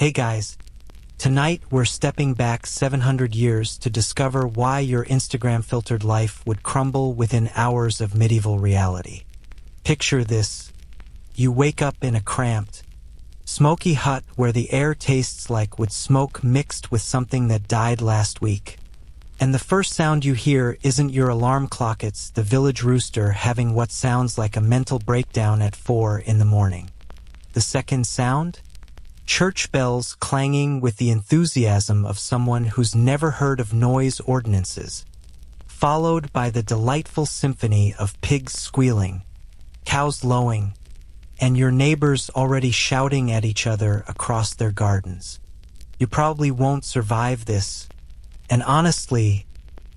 Hey guys, tonight we're stepping back 700 years to discover why your Instagram-filtered life would crumble within hours of medieval reality. Picture this. You wake up in a cramped, smoky hut where the air tastes like wood smoke mixed with something that died last week. And the first sound you hear isn't your alarm clock, it's the village rooster having what sounds like a mental breakdown at 4 in the morning. The second sound? Church bells clanging with the enthusiasm of someone who's never heard of noise ordinances, followed by the delightful symphony of pigs squealing, cows lowing, and your neighbors already shouting at each other across their gardens. You probably won't survive this, and honestly,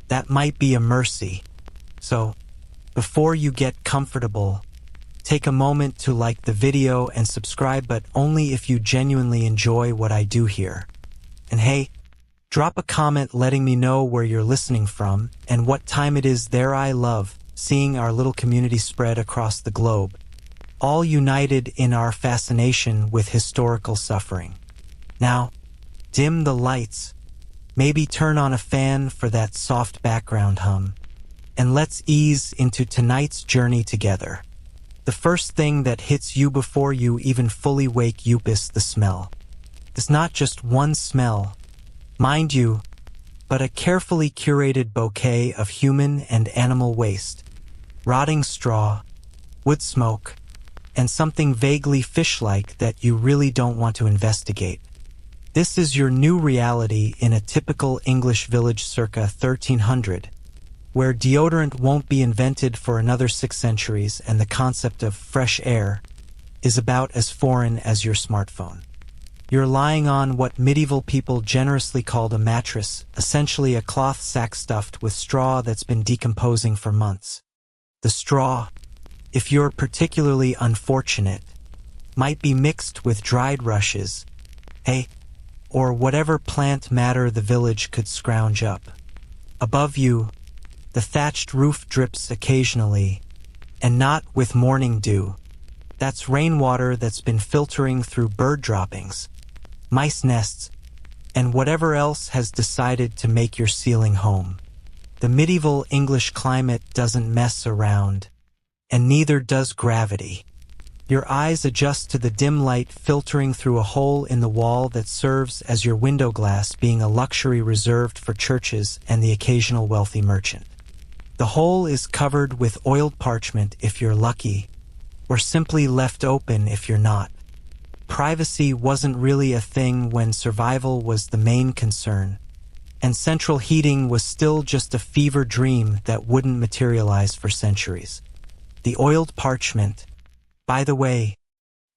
that might be a mercy. So, before you get comfortable, take a moment to like the video and subscribe, but only if you genuinely enjoy what I do here. And hey, drop a comment letting me know where you're listening from and what time it is there. I love seeing our little community spread across the globe, all united in our fascination with historical suffering. Now, dim the lights, maybe turn on a fan for that soft background hum, and let's ease into tonight's journey together. The first thing that hits you before you even fully wake up is the smell. It's not just one smell, mind you, but a carefully curated bouquet of human and animal waste, rotting straw, wood smoke, and something vaguely fish-like that you really don't want to investigate. This is your new reality in a typical English village circa 1300, where deodorant won't be invented for another 6 centuries and the concept of fresh air is about as foreign as your smartphone. You're lying on what medieval people generously called a mattress, essentially a cloth sack stuffed with straw that's been decomposing for months. The straw, if you're particularly unfortunate, might be mixed with dried rushes, hay, or whatever plant matter the village could scrounge up. Above you, the thatched roof drips occasionally, and not with morning dew. That's rainwater that's been filtering through bird droppings, mice nests, and whatever else has decided to make your ceiling home. The medieval English climate doesn't mess around, and neither does gravity. Your eyes adjust to the dim light filtering through a hole in the wall that serves as your window glass, being a luxury reserved for churches and the occasional wealthy merchant. The hole is covered with oiled parchment if you're lucky, or simply left open if you're not. Privacy wasn't really a thing when survival was the main concern, and central heating was still just a fever dream that wouldn't materialize for centuries. The oiled parchment, by the way,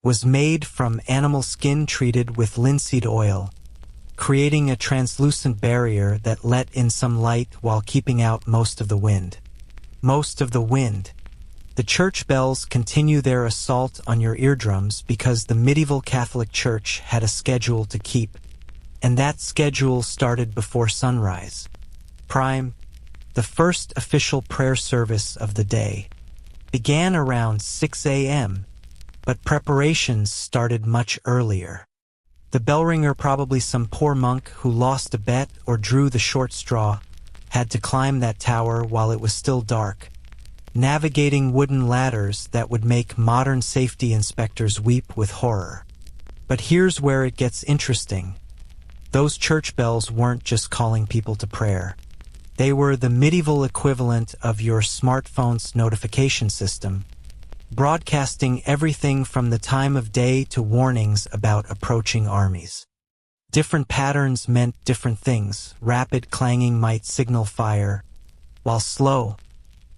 was made from animal skin treated with linseed oil, creating a translucent barrier that let in some light while keeping out most of the wind. Most of the wind. The church bells continue their assault on your eardrums because the medieval Catholic Church had a schedule to keep, and that schedule started before sunrise. Prime, the first official prayer service of the day, began around 6 a.m., but preparations started much earlier. The bellringer, probably some poor monk who lost a bet or drew the short straw, had to climb that tower while it was still dark, navigating wooden ladders that would make modern safety inspectors weep with horror. But here's where it gets interesting. Those church bells weren't just calling people to prayer. They were the medieval equivalent of your smartphone's notification system, broadcasting everything from the time of day to warnings about approaching armies. Different patterns meant different things. Rapid clanging might signal fire, while slow,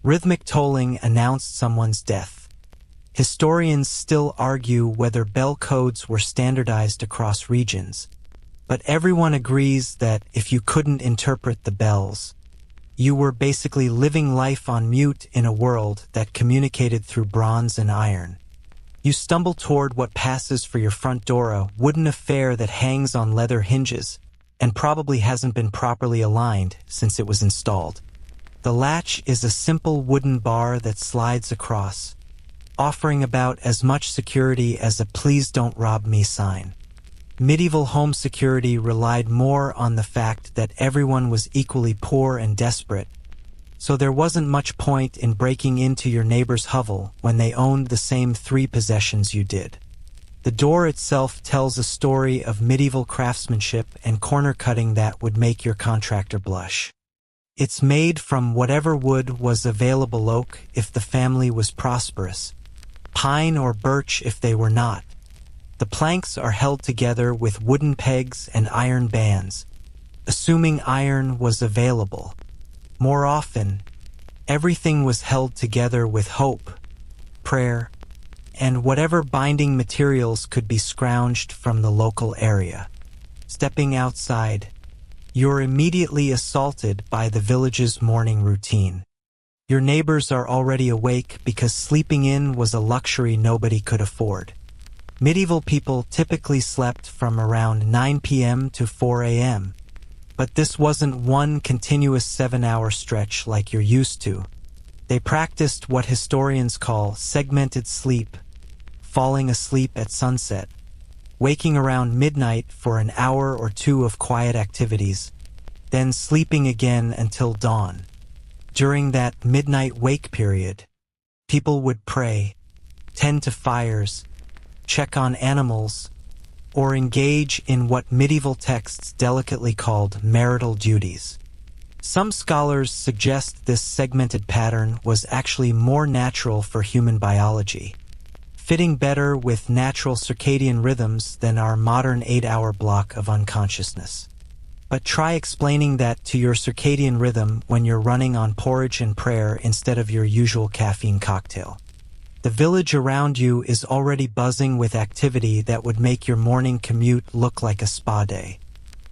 rhythmic tolling announced someone's death. Historians still argue whether bell codes were standardized across regions, but everyone agrees that if you couldn't interpret the bells, you were basically living life on mute in a world that communicated through bronze and iron. You stumble toward what passes for your front door, a wooden affair that hangs on leather hinges and probably hasn't been properly aligned since it was installed. The latch is a simple wooden bar that slides across, offering about as much security as a "please don't rob me" sign. Medieval home security relied more on the fact that everyone was equally poor and desperate, so there wasn't much point in breaking into your neighbor's hovel when they owned the same 3 possessions you did. The door itself tells a story of medieval craftsmanship and corner cutting that would make your contractor blush. It's made from whatever wood was available: oak if the family was prosperous, pine or birch if they were not. The planks are held together with wooden pegs and iron bands, assuming iron was available. More often, everything was held together with hope, prayer, and whatever binding materials could be scrounged from the local area. Stepping outside, you're immediately assaulted by the village's morning routine. Your neighbors are already awake because sleeping in was a luxury nobody could afford. Medieval people typically slept from around 9 p.m. to 4 a.m., but this wasn't one continuous 7-hour stretch like you're used to. They practiced what historians call segmented sleep, falling asleep at sunset, waking around midnight for an hour or 2 of quiet activities, then sleeping again until dawn. During that midnight wake period, people would pray, tend to fires, check on animals, or engage in what medieval texts delicately called marital duties. Some scholars suggest this segmented pattern was actually more natural for human biology, fitting better with natural circadian rhythms than our modern 8-hour block of unconsciousness. But try explaining that to your circadian rhythm when you're running on porridge and prayer instead of your usual caffeine cocktail. The village around you is already buzzing with activity that would make your morning commute look like a spa day.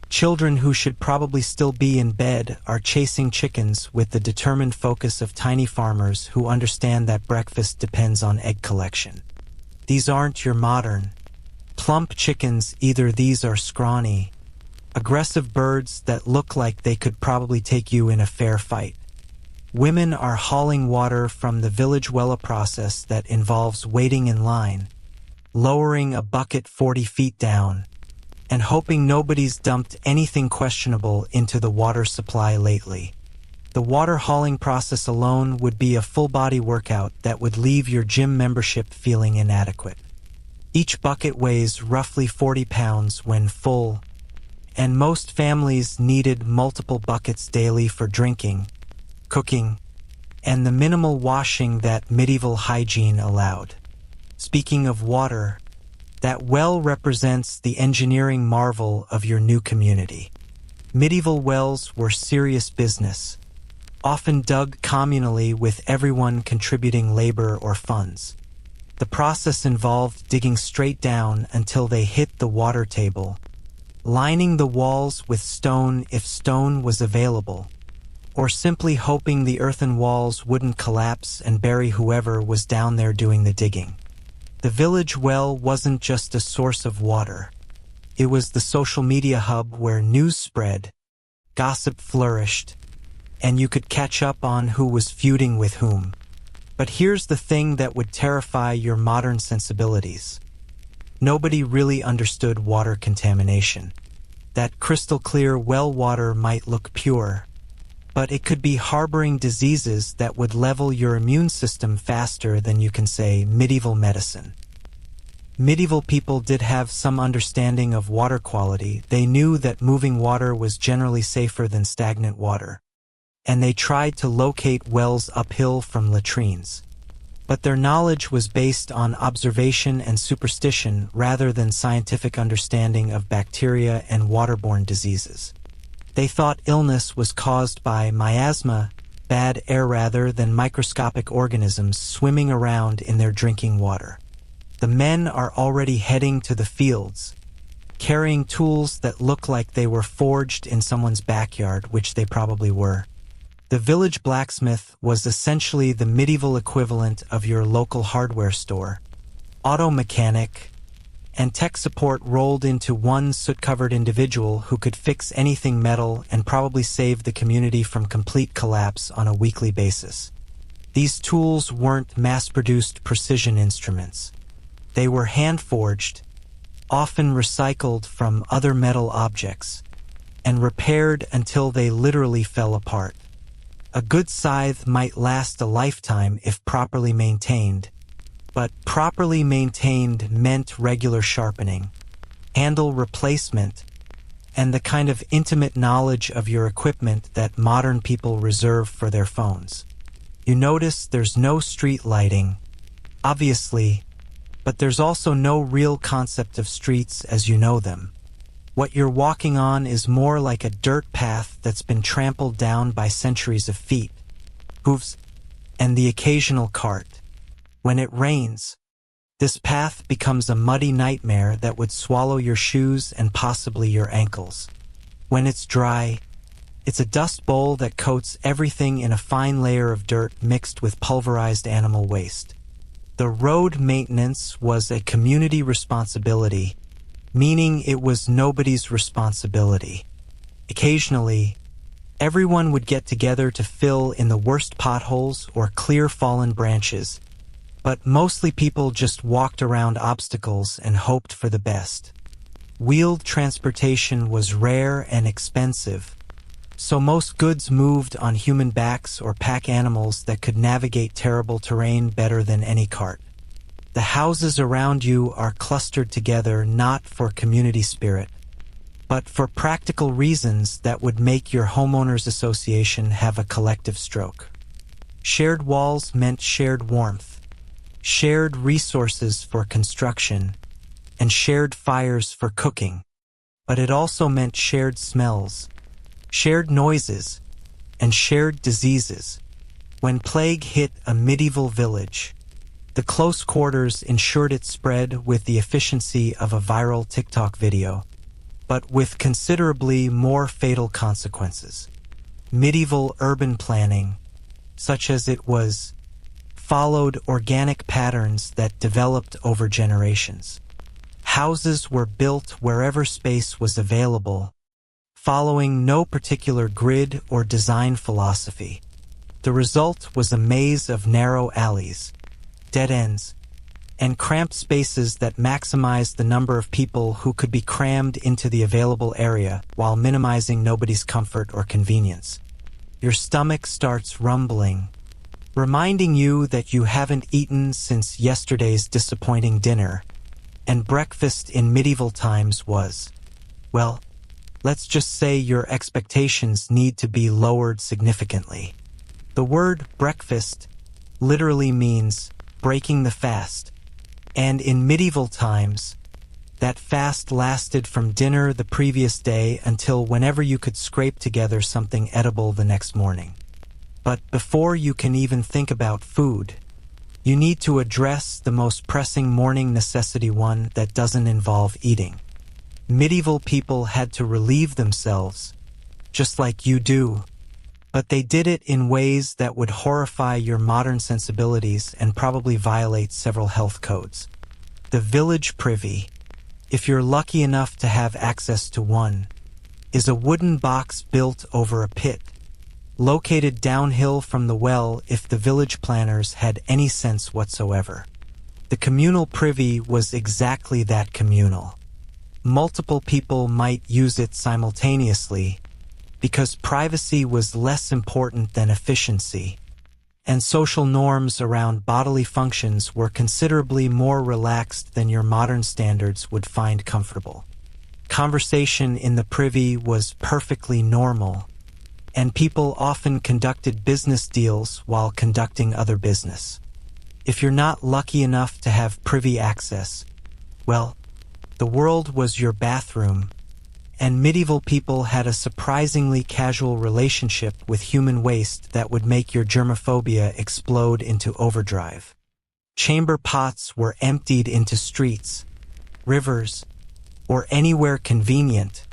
Children who should probably still be in bed are chasing chickens with the determined focus of tiny farmers who understand that breakfast depends on egg collection. These aren't your modern, plump chickens either. These are scrawny, aggressive birds that look like they could probably take you in a fair fight. Women are hauling water from the village well, a process that involves waiting in line, lowering a bucket 40 feet down, and hoping nobody's dumped anything questionable into the water supply lately. The water hauling process alone would be a full-body workout that would leave your gym membership feeling inadequate. Each bucket weighs roughly 40 pounds when full, and most families needed multiple buckets daily for drinking, cooking, and the minimal washing that medieval hygiene allowed. Speaking of water, that well represents the engineering marvel of your new community. Medieval wells were serious business, often dug communally with everyone contributing labor or funds. The process involved digging straight down until they hit the water table, lining the walls with stone if stone was available, or simply hoping the earthen walls wouldn't collapse and bury whoever was down there doing the digging. The village well wasn't just a source of water. It was the social media hub where news spread, gossip flourished, and you could catch up on who was feuding with whom. But here's the thing that would terrify your modern sensibilities. Nobody really understood water contamination. That crystal clear well water might look pure, but it could be harboring diseases that would level your immune system faster than you can say medieval medicine. Medieval people did have some understanding of water quality. They knew that moving water was generally safer than stagnant water, and they tried to locate wells uphill from latrines. But their knowledge was based on observation and superstition rather than scientific understanding of bacteria and waterborne diseases. They thought illness was caused by miasma, bad air, rather than microscopic organisms swimming around in their drinking water. The men are already heading to the fields, carrying tools that look like they were forged in someone's backyard, which they probably were. The village blacksmith was essentially the medieval equivalent of your local hardware store. Auto mechanic and tech support rolled into one soot-covered individual who could fix anything metal and probably save the community from complete collapse on a weekly basis. These tools weren't mass-produced precision instruments. They were hand-forged, often recycled from other metal objects, and repaired until they literally fell apart. A good scythe might last a lifetime if properly maintained, but properly maintained meant regular sharpening, handle replacement, and the kind of intimate knowledge of your equipment that modern people reserve for their phones. You notice there's no street lighting, obviously, but there's also no real concept of streets as you know them. What you're walking on is more like a dirt path that's been trampled down by centuries of feet, hooves, and the occasional cart. When it rains, this path becomes a muddy nightmare that would swallow your shoes and possibly your ankles. When it's dry, it's a dust bowl that coats everything in a fine layer of dirt mixed with pulverized animal waste. The road maintenance was a community responsibility, meaning it was nobody's responsibility. Occasionally, everyone would get together to fill in the worst potholes or clear fallen branches, but mostly people just walked around obstacles and hoped for the best. Wheeled transportation was rare and expensive, so most goods moved on human backs or pack animals that could navigate terrible terrain better than any cart. The houses around you are clustered together not for community spirit, but for practical reasons that would make your homeowners association have a collective stroke. Shared walls meant shared warmth, shared resources for construction, and shared fires for cooking, but it also meant shared smells, shared noises, and shared diseases. When plague hit a medieval village, the close quarters ensured it spread with the efficiency of a viral TikTok video, but with considerably more fatal consequences. Medieval urban planning, such as it was, followed organic patterns that developed over generations. Houses were built wherever space was available, following no particular grid or design philosophy. The result was a maze of narrow alleys, dead ends, and cramped spaces that maximized the number of people who could be crammed into the available area while minimizing nobody's comfort or convenience. Your stomach starts rumbling, reminding you that you haven't eaten since yesterday's disappointing dinner, and breakfast in medieval times was, well, let's just say your expectations need to be lowered significantly. The word breakfast literally means breaking the fast, and in medieval times, that fast lasted from dinner the previous day until whenever you could scrape together something edible the next morning. But before you can even think about food, you need to address the most pressing morning necessity, one that doesn't involve eating. Medieval people had to relieve themselves, just like you do, but they did it in ways that would horrify your modern sensibilities and probably violate several health codes. The village privy, if you're lucky enough to have access to one, is a wooden box built over a pit, located downhill from the well if the village planners had any sense whatsoever. The communal privy was exactly that, communal. Multiple people might use it simultaneously because privacy was less important than efficiency, and social norms around bodily functions were considerably more relaxed than your modern standards would find comfortable. Conversation in the privy was perfectly normal, and people often conducted business deals while conducting other business. If you're not lucky enough to have privy access, well, the world was your bathroom, and medieval people had a surprisingly casual relationship with human waste that would make your germophobia explode into overdrive. Chamber pots were emptied into streets, rivers, or anywhere convenient,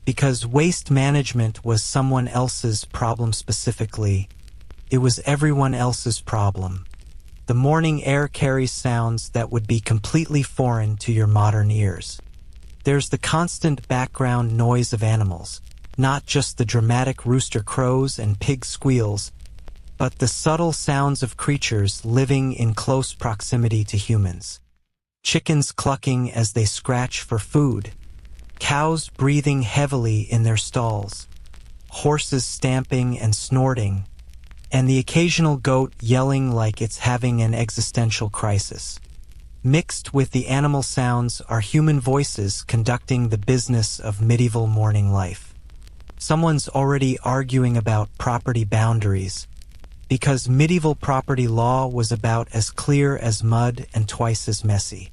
because waste management was someone else's problem specifically. It was everyone else's problem. The morning air carries sounds that would be completely foreign to your modern ears. There's the constant background noise of animals, not just the dramatic rooster crows and pig squeals, but the subtle sounds of creatures living in close proximity to humans. chickens clucking as they scratch for food, cows breathing heavily in their stalls, horses stamping and snorting, and the occasional goat yelling like it's having an existential crisis. Mixed with the animal sounds are human voices conducting the business of medieval morning life. Someone's already arguing about property boundaries, because medieval property law was about as clear as mud and twice as messy.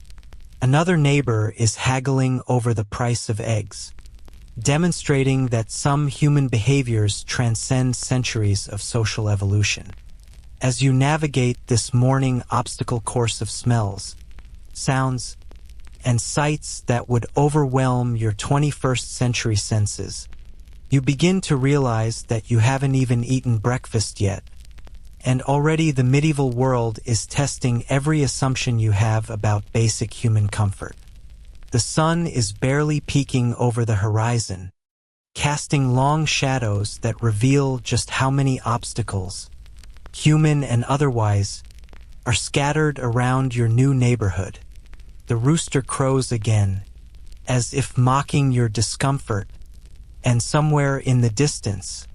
Another neighbor is haggling over the price of eggs, demonstrating that some human behaviors transcend centuries of social evolution. As you navigate this morning obstacle course of smells, sounds, and sights that would overwhelm your 21st century senses, you begin to realize that you haven't even eaten breakfast yet, and already the medieval world is testing every assumption you have about basic human comfort. The sun is barely peeking over the horizon, casting long shadows that reveal just how many obstacles, human and otherwise, are scattered around your new neighborhood. The rooster crows again, as if mocking your discomfort, and somewhere in the distance,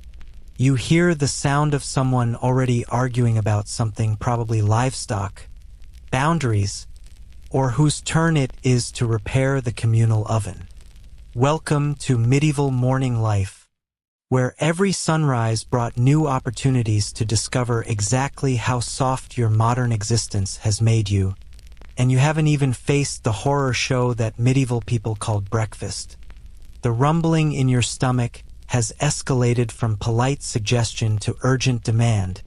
you hear the sound of someone already arguing about something, probably livestock, boundaries, or whose turn it is to repair the communal oven. Welcome to medieval morning life, where every sunrise brought new opportunities to discover exactly how soft your modern existence has made you, and you haven't even faced the horror show that medieval people called breakfast. The rumbling in your stomach has escalated from polite suggestion to urgent demand,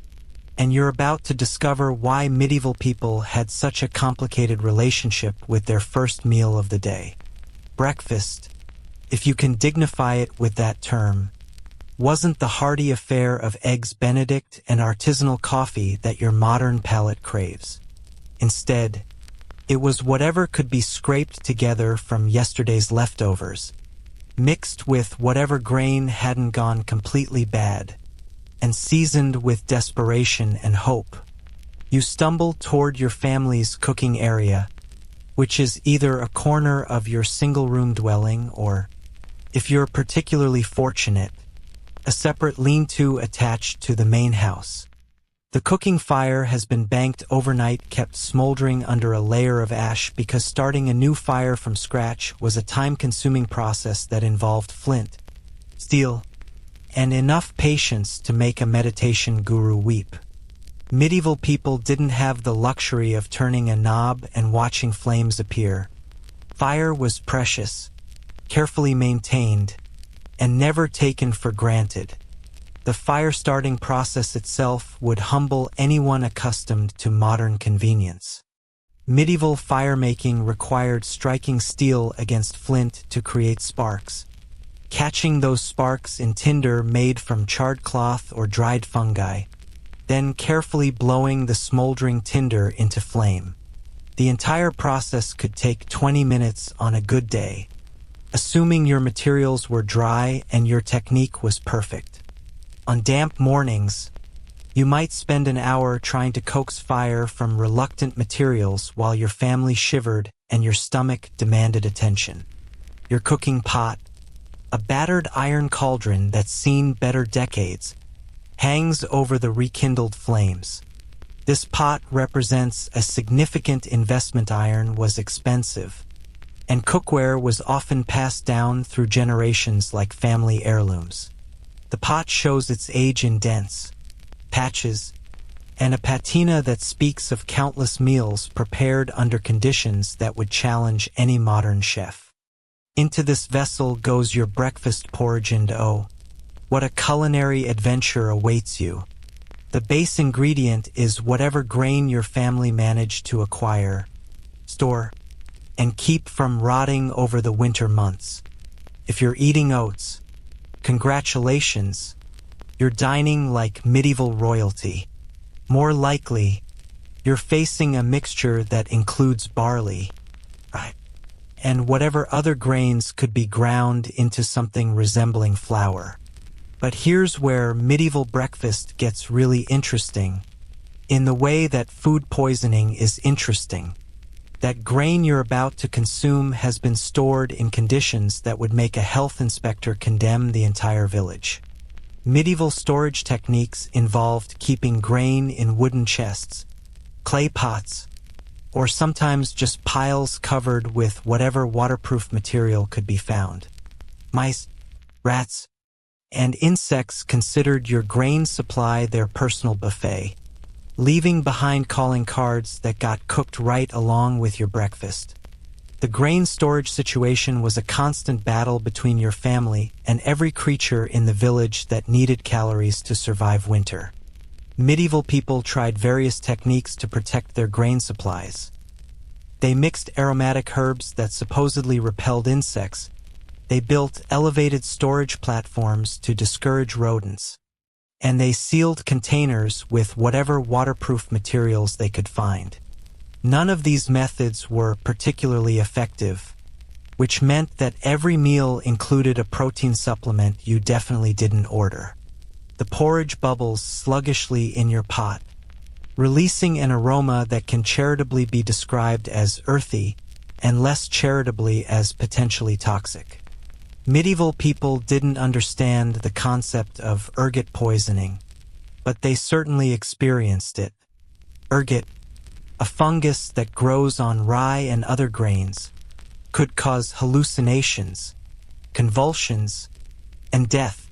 and you're about to discover why medieval people had such a complicated relationship with their first meal of the day. Breakfast, if you can dignify it with that term, wasn't the hearty affair of eggs Benedict and artisanal coffee that your modern palate craves. Instead, it was whatever could be scraped together from yesterday's leftovers, mixed with whatever grain hadn't gone completely bad, and seasoned with desperation and hope. You stumble toward your family's cooking area, which is either a corner of your single-room dwelling or, if you're particularly fortunate, a separate lean-to attached to the main house. The cooking fire has been banked overnight, kept smoldering under a layer of ash, because starting a new fire from scratch was a time-consuming process that involved flint, steel, and enough patience to make a meditation guru weep. Medieval people didn't have the luxury of turning a knob and watching flames appear. Fire was precious, carefully maintained, and never taken for granted. The fire-starting process itself would humble anyone accustomed to modern convenience. Medieval fire-making required striking steel against flint to create sparks, catching those sparks in tinder made from charred cloth or dried fungi, then carefully blowing the smoldering tinder into flame. The entire process could take 20 minutes on a good day, assuming your materials were dry and your technique was perfect. On damp mornings, you might spend an hour trying to coax fire from reluctant materials while your family shivered and your stomach demanded attention. Your cooking pot, a battered iron cauldron that's seen better decades, hangs over the rekindled flames. This pot represents a significant investment. Iron was expensive, and cookware was often passed down through generations like family heirlooms. The pot shows its age in dents, patches, and a patina that speaks of countless meals prepared under conditions that would challenge any modern chef. Into this vessel goes your breakfast porridge, and oh, what a culinary adventure awaits you. The base ingredient is whatever grain your family managed to acquire, store, and keep from rotting over the winter months. If you're eating oats, congratulations, you're dining like medieval royalty. More likely, you're facing a mixture that includes barley, and whatever other grains could be ground into something resembling flour. But here's where medieval breakfast gets really interesting, in the way that food poisoning is interesting. That grain you're about to consume has been stored in conditions that would make a health inspector condemn the entire village. Medieval storage techniques involved keeping grain in wooden chests, clay pots, or sometimes just piles covered with whatever waterproof material could be found. Mice, rats, and insects considered your grain supply their personal buffet, leaving behind calling cards that got cooked right along with your breakfast. The grain storage situation was a constant battle between your family and every creature in the village that needed calories to survive winter. Medieval people tried various techniques to protect their grain supplies. They mixed aromatic herbs that supposedly repelled insects. They built elevated storage platforms to discourage rodents. And they sealed containers with whatever waterproof materials they could find. None of these methods were particularly effective, which meant that every meal included a protein supplement you definitely didn't order. The porridge bubbles sluggishly in your pot, releasing an aroma that can charitably be described as earthy and less charitably as potentially toxic. Medieval people didn't understand the concept of ergot poisoning, but they certainly experienced it. Ergot, a fungus that grows on rye and other grains, could cause hallucinations, convulsions, and death.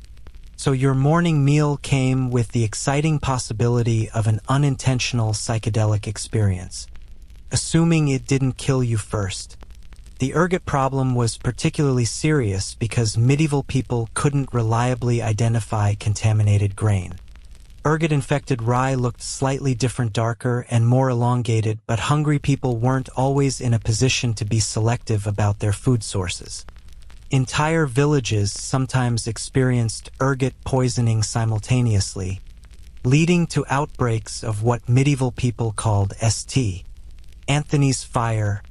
So your morning meal came with the exciting possibility of an unintentional psychedelic experience, assuming it didn't kill you first. The ergot problem was particularly serious because medieval people couldn't reliably identify contaminated grain. Ergot-infected rye looked slightly different, darker and more elongated, but hungry people weren't always in a position to be selective about their food sources. Entire villages sometimes experienced ergot poisoning simultaneously, leading to outbreaks of what medieval people called St. Anthony's fire,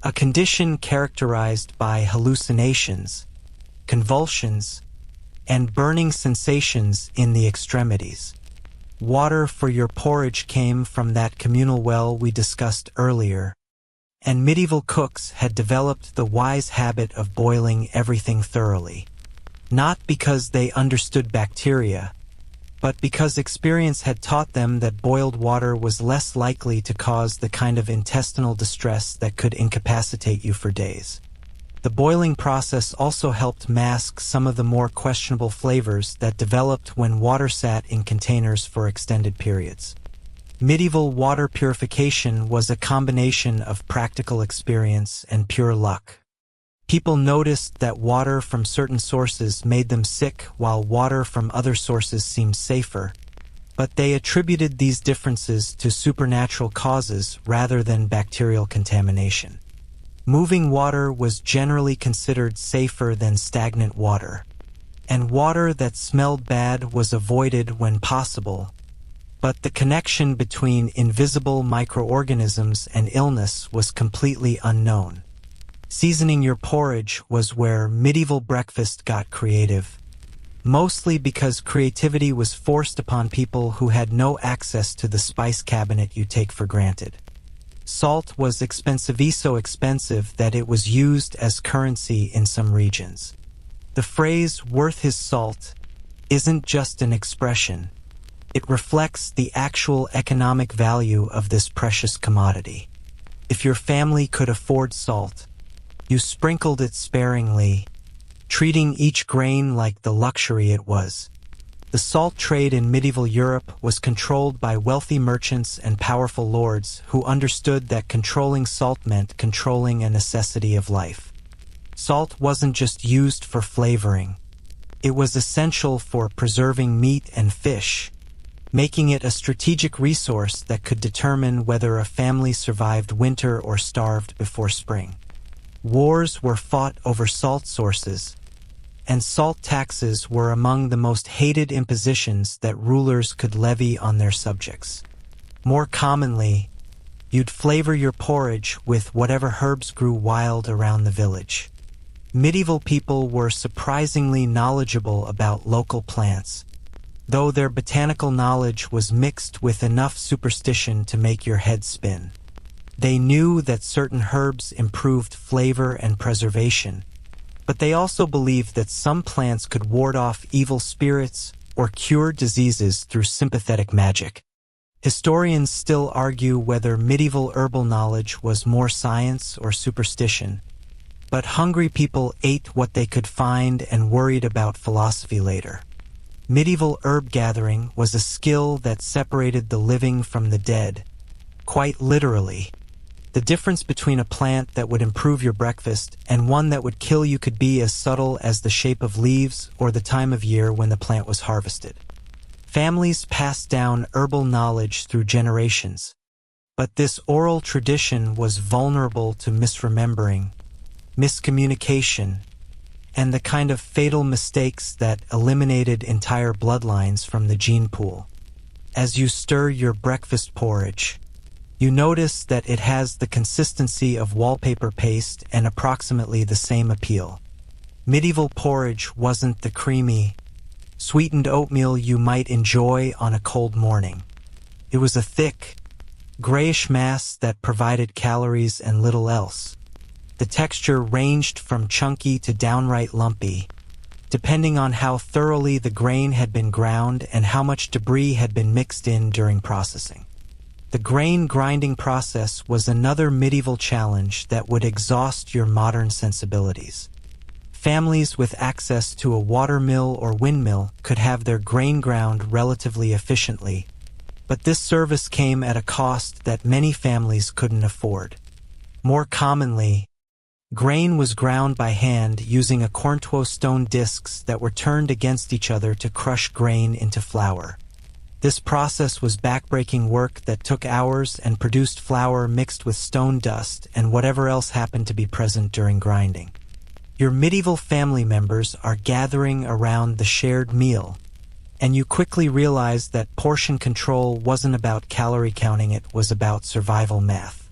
a condition characterized by hallucinations, convulsions, and burning sensations in the extremities. Water for your porridge came from that communal well we discussed earlier, and medieval cooks had developed the wise habit of boiling everything thoroughly, not because they understood bacteria, but because experience had taught them that boiled water was less likely to cause the kind of intestinal distress that could incapacitate you for days. The boiling process also helped mask some of the more questionable flavors that developed when water sat in containers for extended periods. Medieval water purification was a combination of practical experience and pure luck. People noticed that water from certain sources made them sick while water from other sources seemed safer, but they attributed these differences to supernatural causes rather than bacterial contamination. Moving water was generally considered safer than stagnant water, and water that smelled bad was avoided when possible, but the connection between invisible microorganisms and illness was completely unknown. Seasoning your porridge was where medieval breakfast got creative, mostly because creativity was forced upon people who had no access to the spice cabinet you take for granted. Salt was expensive, so expensive that it was used as currency in some regions. The phrase "worth his salt" isn't just an expression. It reflects the actual economic value of this precious commodity. If your family could afford salt, you sprinkled it sparingly, treating each grain like the luxury it was. The salt trade in medieval Europe was controlled by wealthy merchants and powerful lords who understood that controlling salt meant controlling a necessity of life. Salt wasn't just used for flavoring. It was essential for preserving meat and fish, making it a strategic resource that could determine whether a family survived winter or starved before spring. Wars were fought over salt sources, and salt taxes were among the most hated impositions that rulers could levy on their subjects. More commonly, you'd flavor your porridge with whatever herbs grew wild around the village. Medieval people were surprisingly knowledgeable about local plants, though their botanical knowledge was mixed with enough superstition to make your head spin. They knew that certain herbs improved flavor and preservation, but they also believed that some plants could ward off evil spirits or cure diseases through sympathetic magic. Historians still argue whether medieval herbal knowledge was more science or superstition, but hungry people ate what they could find and worried about philosophy later. Medieval herb gathering was a skill that separated the living from the dead, quite literally. The difference between a plant that would improve your breakfast and one that would kill you could be as subtle as the shape of leaves or the time of year when the plant was harvested. Families passed down herbal knowledge through generations, but this oral tradition was vulnerable to misremembering, miscommunication, and the kind of fatal mistakes that eliminated entire bloodlines from the gene pool. As you stir your breakfast porridge, you notice that it has the consistency of wallpaper paste and approximately the same appeal. Medieval porridge wasn't the creamy, sweetened oatmeal you might enjoy on a cold morning. It was a thick, grayish mass that provided calories and little else. The texture ranged from chunky to downright lumpy, depending on how thoroughly the grain had been ground and how much debris had been mixed in during processing. The grain grinding process was another medieval challenge that would exhaust your modern sensibilities. Families with access to a watermill or windmill could have their grain ground relatively efficiently, but this service came at a cost that many families couldn't afford. More commonly, grain was ground by hand using a Corntois stone discs that were turned against each other to crush grain into flour. This process was backbreaking work that took hours and produced flour mixed with stone dust and whatever else happened to be present during grinding. Your medieval family members are gathering around the shared meal, and you quickly realize that portion control wasn't about calorie counting, it was about survival math.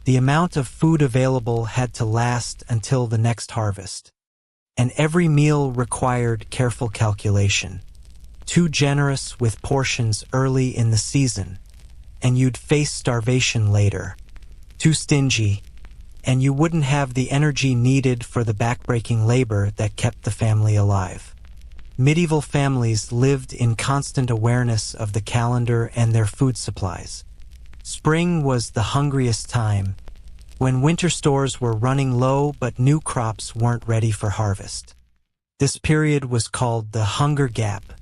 The amount of food available had to last until the next harvest, and every meal required careful calculation. Too generous with portions early in the season, and you'd face starvation later. Too stingy, and you wouldn't have the energy needed for the backbreaking labor that kept the family alive. Medieval families lived in constant awareness of the calendar and their food supplies. Spring was the hungriest time, when winter stores were running low but new crops weren't ready for harvest. This period was called the Hunger Gap,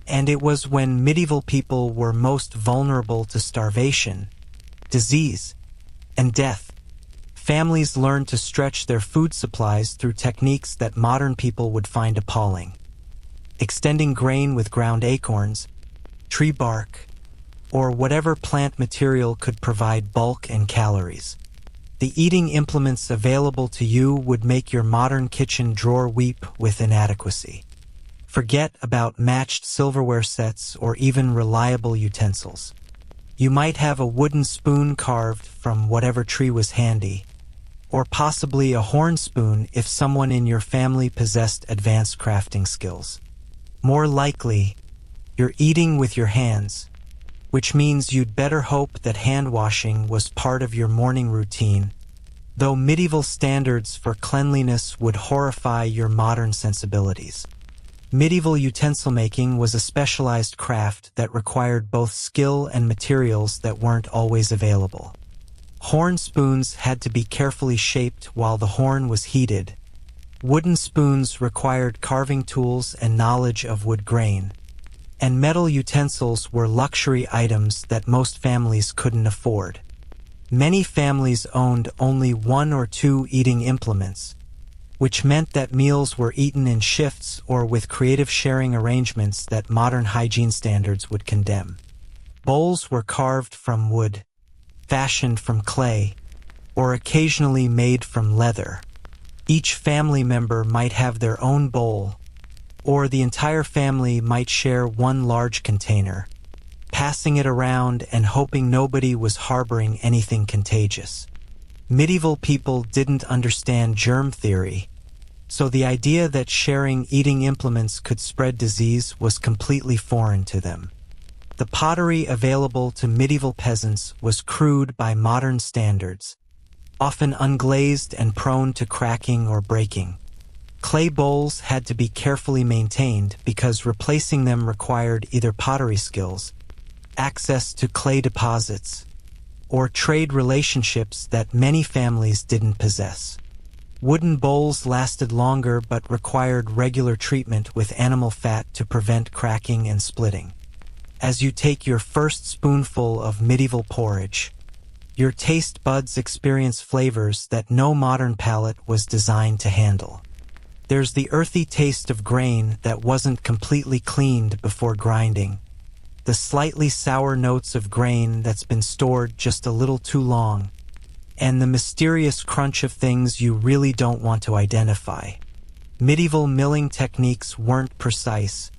and it was when medieval people were most vulnerable to starvation, disease, and death. Families learned to stretch their food supplies through techniques that modern people would find appalling. Extending grain with ground acorns, tree bark, or whatever plant material could provide bulk and calories. The eating implements available to you would make your modern kitchen drawer weep with inadequacy. Forget about matched silverware sets or even reliable utensils. You might have a wooden spoon carved from whatever tree was handy, or possibly a horn spoon if someone in your family possessed advanced crafting skills. More likely, you're eating with your hands, which means you'd better hope that hand washing was part of your morning routine, though medieval standards for cleanliness would horrify your modern sensibilities. Medieval utensil making was a specialized craft that required both skill and materials that weren't always available. Horn spoons had to be carefully shaped while the horn was heated. Wooden spoons required carving tools and knowledge of wood grain, and metal utensils were luxury items that most families couldn't afford. Many families owned only one or two eating implements, which meant that meals were eaten in shifts or with creative sharing arrangements that modern hygiene standards would condemn. Bowls were carved from wood, fashioned from clay, or occasionally made from leather. Each family member might have their own bowl, or the entire family might share one large container, passing it around and hoping nobody was harboring anything contagious. Medieval people didn't understand germ theory, so the idea that sharing eating implements could spread disease was completely foreign to them. The pottery available to medieval peasants was crude by modern standards, often unglazed and prone to cracking or breaking. Clay bowls had to be carefully maintained because replacing them required either pottery skills, access to clay deposits, or trade relationships that many families didn't possess. Wooden bowls lasted longer but required regular treatment with animal fat to prevent cracking and splitting. As you take your first spoonful of medieval porridge, your taste buds experience flavors that no modern palate was designed to handle. There's the earthy taste of grain that wasn't completely cleaned before grinding, the slightly sour notes of grain that's been stored just a little too long, and the mysterious crunch of things you really don't want to identify. Medieval milling techniques weren't precise,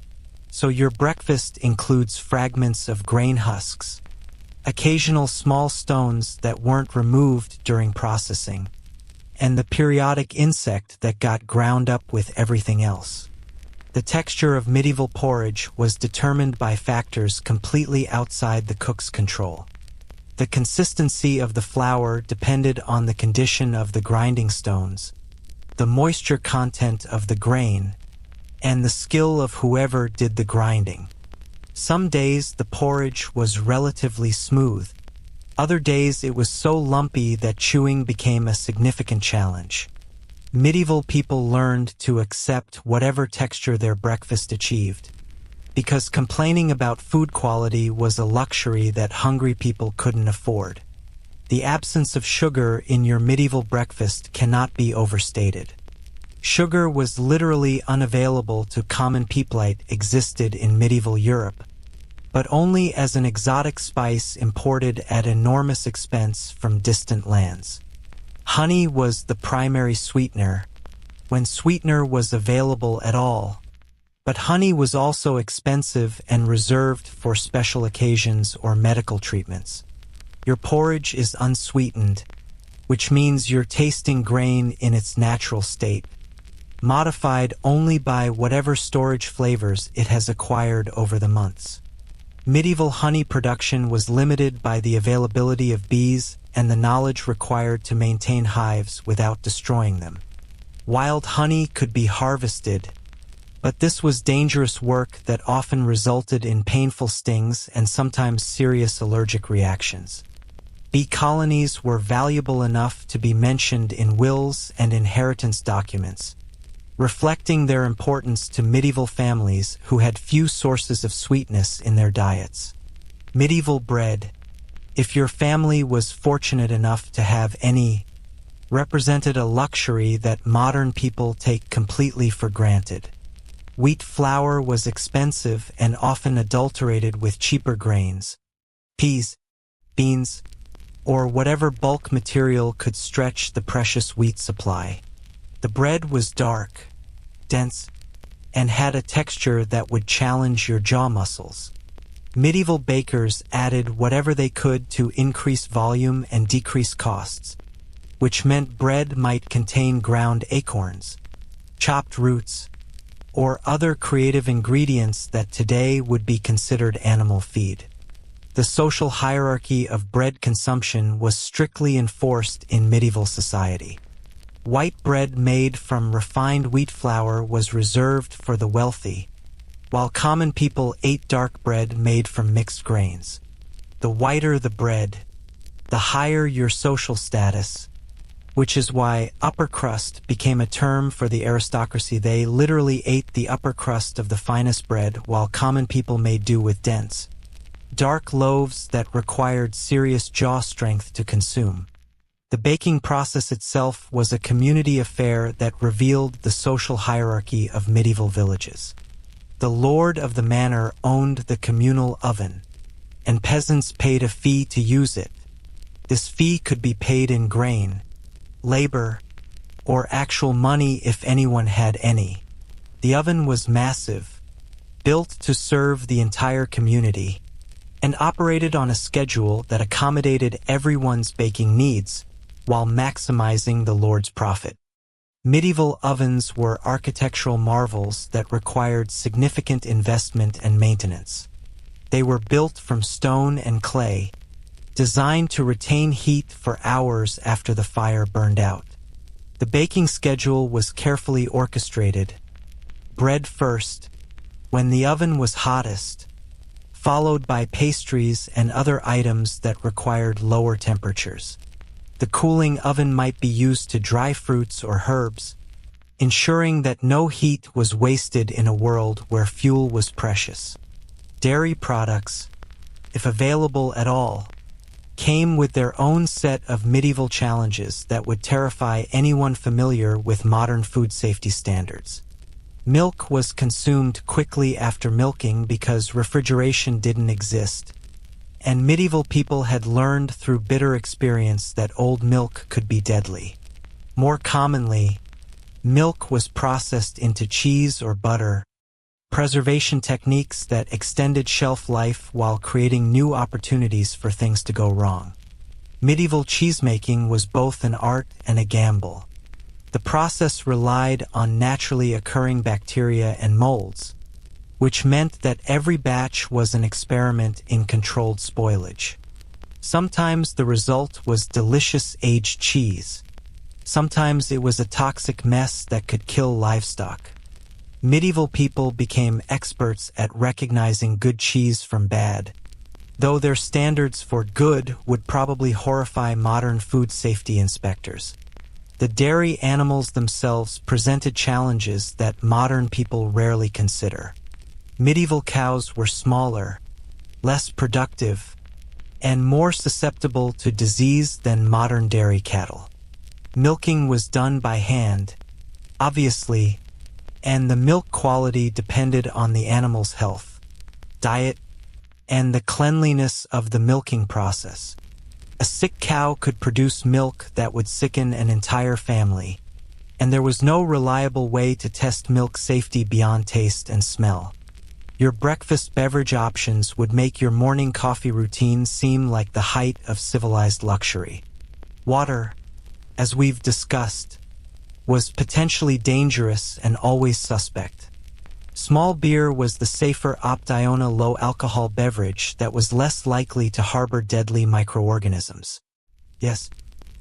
so your breakfast includes fragments of grain husks, occasional small stones that weren't removed during processing, and the periodic insect that got ground up with everything else. The texture of medieval porridge was determined by factors completely outside the cook's control. The consistency of the flour depended on the condition of the grinding stones, the moisture content of the grain, and the skill of whoever did the grinding. Some days the porridge was relatively smooth. Other days it was so lumpy that chewing became a significant challenge. Medieval people learned to accept whatever texture their breakfast achieved, because complaining about food quality was a luxury that hungry people couldn't afford. The absence of sugar in your medieval breakfast cannot be overstated. Sugar was literally unavailable to common people. It existed in medieval Europe, but only as an exotic spice imported at enormous expense from distant lands. Honey was the primary sweetener, when sweetener was available at all, but honey was also expensive and reserved for special occasions or medical treatments. Your porridge is unsweetened, which means you're tasting grain in its natural state, modified only by whatever storage flavors it has acquired over the months. Medieval honey production was limited by the availability of bees and the knowledge required to maintain hives without destroying them. Wild honey could be harvested, but this was dangerous work that often resulted in painful stings and sometimes serious allergic reactions. Bee colonies were valuable enough to be mentioned in wills and inheritance documents, reflecting their importance to medieval families who had few sources of sweetness in their diets. Medieval bread, if your family was fortunate enough to have any, represented a luxury that modern people take completely for granted. Wheat flour was expensive and often adulterated with cheaper grains, peas, beans, or whatever bulk material could stretch the precious wheat supply. The bread was dark, dense, and had a texture that would challenge your jaw muscles. Medieval bakers added whatever they could to increase volume and decrease costs, which meant bread might contain ground acorns, chopped roots, or other creative ingredients that today would be considered animal feed. The social hierarchy of bread consumption was strictly enforced in medieval society. White bread made from refined wheat flour was reserved for the wealthy, while common people ate dark bread made from mixed grains. The whiter the bread, the higher your social status, which is why upper crust became a term for the aristocracy. They literally ate the upper crust of the finest bread, while common people made do with dense, dark loaves that required serious jaw strength to consume. The baking process itself was a community affair that revealed the social hierarchy of medieval villages. The lord of the manor owned the communal oven, and peasants paid a fee to use it. This fee could be paid in grain, labor, or actual money if anyone had any. The oven was massive, built to serve the entire community, and operated on a schedule that accommodated everyone's baking needs while maximizing the lord's profit. Medieval ovens were architectural marvels that required significant investment and maintenance. They were built from stone and clay, designed to retain heat for hours after the fire burned out. The baking schedule was carefully orchestrated. Bread first, when the oven was hottest, followed by pastries and other items that required lower temperatures. The cooling oven might be used to dry fruits or herbs, ensuring that no heat was wasted in a world where fuel was precious. Dairy products, if available at all, came with their own set of medieval challenges that would terrify anyone familiar with modern food safety standards. Milk was consumed quickly after milking because refrigeration didn't exist, and medieval people had learned through bitter experience that old milk could be deadly. More commonly, milk was processed into cheese or butter, preservation techniques that extended shelf life while creating new opportunities for things to go wrong. Medieval cheesemaking was both an art and a gamble. The process relied on naturally occurring bacteria and molds, which meant that every batch was an experiment in controlled spoilage. Sometimes the result was delicious aged cheese. Sometimes it was a toxic mess that could kill livestock. Medieval people became experts at recognizing good cheese from bad, though their standards for good would probably horrify modern food safety inspectors. The dairy animals themselves presented challenges that modern people rarely consider. Medieval cows were smaller, less productive, and more susceptible to disease than modern dairy cattle. Milking was done by hand, obviously, and the milk quality depended on the animal's health, diet, and the cleanliness of the milking process. A sick cow could produce milk that would sicken an entire family, and there was no reliable way to test milk safety beyond taste and smell. Your breakfast beverage options would make your morning coffee routine seem like the height of civilized luxury. Water, as we've discussed, was potentially dangerous and always suspect. Small beer was the safer optiona low-alcohol beverage that was less likely to harbor deadly microorganisms. Yes,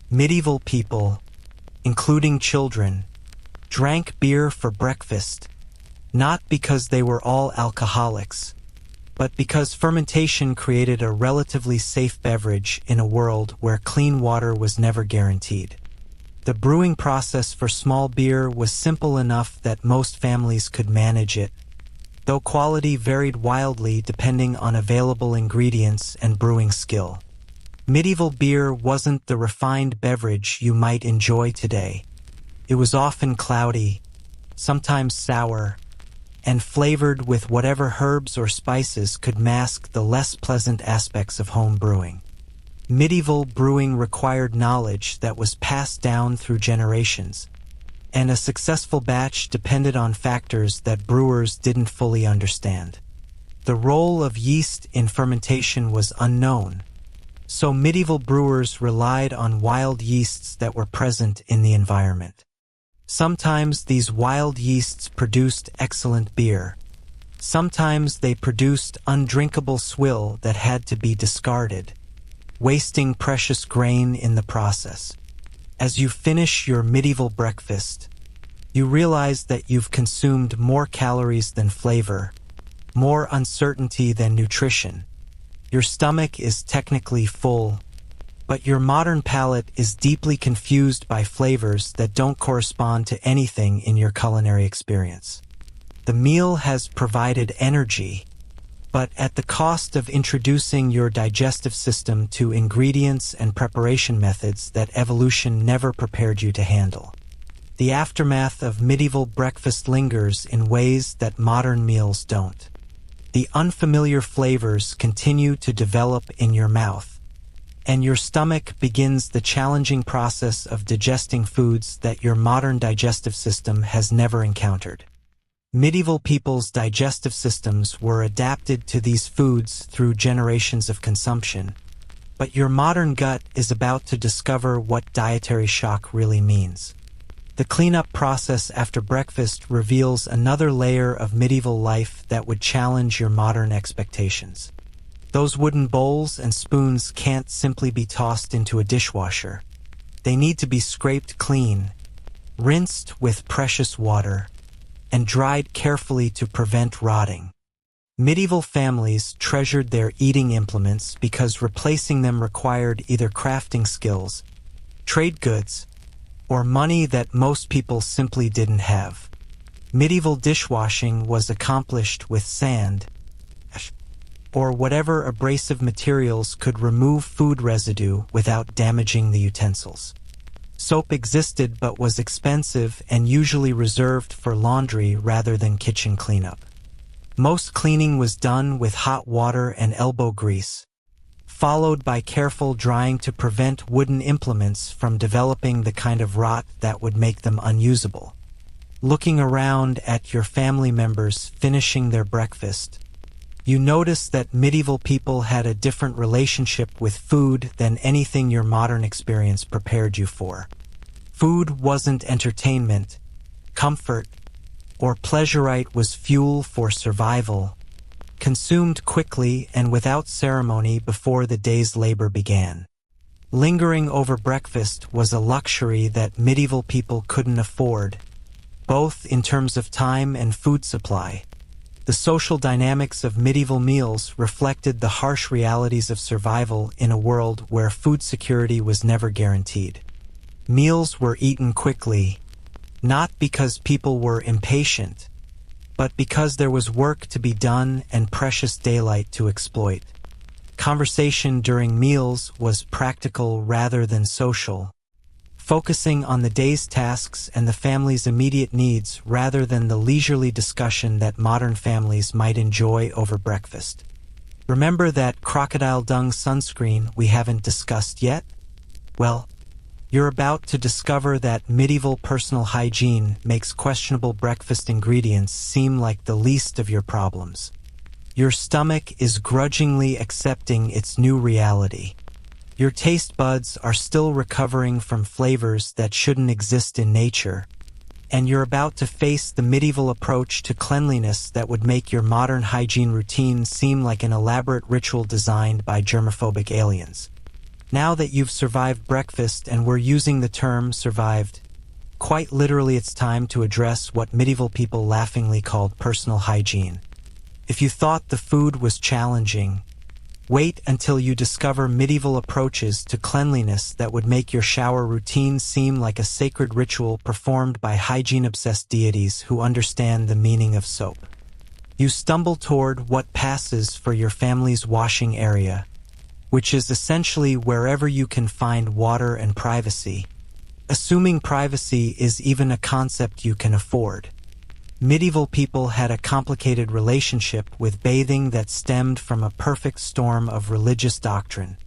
medieval people, including children, drank beer for breakfast, not because they were all alcoholics, but because fermentation created a relatively safe beverage in a world where clean water was never guaranteed. The brewing process for small beer was simple enough that most families could manage it, though quality varied wildly depending on available ingredients and brewing skill. Medieval beer wasn't the refined beverage you might enjoy today. It was often cloudy, sometimes sour, and flavored with whatever herbs or spices could mask the less pleasant aspects of home brewing. Medieval brewing required knowledge that was passed down through generations, and a successful batch depended on factors that brewers didn't fully understand. The role of yeast in fermentation was unknown, so medieval brewers relied on wild yeasts that were present in the environment. Sometimes these wild yeasts produced excellent beer. Sometimes they produced undrinkable swill that had to be discarded, wasting precious grain in the process. As you finish your medieval breakfast, you realize that you've consumed more calories than flavor, more uncertainty than nutrition. Your stomach is technically full, but your modern palate is deeply confused by flavors that don't correspond to anything in your culinary experience. The meal has provided energy, but at the cost of introducing your digestive system to ingredients and preparation methods that evolution never prepared you to handle. The aftermath of medieval breakfast lingers in ways that modern meals don't. The unfamiliar flavors continue to develop in your mouth, and your stomach begins the challenging process of digesting foods that your modern digestive system has never encountered. Medieval people's digestive systems were adapted to these foods through generations of consumption, but your modern gut is about to discover what dietary shock really means. The cleanup process after breakfast reveals another layer of medieval life that would challenge your modern expectations. Those wooden bowls and spoons can't simply be tossed into a dishwasher. They need to be scraped clean, rinsed with precious water, and dried carefully to prevent rotting. Medieval families treasured their eating implements because replacing them required either crafting skills, trade goods, or money that most people simply didn't have. Medieval dishwashing was accomplished with sand, or whatever abrasive materials could remove food residue without damaging the utensils. Soap existed but was expensive and usually reserved for laundry rather than kitchen cleanup. Most cleaning was done with hot water and elbow grease, followed by careful drying to prevent wooden implements from developing the kind of rot that would make them unusable. Looking around at your family members finishing their breakfast, you notice that medieval people had a different relationship with food than anything your modern experience prepared you for. Food wasn't entertainment, comfort, or pleasure. It was fuel for survival, consumed quickly and without ceremony before the day's labor began. Lingering over breakfast was a luxury that medieval people couldn't afford, both in terms of time and food supply. The social dynamics of medieval meals reflected the harsh realities of survival in a world where food security was never guaranteed. Meals were eaten quickly, not because people were impatient, but because there was work to be done and precious daylight to exploit. Conversation during meals was practical rather than social, focusing on the day's tasks and the family's immediate needs rather than the leisurely discussion that modern families might enjoy over breakfast. Remember that crocodile dung sunscreen we haven't discussed yet? Well, you're about to discover that medieval personal hygiene makes questionable breakfast ingredients seem like the least of your problems. Your stomach is grudgingly accepting its new reality. Your taste buds are still recovering from flavors that shouldn't exist in nature, and you're about to face the medieval approach to cleanliness that would make your modern hygiene routine seem like an elaborate ritual designed by germophobic aliens. Now that you've survived breakfast, and we're using the term survived, quite literally, it's time to address what medieval people laughingly called personal hygiene. If you thought the food was challenging, wait until you discover medieval approaches to cleanliness that would make your shower routine seem like a sacred ritual performed by hygiene-obsessed deities who understand the meaning of soap. You stumble toward what passes for your family's washing area, which is essentially wherever you can find water and privacy, assuming privacy is even a concept you can afford. Medieval people had a complicated relationship with bathing that stemmed from a perfect storm of religious doctrine,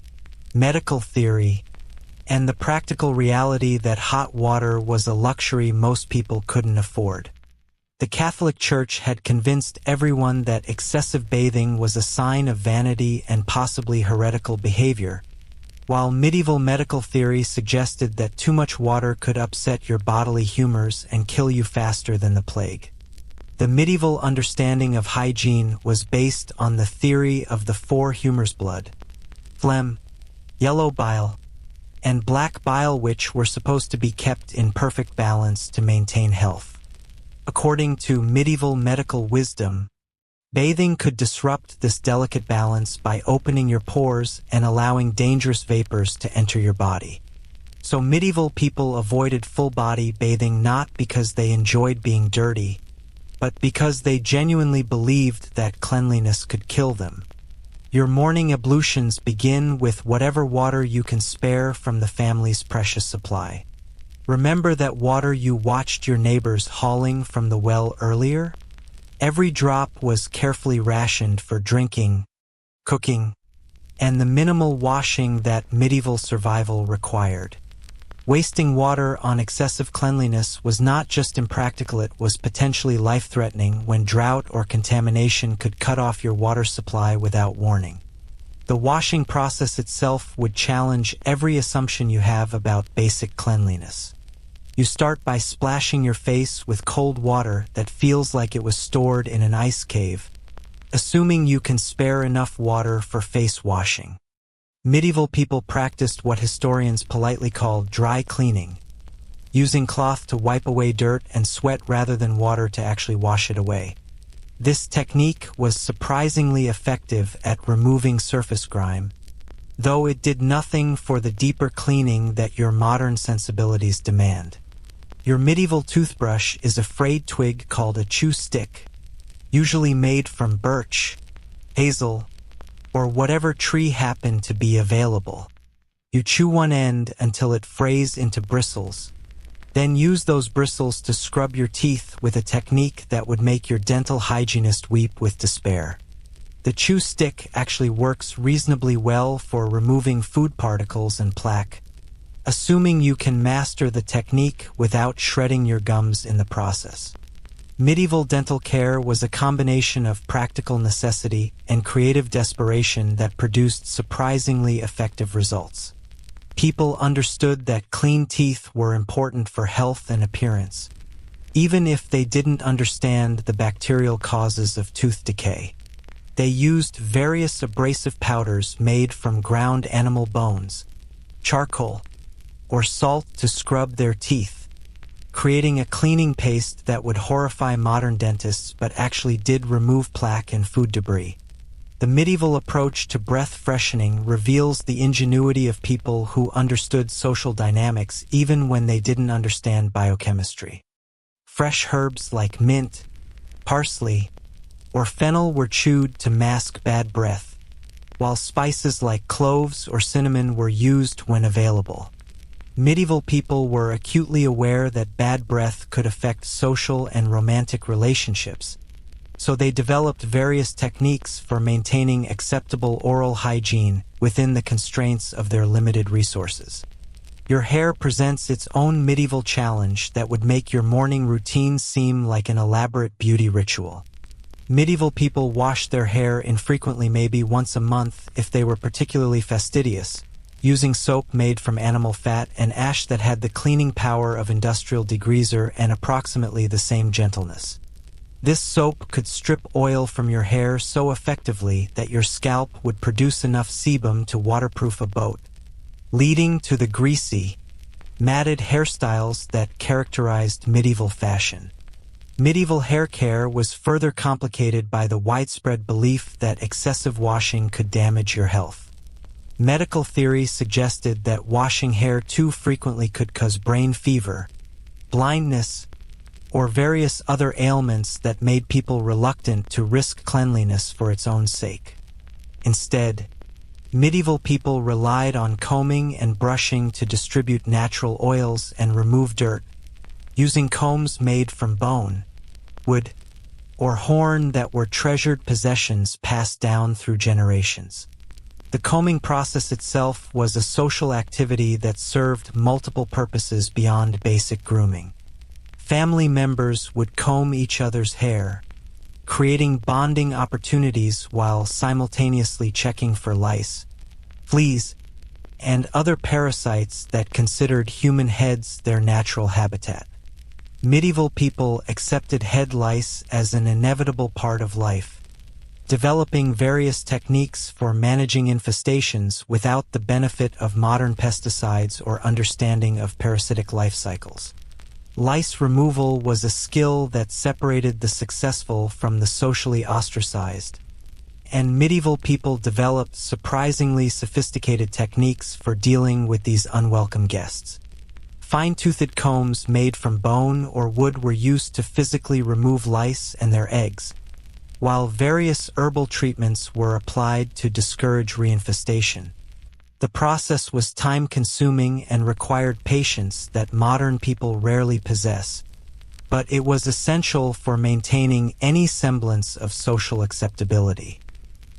medical theory, and the practical reality that hot water was a luxury most people couldn't afford. The Catholic Church had convinced everyone that excessive bathing was a sign of vanity and possibly heretical behavior, while medieval medical theory suggested that too much water could upset your bodily humors and kill you faster than the plague. The medieval understanding of hygiene was based on the theory of the four humors: blood, phlegm, yellow bile, and black bile, which were supposed to be kept in perfect balance to maintain health. According to medieval medical wisdom, bathing could disrupt this delicate balance by opening your pores and allowing dangerous vapors to enter your body. So medieval people avoided full-body bathing not because they enjoyed being dirty, but because they genuinely believed that cleanliness could kill them. Your morning ablutions begin with whatever water you can spare from the family's precious supply. Remember that water you watched your neighbors hauling from the well earlier? Every drop was carefully rationed for drinking, cooking, and the minimal washing that medieval survival required. Wasting water on excessive cleanliness was not just impractical, it was potentially life-threatening when drought or contamination could cut off your water supply without warning. The washing process itself would challenge every assumption you have about basic cleanliness. You start by splashing your face with cold water that feels like it was stored in an ice cave, assuming you can spare enough water for face washing. Medieval people practiced what historians politely call dry cleaning, using cloth to wipe away dirt and sweat rather than water to actually wash it away. This technique was surprisingly effective at removing surface grime, though it did nothing for the deeper cleaning that your modern sensibilities demand. Your medieval toothbrush is a frayed twig called a chew stick, usually made from birch, hazel, or whatever tree happened to be available. You chew one end until it frays into bristles, then use those bristles to scrub your teeth with a technique that would make your dental hygienist weep with despair. The chew stick actually works reasonably well for removing food particles and plaque, assuming you can master the technique without shredding your gums in the process. Medieval dental care was a combination of practical necessity and creative desperation that produced surprisingly effective results. People understood that clean teeth were important for health and appearance, even if they didn't understand the bacterial causes of tooth decay. They used various abrasive powders made from ground animal bones, charcoal, or salt to scrub their teeth, creating a cleaning paste that would horrify modern dentists but actually did remove plaque and food debris. The medieval approach to breath freshening reveals the ingenuity of people who understood social dynamics even when they didn't understand biochemistry. Fresh herbs like mint, parsley, or fennel were chewed to mask bad breath, while spices like cloves or cinnamon were used when available. Medieval people were acutely aware that bad breath could affect social and romantic relationships, so they developed various techniques for maintaining acceptable oral hygiene within the constraints of their limited resources. Your hair presents its own medieval challenge that would make your morning routine seem like an elaborate beauty ritual. Medieval people washed their hair infrequently, maybe once a month if they were particularly fastidious, using soap made from animal fat and ash that had the cleaning power of industrial degreaser and approximately the same gentleness. This soap could strip oil from your hair so effectively that your scalp would produce enough sebum to waterproof a boat, leading to the greasy, matted hairstyles that characterized medieval fashion. Medieval hair care was further complicated by the widespread belief that excessive washing could damage your health. Medical theory suggested that washing hair too frequently could cause brain fever, blindness, or various other ailments that made people reluctant to risk cleanliness for its own sake. Instead, medieval people relied on combing and brushing to distribute natural oils and remove dirt, using combs made from bone, wood, or horn that were treasured possessions passed down through generations. The combing process itself was a social activity that served multiple purposes beyond basic grooming. Family members would comb each other's hair, creating bonding opportunities while simultaneously checking for lice, fleas, and other parasites that considered human heads their natural habitat. Medieval people accepted head lice as an inevitable part of life, developing various techniques for managing infestations without the benefit of modern pesticides or understanding of parasitic life cycles. Lice removal was a skill that separated the successful from the socially ostracized, and medieval people developed surprisingly sophisticated techniques for dealing with these unwelcome guests. Fine-toothed combs made from bone or wood were used to physically remove lice and their eggs, while various herbal treatments were applied to discourage reinfestation. The process was time-consuming and required patience that modern people rarely possess, but it was essential for maintaining any semblance of social acceptability.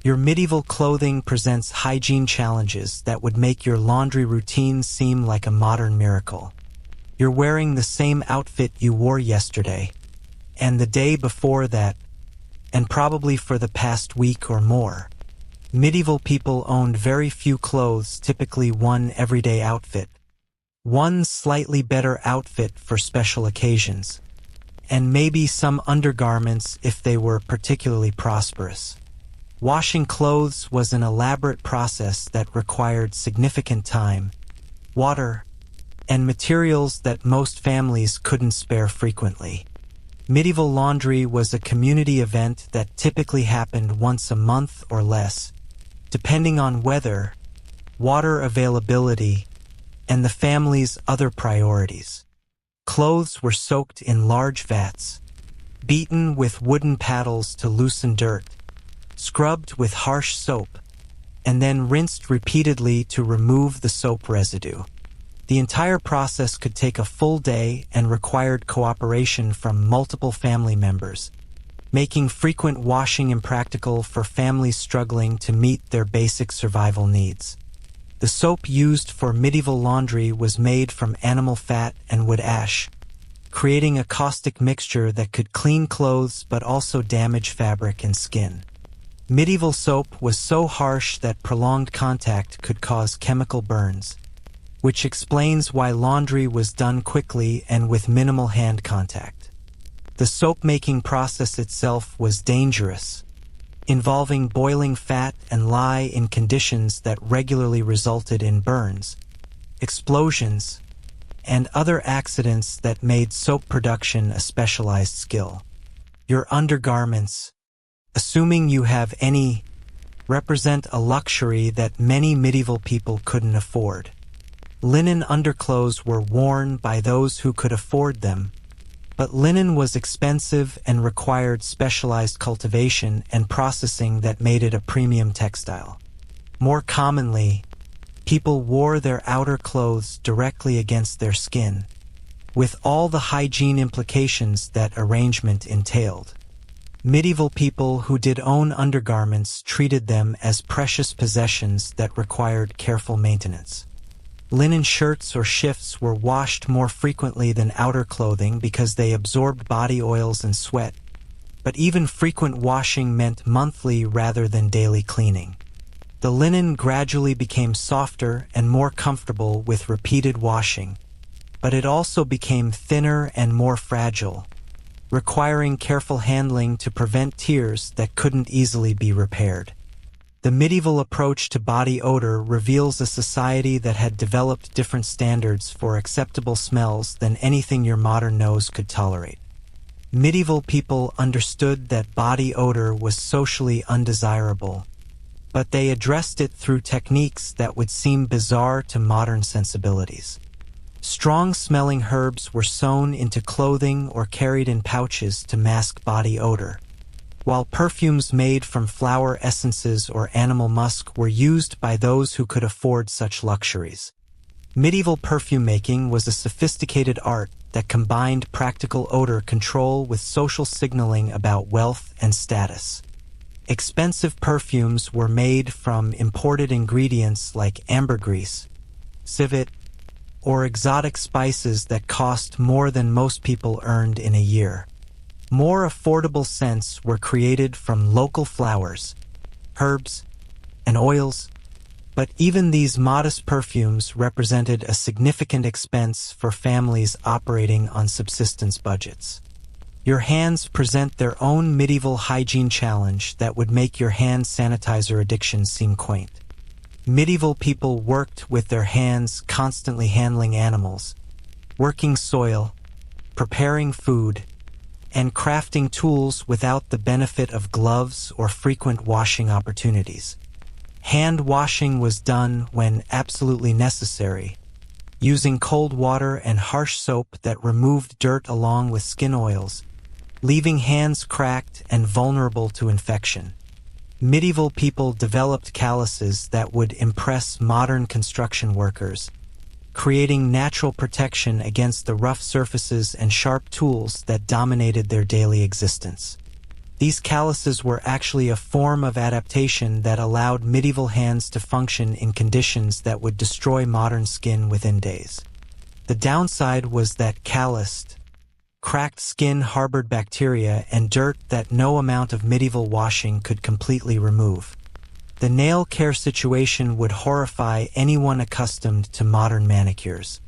Your medieval clothing presents hygiene challenges that would make your laundry routine seem like a modern miracle. You're wearing the same outfit you wore yesterday, and the day before that, and probably for the past week or more. Medieval people owned very few clothes, typically one everyday outfit, one slightly better outfit for special occasions, and maybe some undergarments if they were particularly prosperous. Washing clothes was an elaborate process that required significant time, water, and materials that most families couldn't spare frequently. Medieval laundry was a community event that typically happened once a month or less, depending on weather, water availability, and the family's other priorities. Clothes were soaked in large vats, beaten with wooden paddles to loosen dirt, scrubbed with harsh soap, and then rinsed repeatedly to remove the soap residue. The entire process could take a full day and required cooperation from multiple family members, making frequent washing impractical for families struggling to meet their basic survival needs. The soap used for medieval laundry was made from animal fat and wood ash, creating a caustic mixture that could clean clothes but also damage fabric and skin. Medieval soap was so harsh that prolonged contact could cause chemical burns, which explains why laundry was done quickly and with minimal hand contact. The soap-making process itself was dangerous, involving boiling fat and lye in conditions that regularly resulted in burns, explosions, and other accidents that made soap production a specialized skill. Your undergarments, assuming you have any, represent a luxury that many medieval people couldn't afford. Linen underclothes were worn by those who could afford them, but linen was expensive and required specialized cultivation and processing that made it a premium textile. More commonly, people wore their outer clothes directly against their skin, with all the hygiene implications that arrangement entailed. Medieval people who did own undergarments treated them as precious possessions that required careful maintenance. Linen shirts or shifts were washed more frequently than outer clothing because they absorbed body oils and sweat, but even frequent washing meant monthly rather than daily cleaning. The linen gradually became softer and more comfortable with repeated washing, but it also became thinner and more fragile, requiring careful handling to prevent tears that couldn't easily be repaired. The medieval approach to body odor reveals a society that had developed different standards for acceptable smells than anything your modern nose could tolerate. Medieval people understood that body odor was socially undesirable, but they addressed it through techniques that would seem bizarre to modern sensibilities. Strong-smelling herbs were sewn into clothing or carried in pouches to mask body odor, while perfumes made from flower essences or animal musk were used by those who could afford such luxuries. Medieval perfume making was a sophisticated art that combined practical odor control with social signaling about wealth and status. Expensive perfumes were made from imported ingredients like ambergris, civet, or exotic spices that cost more than most people earned in a year. More affordable scents were created from local flowers, herbs, and oils, but even these modest perfumes represented a significant expense for families operating on subsistence budgets. Your hands present their own medieval hygiene challenge that would make your hand sanitizer addiction seem quaint. Medieval people worked with their hands, constantly handling animals, working soil, preparing food, and crafting tools without the benefit of gloves or frequent washing opportunities. Hand washing was done when absolutely necessary, using cold water and harsh soap that removed dirt along with skin oils, leaving hands cracked and vulnerable to infection. Medieval people developed calluses that would impress modern construction workers, creating natural protection against the rough surfaces and sharp tools that dominated their daily existence. These calluses were actually a form of adaptation that allowed medieval hands to function in conditions that would destroy modern skin within days. The downside was that calloused, cracked skin harbored bacteria and dirt that no amount of medieval washing could completely remove. The nail care situation would horrify anyone accustomed to modern manicures.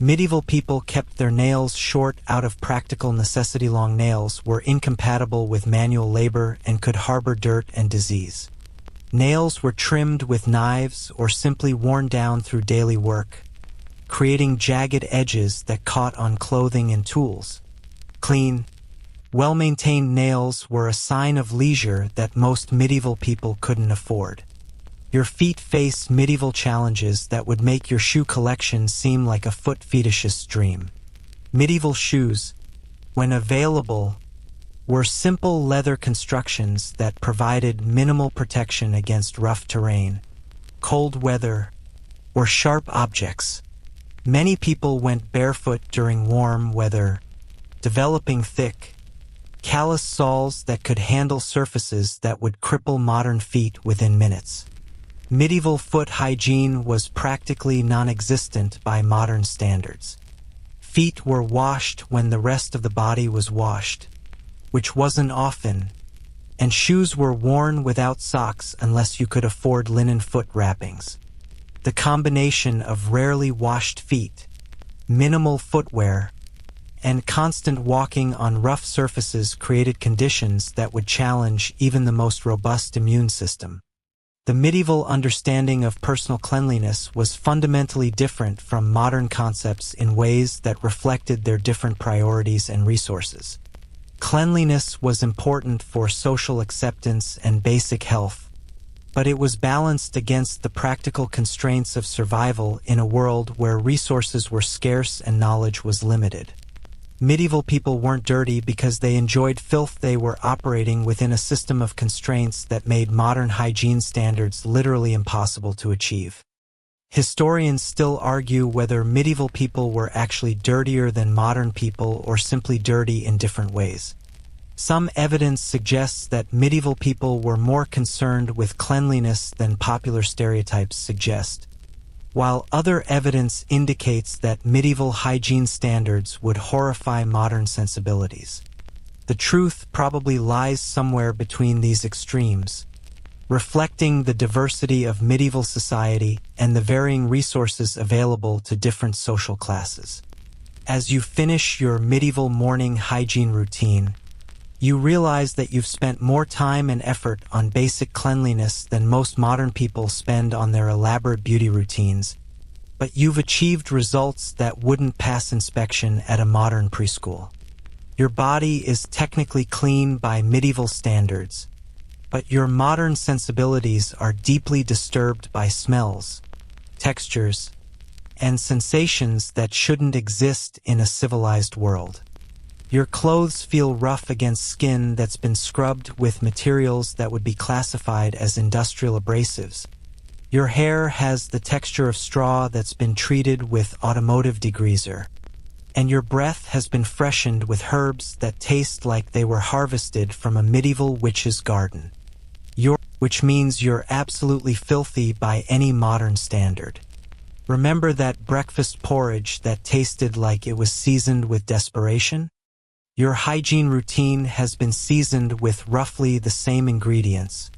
Medieval people kept their nails short out of practical necessity. Long nails were incompatible with manual labor and could harbor dirt and disease. Nails were trimmed with knives or simply worn down through daily work, creating jagged edges that caught on clothing and tools. Clean, well-maintained nails were a sign of leisure that most medieval people couldn't afford. Your feet face medieval challenges that would make your shoe collection seem like a foot fetishist's dream. Medieval shoes, when available, were simple leather constructions that provided minimal protection against rough terrain, cold weather, or sharp objects. Many people went barefoot during warm weather, developing thick, callous soles that could handle surfaces that would cripple modern feet within minutes. Medieval foot hygiene was practically non-existent by modern standards. Feet were washed when the rest of the body was washed, which wasn't often, and shoes were worn without socks unless you could afford linen foot wrappings. The combination of rarely washed feet, minimal footwear, and constant walking on rough surfaces created conditions that would challenge even the most robust immune system. The medieval understanding of personal cleanliness was fundamentally different from modern concepts in ways that reflected their different priorities and resources. Cleanliness was important for social acceptance and basic health, but it was balanced against the practical constraints of survival in a world where resources were scarce and knowledge was limited. Medieval people weren't dirty because they enjoyed filth. They were operating within a system of constraints that made modern hygiene standards literally impossible to achieve. Historians still argue whether medieval people were actually dirtier than modern people or simply dirty in different ways. Some evidence suggests that medieval people were more concerned with cleanliness than popular stereotypes suggest, while other evidence indicates that medieval hygiene standards would horrify modern sensibilities. The truth probably lies somewhere between these extremes, reflecting the diversity of medieval society and the varying resources available to different social classes. As you finish your medieval morning hygiene routine, you realize that you've spent more time and effort on basic cleanliness than most modern people spend on their elaborate beauty routines, but you've achieved results that wouldn't pass inspection at a modern preschool. Your body is technically clean by medieval standards, but your modern sensibilities are deeply disturbed by smells, textures, and sensations that shouldn't exist in a civilized world. Your clothes feel rough against skin that's been scrubbed with materials that would be classified as industrial abrasives. Your hair has the texture of straw that's been treated with automotive degreaser, and your breath has been freshened with herbs that taste like they were harvested from a medieval witch's garden. Which means you're absolutely filthy by any modern standard. Remember that breakfast porridge that tasted like it was seasoned with desperation? Your hygiene routine has been seasoned with roughly the same ingredients,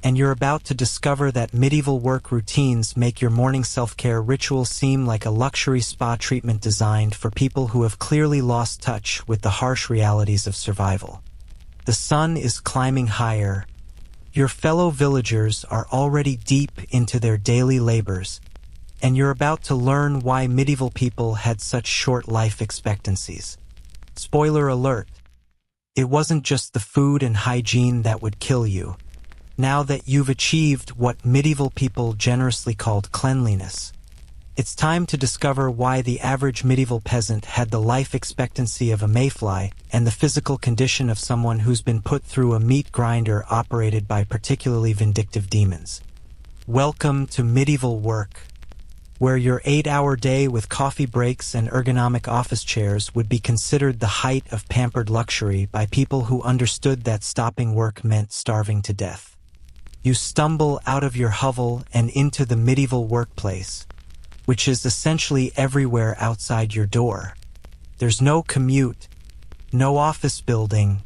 and you're about to discover that medieval work routines make your morning self-care ritual seem like a luxury spa treatment designed for people who have clearly lost touch with the harsh realities of survival. The sun is climbing higher. Your fellow villagers are already deep into their daily labors, and you're about to learn why medieval people had such short life expectancies. Spoiler alert, it wasn't just the food and hygiene that would kill you. Now that you've achieved what medieval people generously called cleanliness, it's time to discover why the average medieval peasant had the life expectancy of a mayfly and the physical condition of someone who's been put through a meat grinder operated by particularly vindictive demons. Welcome to medieval work, where your 8-hour day with coffee breaks and ergonomic office chairs would be considered the height of pampered luxury by people who understood that stopping work meant starving to death. You stumble out of your hovel and into the medieval workplace, which is essentially everywhere outside your door. There's no commute, no office building,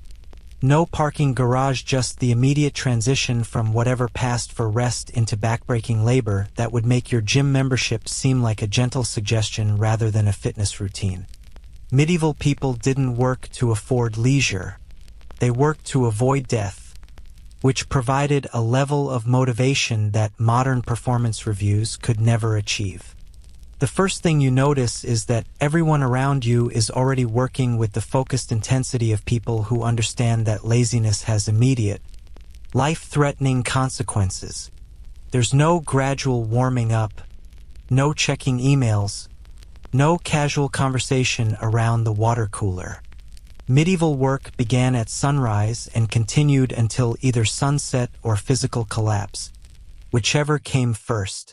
No parking garage, just the immediate transition from whatever passed for rest into backbreaking labor that would make your gym membership seem like a gentle suggestion rather than a fitness routine. Medieval people didn't work to afford leisure. They worked to avoid death, which provided a level of motivation that modern performance reviews could never achieve. The first thing you notice is that everyone around you is already working with the focused intensity of people who understand that laziness has immediate, life-threatening consequences. There's no gradual warming up, no checking emails, no casual conversation around the water cooler. Medieval work began at sunrise and continued until either sunset or physical collapse, whichever came first.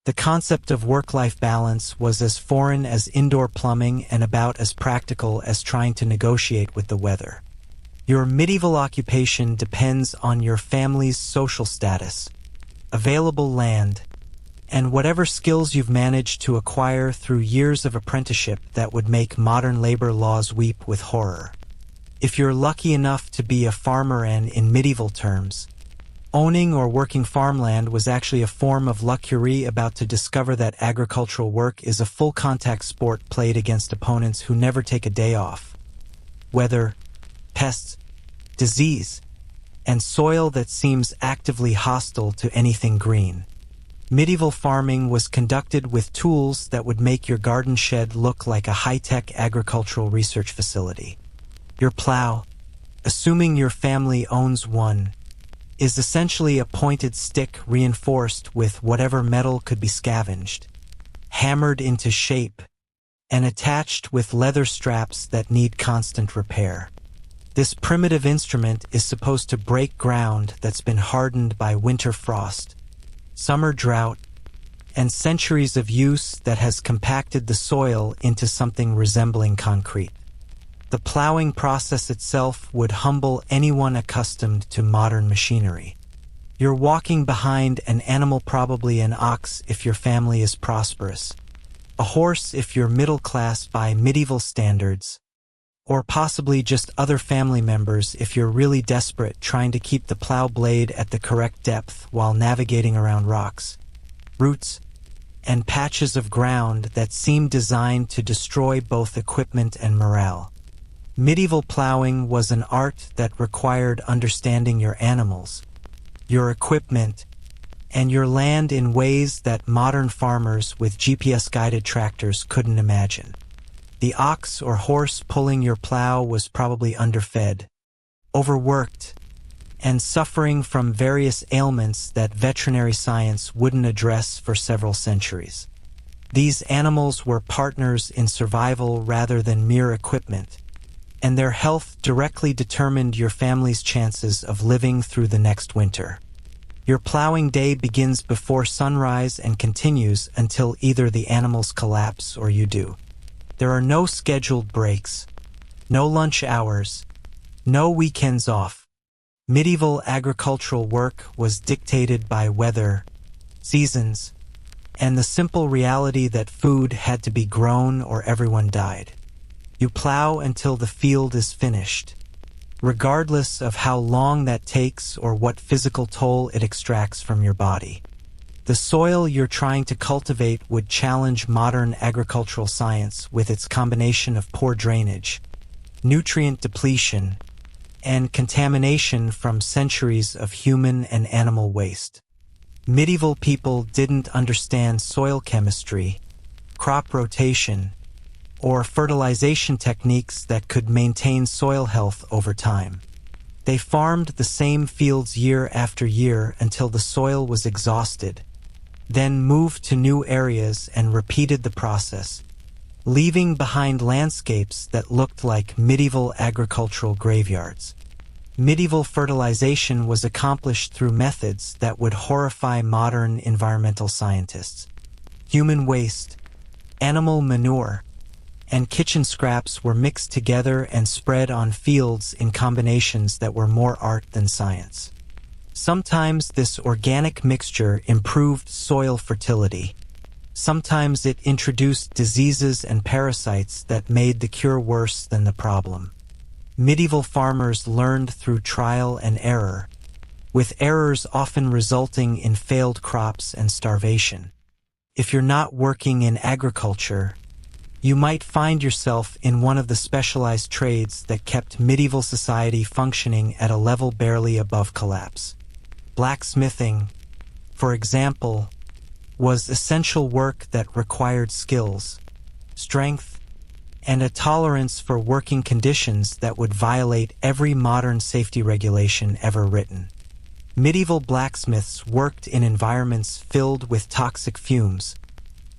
The concept of work-life balance was as foreign as indoor plumbing and about as practical as trying to negotiate with the weather. Your medieval occupation depends on your family's social status, available land, and whatever skills you've managed to acquire through years of apprenticeship that would make modern labor laws weep with horror. If you're lucky enough to be a farmer, and in medieval terms, owning or working farmland was actually a form of luxury, about to discover that agricultural work is a full-contact sport played against opponents who never take a day off. Weather, pests, disease, and soil that seems actively hostile to anything green. Medieval farming was conducted with tools that would make your garden shed look like a high-tech agricultural research facility. Your plow, assuming your family owns one, is essentially a pointed stick reinforced with whatever metal could be scavenged, hammered into shape, and attached with leather straps that need constant repair. This primitive instrument is supposed to break ground that's been hardened by winter frost, summer drought, and centuries of use that has compacted the soil into something resembling concrete. The plowing process itself would humble anyone accustomed to modern machinery. You're walking behind an animal, probably an ox if your family is prosperous, a horse if you're middle class by medieval standards, or possibly just other family members if you're really desperate, trying to keep the plow blade at the correct depth while navigating around rocks, roots, and patches of ground that seem designed to destroy both equipment and morale. Medieval plowing was an art that required understanding your animals, your equipment, and your land in ways that modern farmers with GPS-guided tractors couldn't imagine. The ox or horse pulling your plow was probably underfed, overworked, and suffering from various ailments that veterinary science wouldn't address for several centuries. These animals were partners in survival rather than mere equipment, and their health directly determined your family's chances of living through the next winter. Your plowing day begins before sunrise and continues until either the animals collapse or you do. There are no scheduled breaks, no lunch hours, no weekends off. Medieval agricultural work was dictated by weather, seasons, and the simple reality that food had to be grown or everyone died. You plow until the field is finished, regardless of how long that takes or what physical toll it extracts from your body. The soil you're trying to cultivate would challenge modern agricultural science with its combination of poor drainage, nutrient depletion, and contamination from centuries of human and animal waste. Medieval people didn't understand soil chemistry, crop rotation, or fertilization techniques that could maintain soil health over time. They farmed the same fields year after year until the soil was exhausted, then moved to new areas and repeated the process, leaving behind landscapes that looked like medieval agricultural graveyards. Medieval fertilization was accomplished through methods that would horrify modern environmental scientists. Human waste, animal manure, and kitchen scraps were mixed together and spread on fields in combinations that were more art than science. Sometimes this organic mixture improved soil fertility. Sometimes it introduced diseases and parasites that made the cure worse than the problem. Medieval farmers learned through trial and error, with errors often resulting in failed crops and starvation. If you're not working in agriculture, you might find yourself in one of the specialized trades that kept medieval society functioning at a level barely above collapse. Blacksmithing, for example, was essential work that required skills, strength, and a tolerance for working conditions that would violate every modern safety regulation ever written. Medieval blacksmiths worked in environments filled with toxic fumes,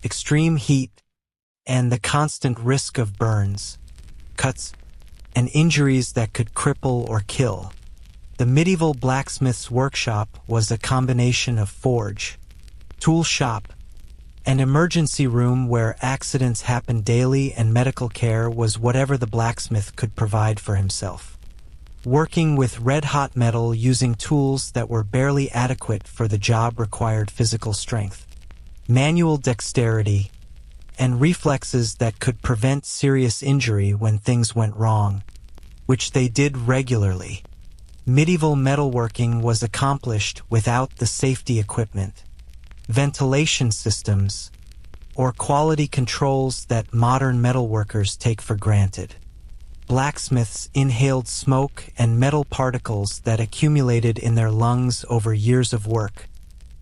extreme heat, and the constant risk of burns, cuts, and injuries that could cripple or kill. The medieval blacksmith's workshop was a combination of forge, tool shop, and emergency room where accidents happened daily and medical care was whatever the blacksmith could provide for himself. Working with red-hot metal using tools that were barely adequate for the job required physical strength, manual dexterity, and reflexes that could prevent serious injury when things went wrong, which they did regularly. Medieval metalworking was accomplished without the safety equipment, ventilation systems, or quality controls that modern metalworkers take for granted. Blacksmiths inhaled smoke and metal particles that accumulated in their lungs over years of work,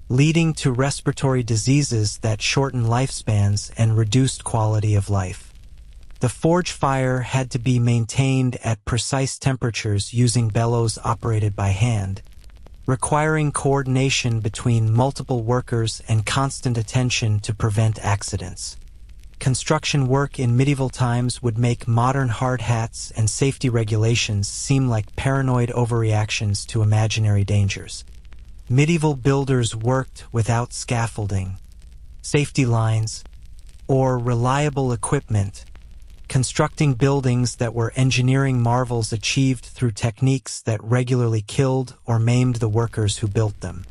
leading to respiratory diseases that shortened lifespans and reduced quality of life. The forge fire had to be maintained at precise temperatures using bellows operated by hand, requiring coordination between multiple workers and constant attention to prevent accidents. Construction work in medieval times would make modern hard hats and safety regulations seem like paranoid overreactions to imaginary dangers. Medieval builders worked without scaffolding, safety lines, or reliable equipment, constructing buildings that were engineering marvels achieved through techniques that regularly killed or maimed the workers who built them.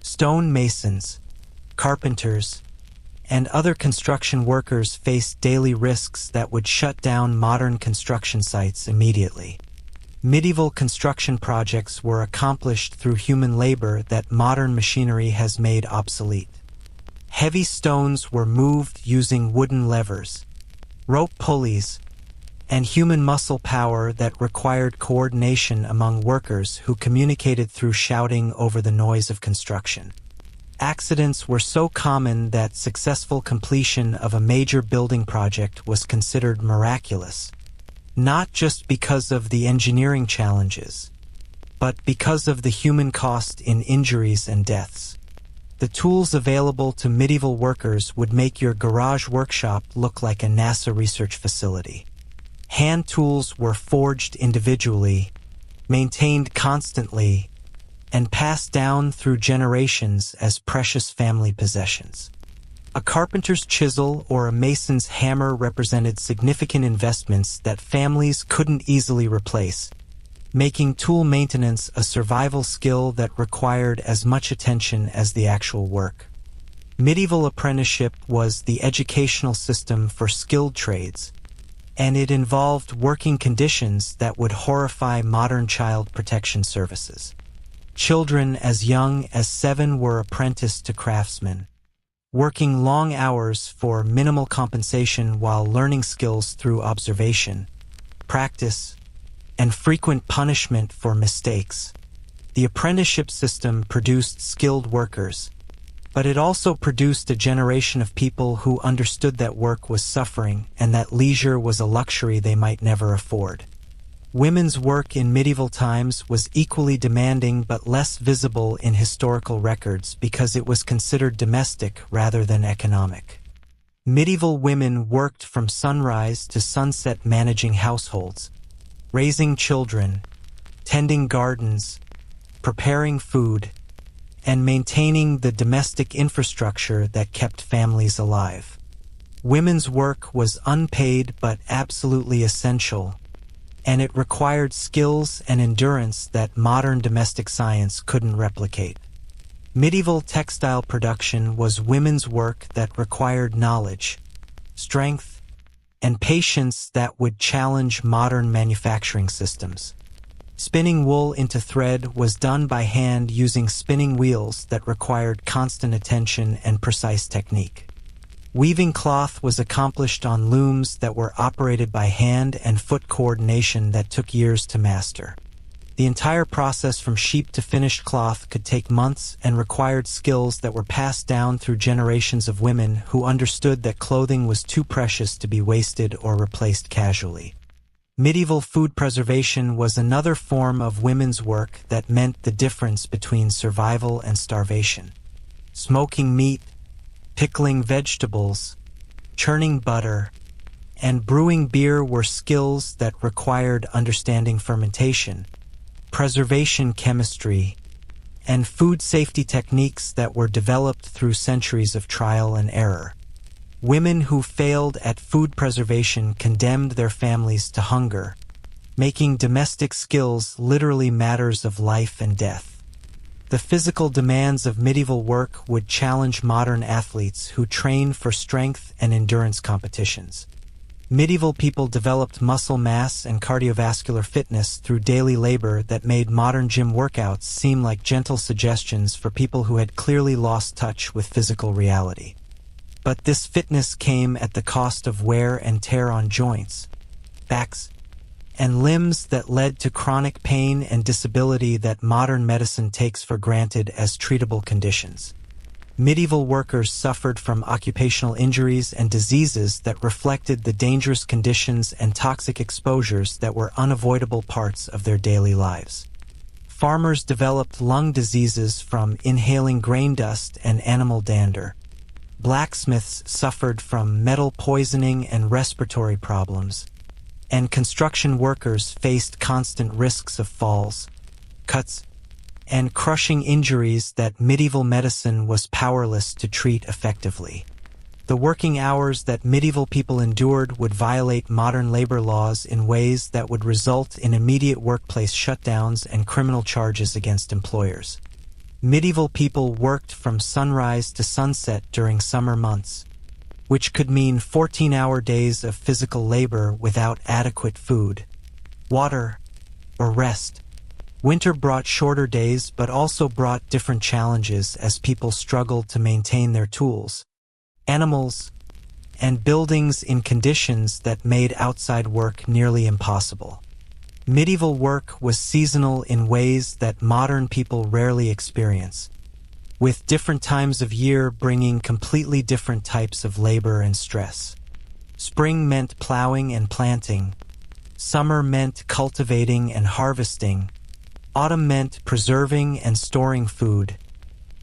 Stone masons, carpenters, and other construction workers faced daily risks that would shut down modern construction sites immediately. Medieval construction projects were accomplished through human labor that modern machinery has made obsolete. Heavy stones were moved using wooden levers, rope pulleys, and human muscle power that required coordination among workers who communicated through shouting over the noise of construction. Accidents were so common that successful completion of a major building project was considered miraculous, not just because of the engineering challenges, but because of the human cost in injuries and deaths. The tools available to medieval workers would make your garage workshop look like a NASA research facility. Hand tools were forged individually, maintained constantly, and passed down through generations as precious family possessions. A carpenter's chisel or a mason's hammer represented significant investments that families couldn't easily replace, making tool maintenance a survival skill that required as much attention as the actual work. Medieval apprenticeship was the educational system for skilled trades, and it involved working conditions that would horrify modern child protection services. Children as young as 7 were apprenticed to craftsmen, working long hours for minimal compensation while learning skills through observation, practice, and frequent punishment for mistakes. The apprenticeship system produced skilled workers, but it also produced a generation of people who understood that work was suffering and that leisure was a luxury they might never afford. Women's work in medieval times was equally demanding but less visible in historical records because it was considered domestic rather than economic. Medieval women worked from sunrise to sunset managing households, raising children, tending gardens, preparing food, and maintaining the domestic infrastructure that kept families alive. Women's work was unpaid but absolutely essential, and it required skills and endurance that modern domestic science couldn't replicate. Medieval textile production was women's work that required knowledge, strength, and patience that would challenge modern manufacturing systems. Spinning wool into thread was done by hand using spinning wheels that required constant attention and precise technique. Weaving cloth was accomplished on looms that were operated by hand and foot coordination that took years to master. The entire process from sheep to finished cloth could take months and required skills that were passed down through generations of women who understood that clothing was too precious to be wasted or replaced casually. Medieval food preservation was another form of women's work that meant the difference between survival and starvation. Smoking meat, pickling vegetables, churning butter, and brewing beer were skills that required understanding fermentation, preservation chemistry, and food safety techniques that were developed through centuries of trial and error. Women who failed at food preservation condemned their families to hunger, making domestic skills literally matters of life and death. The physical demands of medieval work would challenge modern athletes who train for strength and endurance competitions. Medieval people developed muscle mass and cardiovascular fitness through daily labor that made modern gym workouts seem like gentle suggestions for people who had clearly lost touch with physical reality. But this fitness came at the cost of wear and tear on joints, backs, and limbs that led to chronic pain and disability that modern medicine takes for granted as treatable conditions. Medieval workers suffered from occupational injuries and diseases that reflected the dangerous conditions and toxic exposures that were unavoidable parts of their daily lives. Farmers developed lung diseases from inhaling grain dust and animal dander. Blacksmiths suffered from metal poisoning and respiratory problems, and construction workers faced constant risks of falls, cuts, and crushing injuries that medieval medicine was powerless to treat effectively. The working hours that medieval people endured would violate modern labor laws in ways that would result in immediate workplace shutdowns and criminal charges against employers. Medieval people worked from sunrise to sunset during summer months, which could mean 14-hour days of physical labor without adequate food, water, or rest. Winter brought shorter days but also brought different challenges as people struggled to maintain their tools, animals, and buildings in conditions that made outside work nearly impossible. Medieval work was seasonal in ways that modern people rarely experience, with different times of year bringing completely different types of labor and stress. Spring meant plowing and planting, summer meant cultivating and harvesting, autumn meant preserving and storing food,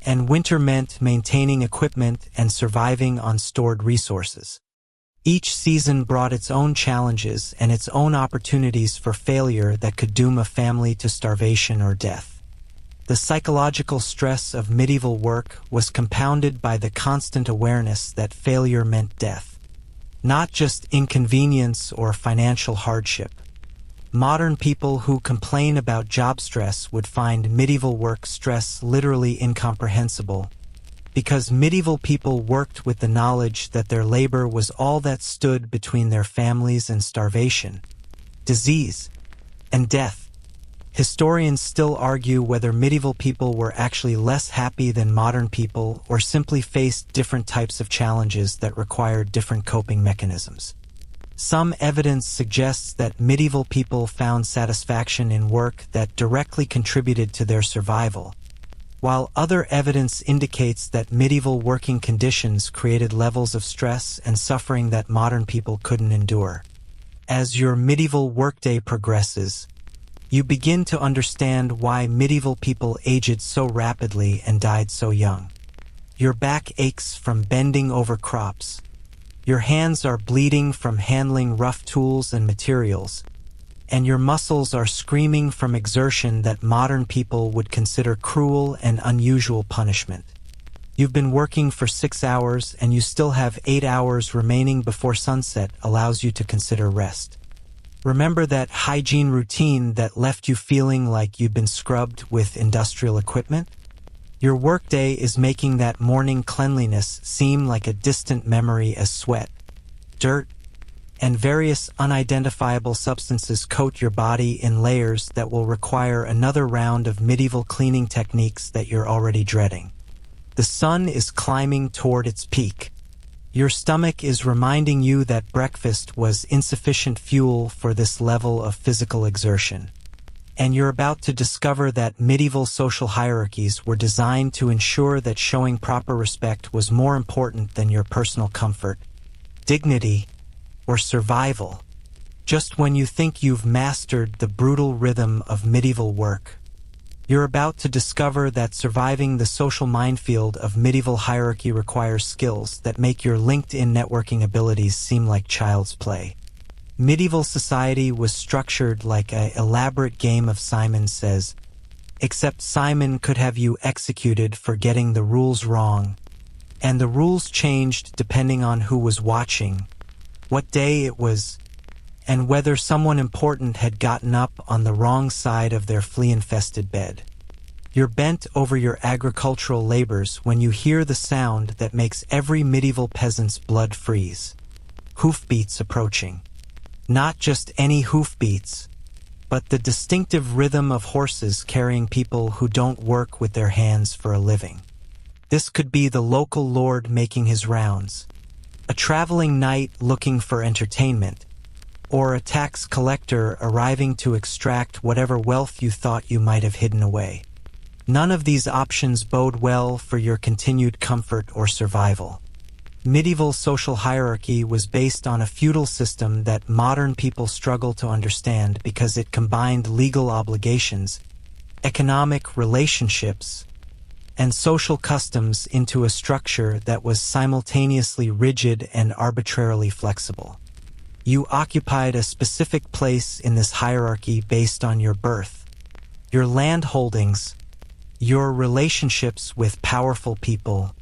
and winter meant maintaining equipment and surviving on stored resources. Each season brought its own challenges and its own opportunities for failure that could doom a family to starvation or death. The psychological stress of medieval work was compounded by the constant awareness that failure meant death, not just inconvenience or financial hardship. Modern people who complain about job stress would find medieval work stress literally incomprehensible, because medieval people worked with the knowledge that their labor was all that stood between their families and starvation, disease, and death. Historians still argue whether medieval people were actually less happy than modern people or simply faced different types of challenges that required different coping mechanisms. Some evidence suggests that medieval people found satisfaction in work that directly contributed to their survival, while other evidence indicates that medieval working conditions created levels of stress and suffering that modern people couldn't endure. As your medieval workday progresses, you begin to understand why medieval people aged so rapidly and died so young. Your back aches from bending over crops. Your hands are bleeding from handling rough tools and materials, and your muscles are screaming from exertion that modern people would consider cruel and unusual punishment. You've been working for 6 hours and you still have 8 hours remaining before sunset allows you to consider rest. Remember that hygiene routine that left you feeling like you'd been scrubbed with industrial equipment? Your workday is making that morning cleanliness seem like a distant memory as sweat, dirt, and various unidentifiable substances coat your body in layers that will require another round of medieval cleaning techniques that you're already dreading. The sun is climbing toward its peak. Your stomach is reminding you that breakfast was insufficient fuel for this level of physical exertion. And you're about to discover that medieval social hierarchies were designed to ensure that showing proper respect was more important than your personal comfort, dignity, or survival. Just when you think you've mastered the brutal rhythm of medieval work, you're about to discover that surviving the social minefield of medieval hierarchy requires skills that make your LinkedIn networking abilities seem like child's play. Medieval society was structured like an elaborate game of Simon Says, except Simon could have you executed for getting the rules wrong, and the rules changed depending on who was watching, what day it was, and whether someone important had gotten up on the wrong side of their flea-infested bed. You're bent over your agricultural labors when you hear the sound that makes every medieval peasant's blood freeze. Hoofbeats approaching. Not just any hoofbeats, but the distinctive rhythm of horses carrying people who don't work with their hands for a living. This could be the local lord making his rounds, a traveling knight looking for entertainment, or a tax collector arriving to extract whatever wealth you thought you might have hidden away. None of these options bode well for your continued comfort or survival. Medieval social hierarchy was based on a feudal system that modern people struggle to understand because it combined legal obligations, economic relationships, and social customs into a structure that was simultaneously rigid and arbitrarily flexible. You occupied a specific place in this hierarchy based on your birth, your land holdings, your relationships with powerful people,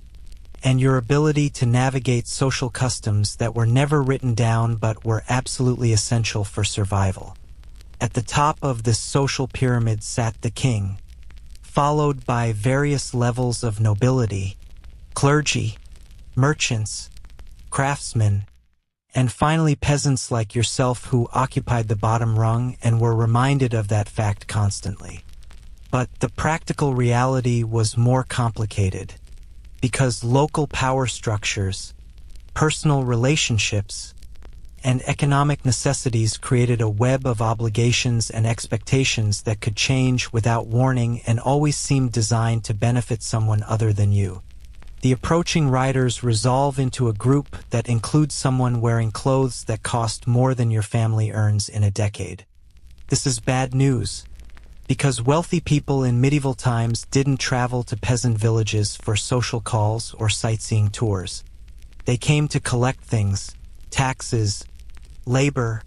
and your ability to navigate social customs that were never written down but were absolutely essential for survival. At the top of this social pyramid sat the king, followed by various levels of nobility, clergy, merchants, craftsmen, and finally peasants like yourself who occupied the bottom rung and were reminded of that fact constantly. But the practical reality was more complicated, because local power structures, personal relationships, and economic necessities created a web of obligations and expectations that could change without warning and always seemed designed to benefit someone other than you. The approaching riders resolve into a group that includes someone wearing clothes that cost more than your family earns in a decade. This is bad news, because wealthy people in medieval times didn't travel to peasant villages for social calls or sightseeing tours. They came to collect things, taxes, labor,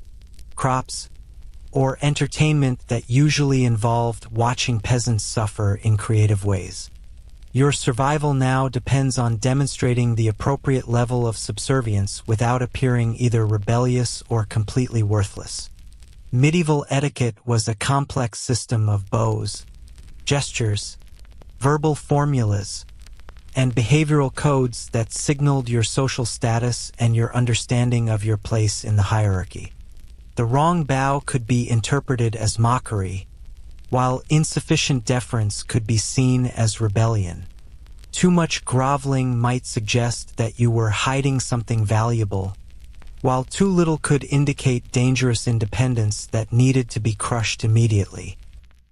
crops, or entertainment that usually involved watching peasants suffer in creative ways. Your survival now depends on demonstrating the appropriate level of subservience without appearing either rebellious or completely worthless. Medieval etiquette was a complex system of bows, gestures, verbal formulas, and behavioral codes that signaled your social status and your understanding of your place in the hierarchy. The wrong bow could be interpreted as mockery, while insufficient deference could be seen as rebellion. Too much groveling might suggest that you were hiding something valuable, while too little could indicate dangerous independence that needed to be crushed immediately.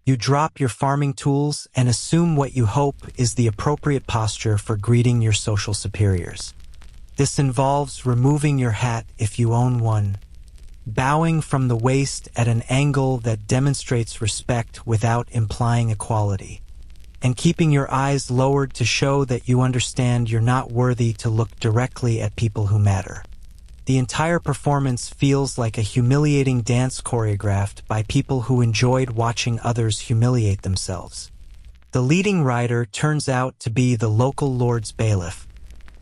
You drop your farming tools and assume what you hope is the appropriate posture for greeting your social superiors. This involves removing your hat if you own one, bowing from the waist at an angle that demonstrates respect without implying equality, and keeping your eyes lowered to show that you understand you're not worthy to look directly at people who matter. The entire performance feels like a humiliating dance choreographed by people who enjoyed watching others humiliate themselves. The leading rider turns out to be the local lord's bailiff,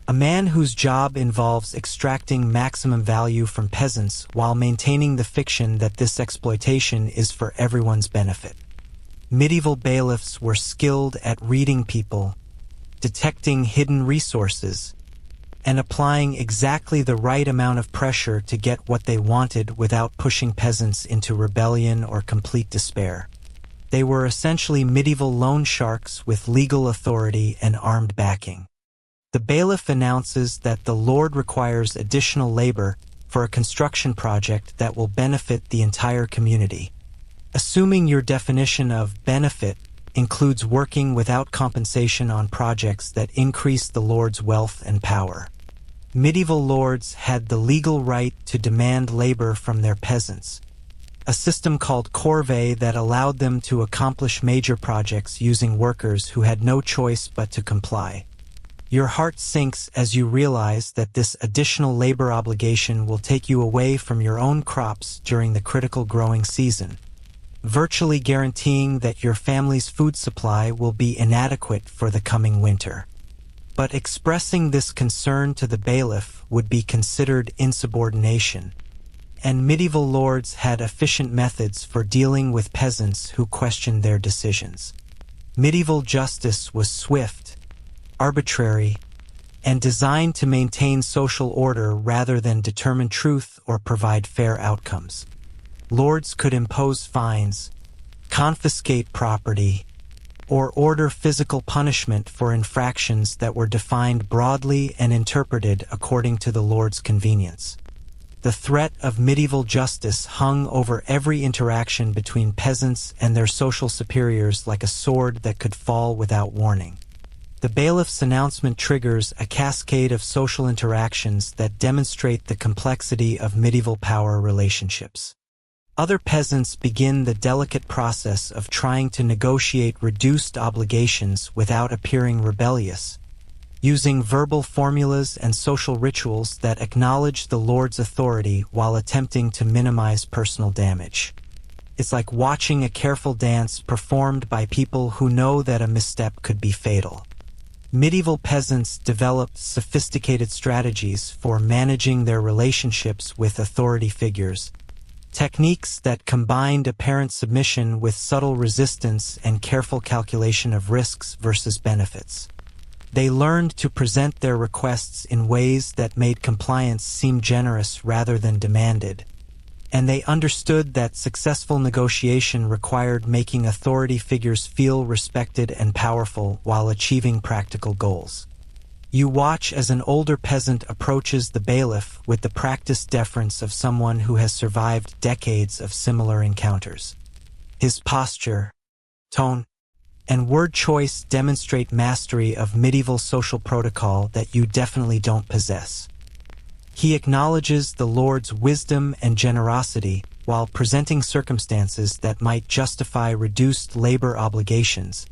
a man whose job involves extracting maximum value from peasants while maintaining the fiction that this exploitation is for everyone's benefit. Medieval bailiffs were skilled at reading people, detecting hidden resources, and applying exactly the right amount of pressure to get what they wanted without pushing peasants into rebellion or complete despair. They were essentially medieval loan sharks with legal authority and armed backing. The bailiff announces that the Lord requires additional labor for a construction project that will benefit the entire community. Assuming your definition of benefit includes working without compensation on projects that increase the Lord's wealth and power. Medieval lords had the legal right to demand labor from their peasants, a system called corvée that allowed them to accomplish major projects using workers who had no choice but to comply. Your heart sinks as you realize that this additional labor obligation will take you away from your own crops during the critical growing season, virtually guaranteeing that your family's food supply will be inadequate for the coming winter. But expressing this concern to the bailiff would be considered insubordination, and medieval lords had efficient methods for dealing with peasants who questioned their decisions. Medieval justice was swift, arbitrary, and designed to maintain social order rather than determine truth or provide fair outcomes. Lords could impose fines, confiscate property, or order physical punishment for infractions that were defined broadly and interpreted according to the Lord's convenience. The threat of medieval justice hung over every interaction between peasants and their social superiors like a sword that could fall without warning. The bailiff's announcement triggers a cascade of social interactions that demonstrate the complexity of medieval power relationships. Other peasants begin the delicate process of trying to negotiate reduced obligations without appearing rebellious, using verbal formulas and social rituals that acknowledge the Lord's authority while attempting to minimize personal damage. It's like watching a careful dance performed by people who know that a misstep could be fatal. Medieval peasants developed sophisticated strategies for managing their relationships with authority figures, techniques that combined apparent submission with subtle resistance and careful calculation of risks versus benefits. They learned to present their requests in ways that made compliance seem generous rather than demanded, and they understood that successful negotiation required making authority figures feel respected and powerful while achieving practical goals. You watch as an older peasant approaches the bailiff with the practiced deference of someone who has survived decades of similar encounters. His posture, tone, and word choice demonstrate mastery of medieval social protocol that you definitely don't possess. He acknowledges the Lord's wisdom and generosity while presenting circumstances that might justify reduced labor obligations,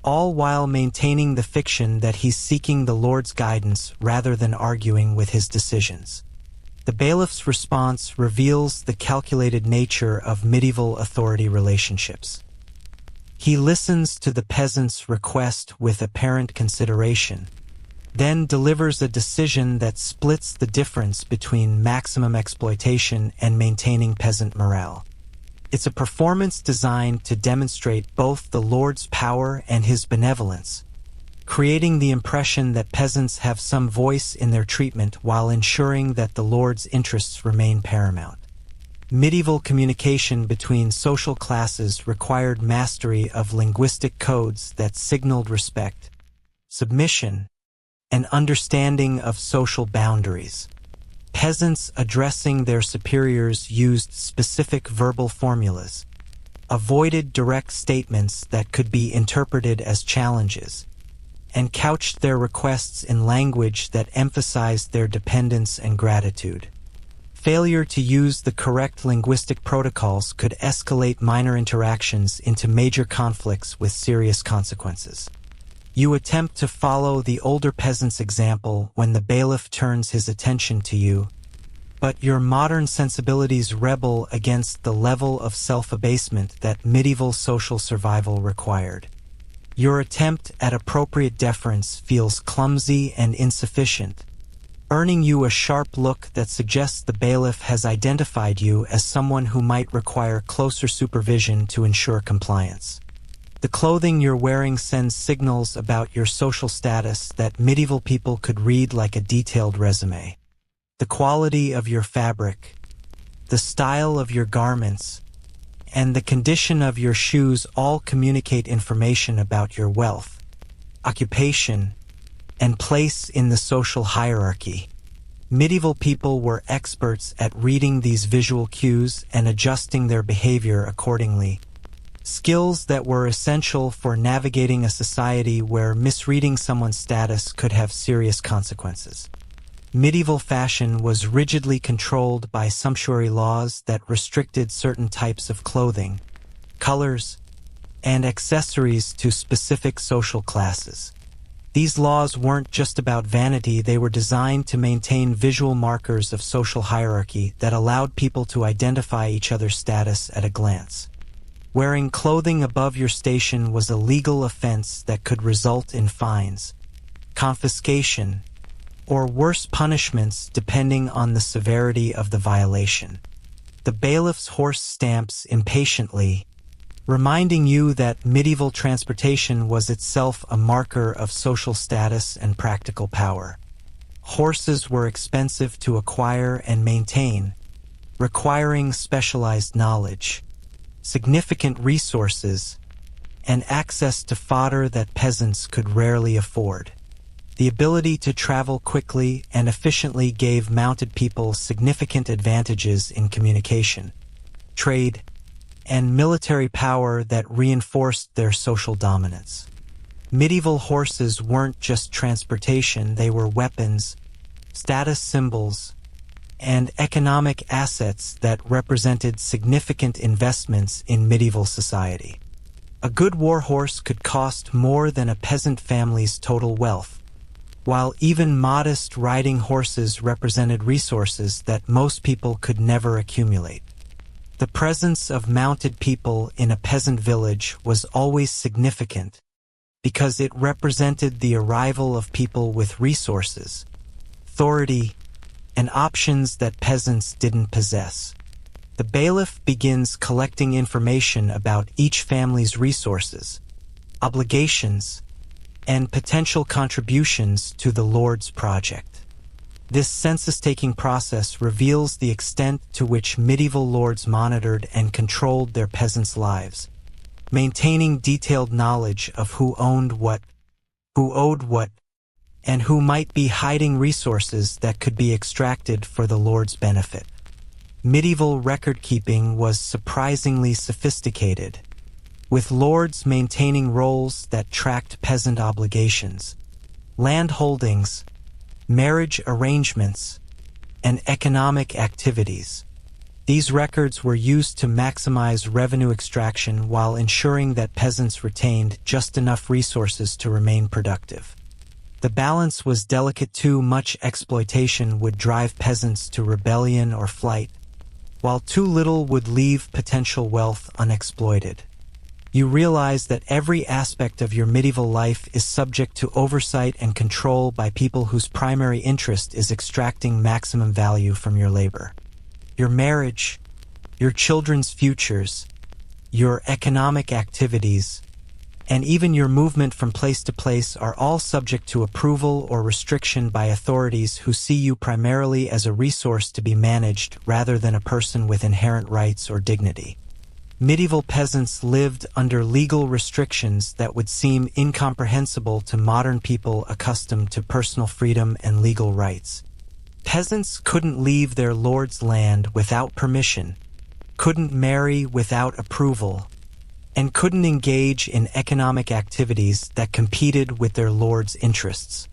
all while maintaining the fiction that he's seeking the Lord's guidance rather than arguing with his decisions. The bailiff's response reveals the calculated nature of medieval authority relationships. He listens to the peasant's request with apparent consideration, then delivers a decision that splits the difference between maximum exploitation and maintaining peasant morale. It's a performance designed to demonstrate both the Lord's power and his benevolence, creating the impression that peasants have some voice in their treatment while ensuring that the Lord's interests remain paramount. Medieval communication between social classes required mastery of linguistic codes that signaled respect, submission, and understanding of social boundaries. Peasants addressing their superiors used specific verbal formulas, avoided direct statements that could be interpreted as challenges, and couched their requests in language that emphasized their dependence and gratitude. Failure to use the correct linguistic protocols could escalate minor interactions into major conflicts with serious consequences. You attempt to follow the older peasant's example when the bailiff turns his attention to you, but your modern sensibilities rebel against the level of self-abasement that medieval social survival required. Your attempt at appropriate deference feels clumsy and insufficient, earning you a sharp look that suggests the bailiff has identified you as someone who might require closer supervision to ensure compliance. The clothing you're wearing sends signals about your social status that medieval people could read like a detailed resume. The quality of your fabric, the style of your garments, and the condition of your shoes all communicate information about your wealth, occupation, and place in the social hierarchy. Medieval people were experts at reading these visual cues and adjusting their behavior accordingly, skills that were essential for navigating a society where misreading someone's status could have serious consequences. Medieval fashion was rigidly controlled by sumptuary laws that restricted certain types of clothing, colors, and accessories to specific social classes. These laws weren't just about vanity, they were designed to maintain visual markers of social hierarchy that allowed people to identify each other's status at a glance. Wearing clothing above your station was a legal offense that could result in fines, confiscation, or worse punishments depending on the severity of the violation. The bailiff's horse stamps impatiently, reminding you that medieval transportation was itself a marker of social status and practical power. Horses were expensive to acquire and maintain, requiring specialized knowledge, significant resources, and access to fodder that peasants could rarely afford. The ability to travel quickly and efficiently gave mounted people significant advantages in communication, trade, and military power that reinforced their social dominance. Medieval horses weren't just transportation, they were weapons, status symbols, and economic assets that represented significant investments in medieval society. A good war horse could cost more than a peasant family's total wealth, while even modest riding horses represented resources that most people could never accumulate. The presence of mounted people in a peasant village was always significant because it represented the arrival of people with resources, authority, and options that peasants didn't possess. The bailiff begins collecting information about each family's resources, obligations, and potential contributions to the Lord's project. This census-taking process reveals the extent to which medieval lords monitored and controlled their peasants' lives, maintaining detailed knowledge of who owned what, who owed what, and who might be hiding resources that could be extracted for the Lord's benefit. Medieval record-keeping was surprisingly sophisticated, with lords maintaining rolls that tracked peasant obligations, land holdings, marriage arrangements, and economic activities. These records were used to maximize revenue extraction while ensuring that peasants retained just enough resources to remain productive. The balance was delicate too much exploitation would drive peasants to rebellion or flight, while too little would leave potential wealth unexploited. You realize that every aspect of your medieval life is subject to oversight and control by people whose primary interest is extracting maximum value from your labor. Your marriage, your children's futures, your economic activities, and even your movement from place to place are all subject to approval or restriction by authorities who see you primarily as a resource to be managed rather than a person with inherent rights or dignity. Medieval peasants lived under legal restrictions that would seem incomprehensible to modern people accustomed to personal freedom and legal rights. Peasants couldn't leave their lord's land without permission, couldn't marry without approval, and couldn't engage in economic activities that competed with their lord's interests.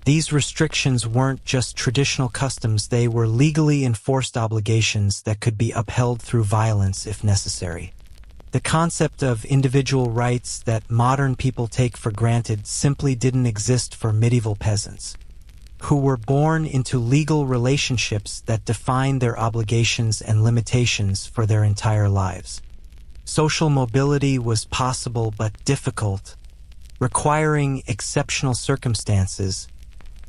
These restrictions weren't just traditional customs, they were legally enforced obligations that could be upheld through violence if necessary. The concept of individual rights that modern people take for granted simply didn't exist for medieval peasants, who were born into legal relationships that defined their obligations and limitations for their entire lives. Social mobility was possible but difficult, requiring exceptional circumstances,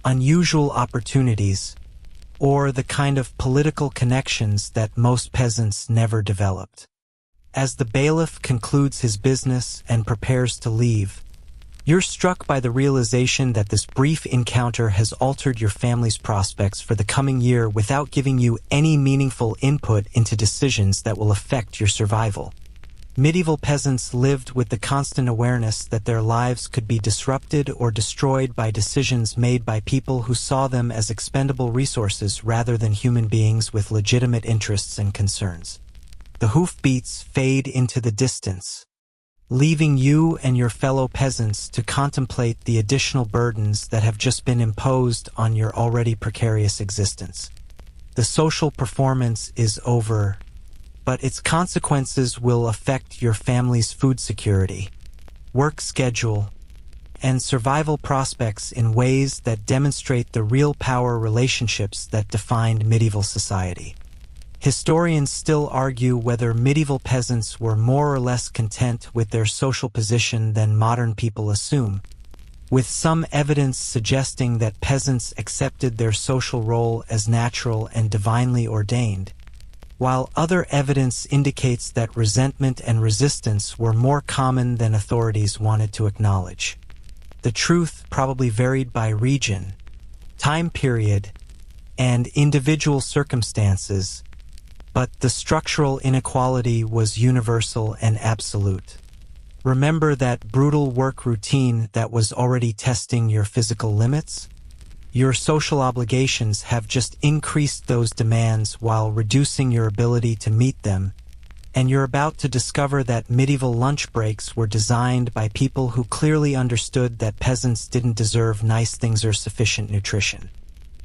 unusual opportunities, or the kind of political connections that most peasants never developed. As the bailiff concludes his business and prepares to leave, you're struck by the realization that this brief encounter has altered your family's prospects for the coming year without giving you any meaningful input into decisions that will affect your survival. Medieval peasants lived with the constant awareness that their lives could be disrupted or destroyed by decisions made by people who saw them as expendable resources rather than human beings with legitimate interests and concerns. The hoofbeats fade into the distance, leaving you and your fellow peasants to contemplate the additional burdens that have just been imposed on your already precarious existence. The social performance is over, but its consequences will affect your family's food security, work schedule, and survival prospects in ways that demonstrate the real power relationships that defined medieval society. Historians still argue whether medieval peasants were more or less content with their social position than modern people assume, with some evidence suggesting that peasants accepted their social role as natural and divinely ordained, while other evidence indicates that resentment and resistance were more common than authorities wanted to acknowledge. The truth probably varied by region, time period, and individual circumstances, but the structural inequality was universal and absolute. Remember that brutal work routine that was already testing your physical limits? Your social obligations have just increased those demands while reducing your ability to meet them, and you're about to discover that medieval lunch breaks were designed by people who clearly understood that peasants didn't deserve nice things or sufficient nutrition.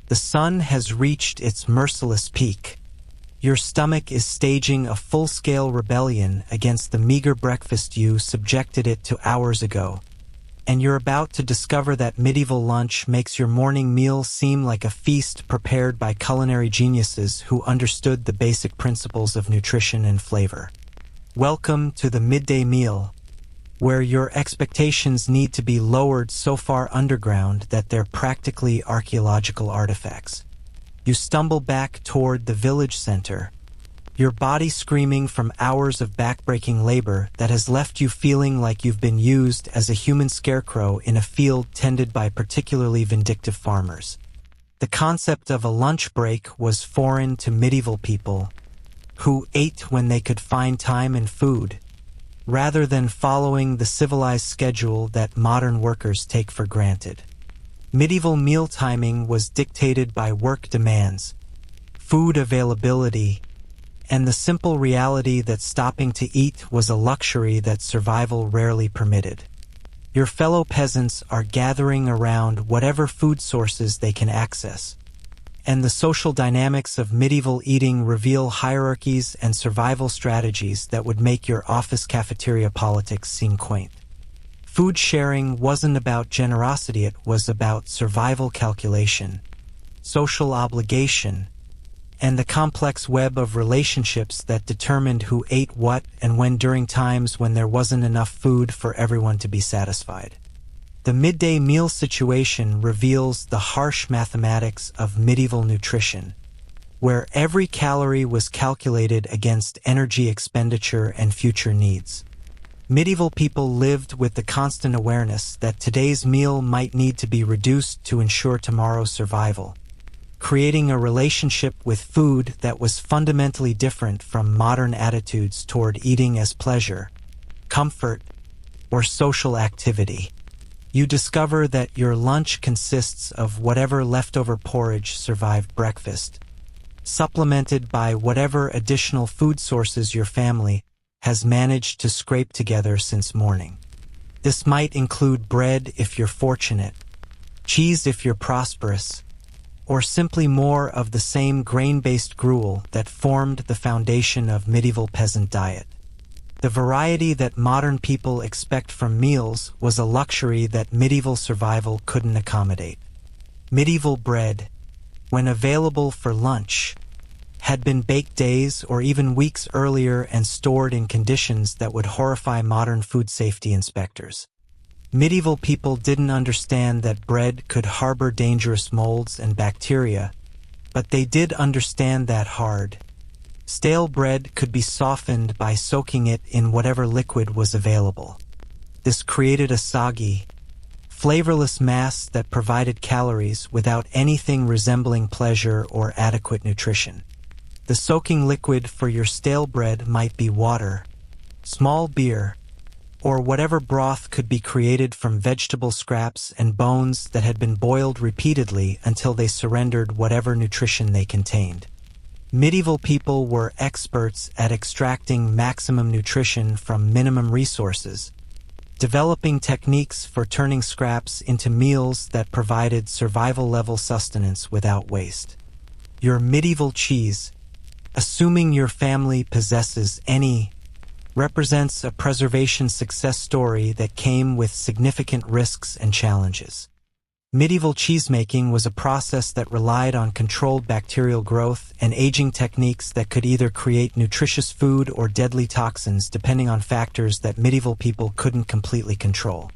The sun has reached its merciless peak. Your stomach is staging a full-scale rebellion against the meager breakfast you subjected it to hours ago, and you're about to discover that medieval lunch makes your morning meal seem like a feast prepared by culinary geniuses who understood the basic principles of nutrition and flavor. Welcome to the midday meal, where your expectations need to be lowered so far underground that they're practically archaeological artifacts. You stumble back toward the village center, your body screaming from hours of backbreaking labor that has left you feeling like you've been used as a human scarecrow in a field tended by particularly vindictive farmers. The concept of a lunch break was foreign to medieval people, who ate when they could find time and food, rather than following the civilized schedule that modern workers take for granted. Medieval meal timing was dictated by work demands, food availability, and the simple reality that stopping to eat was a luxury that survival rarely permitted. Your fellow peasants are gathering around whatever food sources they can access, and the social dynamics of medieval eating reveal hierarchies and survival strategies that would make your office cafeteria politics seem quaint. Food sharing wasn't about generosity, it was about survival calculation, social obligation, and the complex web of relationships that determined who ate what and when during times when there wasn't enough food for everyone to be satisfied. The midday meal situation reveals the harsh mathematics of medieval nutrition, where every calorie was calculated against energy expenditure and future needs. Medieval people lived with the constant awareness that today's meal might need to be reduced to ensure tomorrow's survival, creating a relationship with food that was fundamentally different from modern attitudes toward eating as pleasure, comfort, or social activity. You discover that your lunch consists of whatever leftover porridge survived breakfast, supplemented by whatever additional food sources your family has managed to scrape together since morning. This might include bread if you're fortunate, cheese if you're prosperous, or simply more of the same grain-based gruel that formed the foundation of medieval peasant diet. The variety that modern people expect from meals was a luxury that medieval survival couldn't accommodate. Medieval bread, when available for lunch, had been baked days or even weeks earlier and stored in conditions that would horrify modern food safety inspectors. Medieval people didn't understand that bread could harbor dangerous molds and bacteria, but they did understand that hard, Stale bread could be softened by soaking it in whatever liquid was available. This created a soggy, flavorless mass that provided calories without anything resembling pleasure or adequate nutrition. The soaking liquid for your stale bread might be water, small beer, or whatever broth could be created from vegetable scraps and bones that had been boiled repeatedly until they surrendered whatever nutrition they contained. Medieval people were experts at extracting maximum nutrition from minimum resources, developing techniques for turning scraps into meals that provided survival-level sustenance without waste. Your medieval cheese, assuming your family possesses any, represents a preservation success story that came with significant risks and challenges. Medieval cheesemaking was a process that relied on controlled bacterial growth and aging techniques that could either create nutritious food or deadly toxins depending on factors that medieval people couldn't completely control.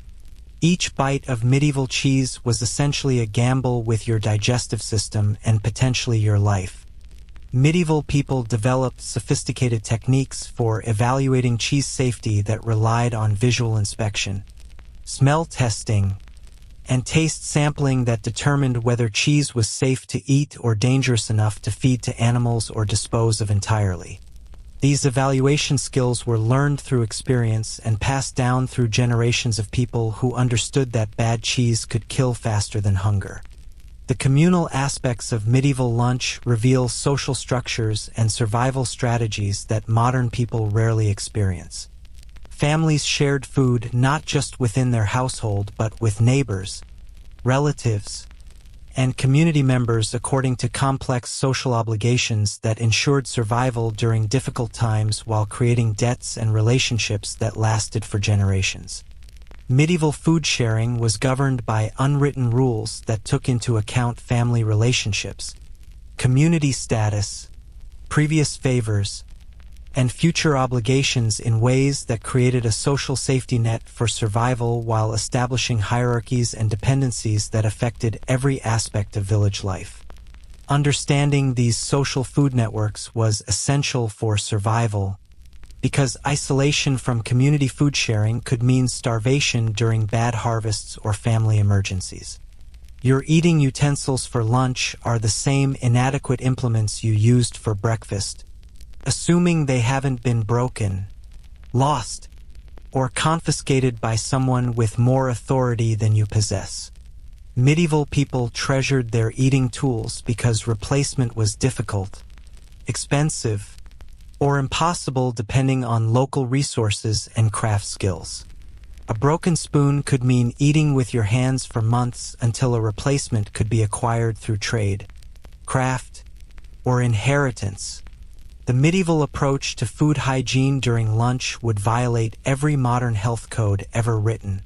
Each bite of medieval cheese was essentially a gamble with your digestive system and potentially your life. Medieval people developed sophisticated techniques for evaluating cheese safety that relied on visual inspection, smell testing, and taste sampling that determined whether cheese was safe to eat or dangerous enough to feed to animals or dispose of entirely. These evaluation skills were learned through experience and passed down through generations of people who understood that bad cheese could kill faster than hunger. The communal aspects of medieval lunch reveal social structures and survival strategies that modern people rarely experience. Families shared food not just within their household but with neighbors, relatives, and community members according to complex social obligations that ensured survival during difficult times while creating debts and relationships that lasted for generations. Medieval food sharing was governed by unwritten rules that took into account family relationships, community status, previous favors, and future obligations in ways that created a social safety net for survival while establishing hierarchies and dependencies that affected every aspect of village life. Understanding these social food networks was essential for survival because isolation from community food sharing could mean starvation during bad harvests or family emergencies. Your eating utensils for lunch are the same inadequate implements you used for breakfast, assuming they haven't been broken, lost, or confiscated by someone with more authority than you possess. Medieval people treasured their eating tools because replacement was difficult, expensive, or impossible depending on local resources and craft skills. A broken spoon could mean eating with your hands for months until a replacement could be acquired through trade, craft, or inheritance. The medieval approach to food hygiene during lunch would violate every modern health code ever written,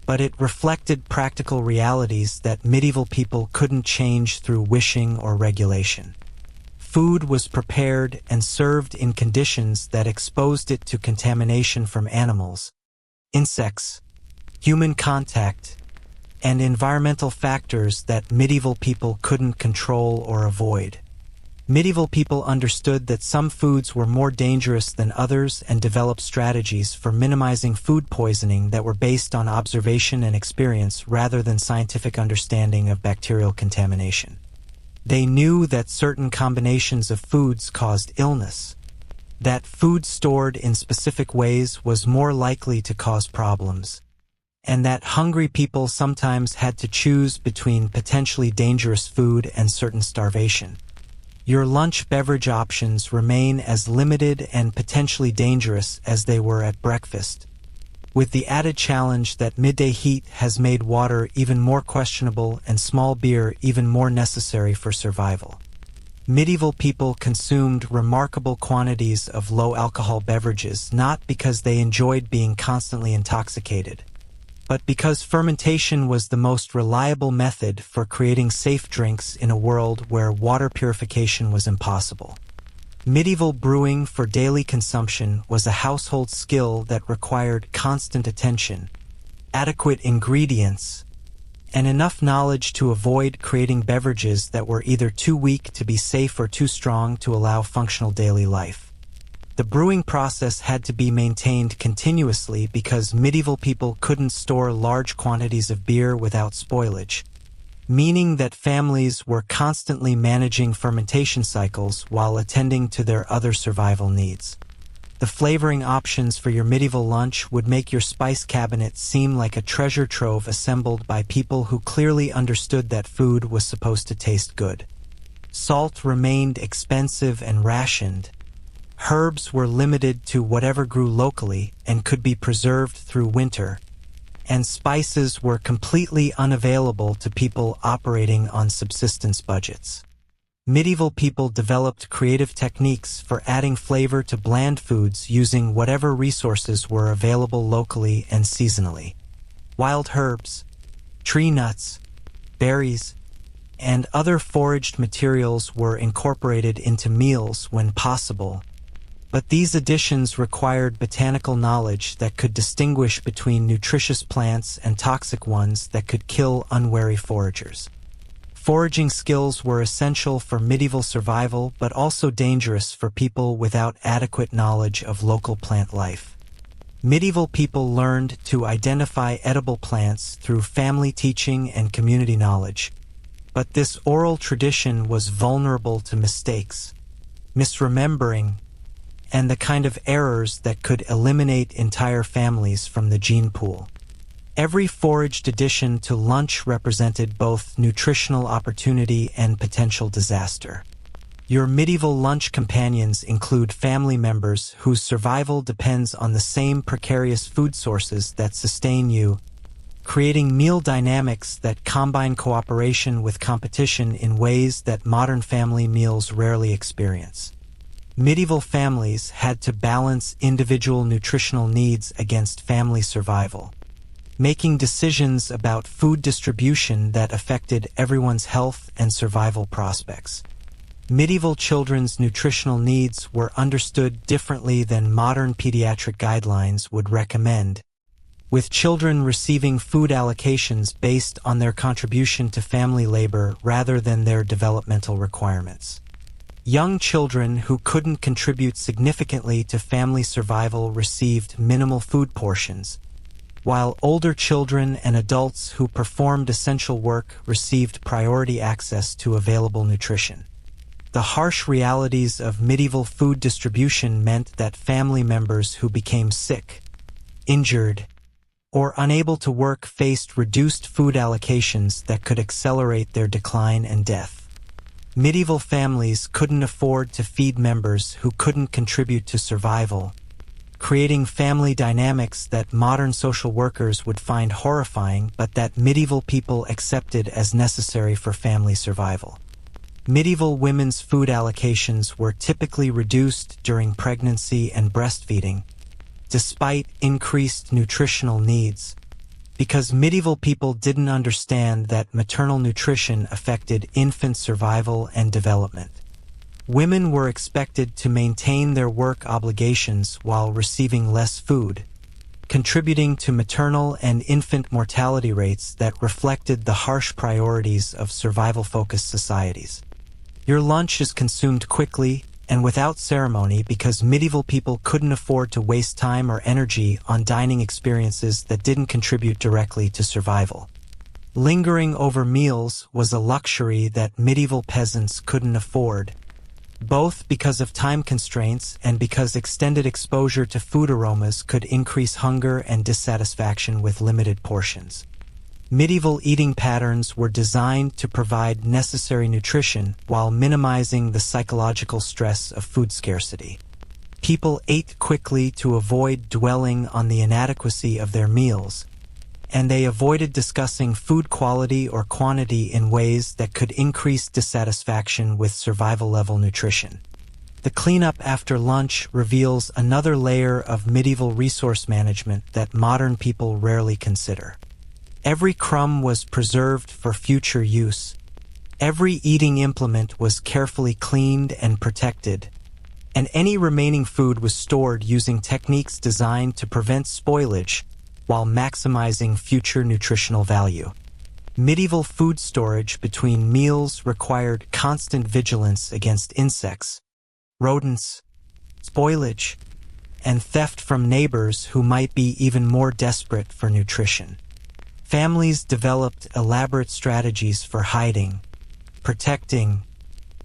but it reflected practical realities that medieval people couldn't change through wishing or regulation. Food was prepared and served in conditions that exposed it to contamination from animals, insects, human contact, and environmental factors that medieval people couldn't control or avoid. Medieval people understood that some foods were more dangerous than others and developed strategies for minimizing food poisoning that were based on observation and experience rather than scientific understanding of bacterial contamination. They knew that certain combinations of foods caused illness, that food stored in specific ways was more likely to cause problems, and that hungry people sometimes had to choose between potentially dangerous food and certain starvation. Your lunch beverage options remain as limited and potentially dangerous as they were at breakfast, with the added challenge that midday heat has made water even more questionable and small beer even more necessary for survival. Medieval people consumed remarkable quantities of low-alcohol beverages not because they enjoyed being constantly intoxicated, but because fermentation was the most reliable method for creating safe drinks in a world where water purification was impossible. Medieval brewing for daily consumption was a household skill that required constant attention, adequate ingredients, and enough knowledge to avoid creating beverages that were either too weak to be safe or too strong to allow functional daily life. The brewing process had to be maintained continuously because medieval people couldn't store large quantities of beer without spoilage, meaning that families were constantly managing fermentation cycles while attending to their other survival needs. The flavoring options for your medieval lunch would make your spice cabinet seem like a treasure trove assembled by people who clearly understood that food was supposed to taste good. Salt remained expensive and rationed. Herbs were limited to whatever grew locally and could be preserved through winter, and spices were completely unavailable to people operating on subsistence budgets. Medieval people developed creative techniques for adding flavor to bland foods using whatever resources were available locally and seasonally. Wild herbs, tree nuts, berries, and other foraged materials were incorporated into meals when possible, but these additions required botanical knowledge that could distinguish between nutritious plants and toxic ones that could kill unwary foragers. Foraging skills were essential for medieval survival, but also dangerous for people without adequate knowledge of local plant life. Medieval people learned to identify edible plants through family teaching and community knowledge, but this oral tradition was vulnerable to mistakes, misremembering, and the kind of errors that could eliminate entire families from the gene pool. Every foraged addition to lunch represented both nutritional opportunity and potential disaster. Your medieval lunch companions include family members whose survival depends on the same precarious food sources that sustain you, creating meal dynamics that combine cooperation with competition in ways that modern family meals rarely experience. Medieval families had to balance individual nutritional needs against family survival, making decisions about food distribution that affected everyone's health and survival prospects. Medieval children's nutritional needs were understood differently than modern pediatric guidelines would recommend, with children receiving food allocations based on their contribution to family labor rather than their developmental requirements. Young children who couldn't contribute significantly to family survival received minimal food portions, while older children and adults who performed essential work received priority access to available nutrition. The harsh realities of medieval food distribution meant that family members who became sick, injured, or unable to work faced reduced food allocations that could accelerate their decline and death. Medieval families couldn't afford to feed members who couldn't contribute to survival, creating family dynamics that modern social workers would find horrifying but that medieval people accepted as necessary for family survival. Medieval women's food allocations were typically reduced during pregnancy and breastfeeding, despite increased nutritional needs, because medieval people didn't understand that maternal nutrition affected infant survival and development. Women were expected to maintain their work obligations while receiving less food, contributing to maternal and infant mortality rates that reflected the harsh priorities of survival-focused societies. Your lunch is consumed quickly and without ceremony because medieval people couldn't afford to waste time or energy on dining experiences that didn't contribute directly to survival. Lingering over meals was a luxury that medieval peasants couldn't afford, both because of time constraints and because extended exposure to food aromas could increase hunger and dissatisfaction with limited portions. Medieval eating patterns were designed to provide necessary nutrition while minimizing the psychological stress of food scarcity. People ate quickly to avoid dwelling on the inadequacy of their meals, and they avoided discussing food quality or quantity in ways that could increase dissatisfaction with survival-level nutrition. The cleanup after lunch reveals another layer of medieval resource management that modern people rarely consider. Every crumb was preserved for future use. Every eating implement was carefully cleaned and protected, and any remaining food was stored using techniques designed to prevent spoilage while maximizing future nutritional value. Medieval food storage between meals required constant vigilance against insects, rodents, spoilage, and theft from neighbors who might be even more desperate for nutrition. Families developed elaborate strategies for hiding, protecting,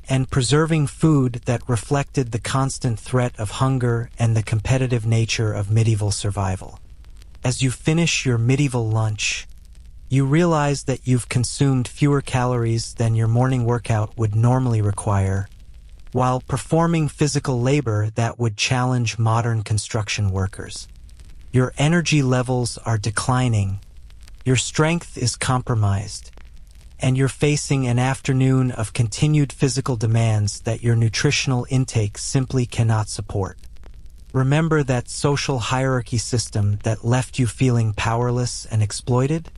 and preserving food that reflected the constant threat of hunger and the competitive nature of medieval survival. As you finish your medieval lunch, you realize that you've consumed fewer calories than your morning workout would normally require, while performing physical labor that would challenge modern construction workers. Your energy levels are declining, your strength is compromised, and you're facing an afternoon of continued physical demands that your nutritional intake simply cannot support. Remember that social hierarchy system that left you feeling powerless and exploited?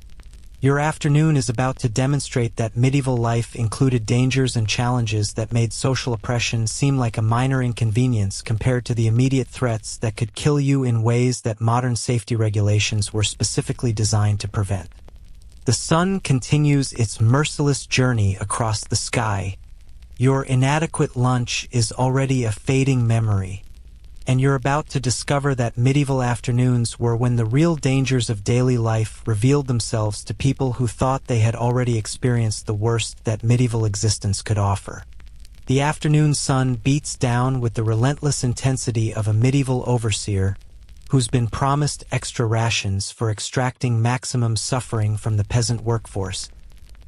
Your afternoon is about to demonstrate that medieval life included dangers and challenges that made social oppression seem like a minor inconvenience compared to the immediate threats that could kill you in ways that modern safety regulations were specifically designed to prevent. The sun continues its merciless journey across the sky. Your inadequate lunch is already a fading memory, and you're about to discover that medieval afternoons were when the real dangers of daily life revealed themselves to people who thought they had already experienced the worst that medieval existence could offer. The afternoon sun beats down with the relentless intensity of a medieval overseer who's been promised extra rations for extracting maximum suffering from the peasant workforce,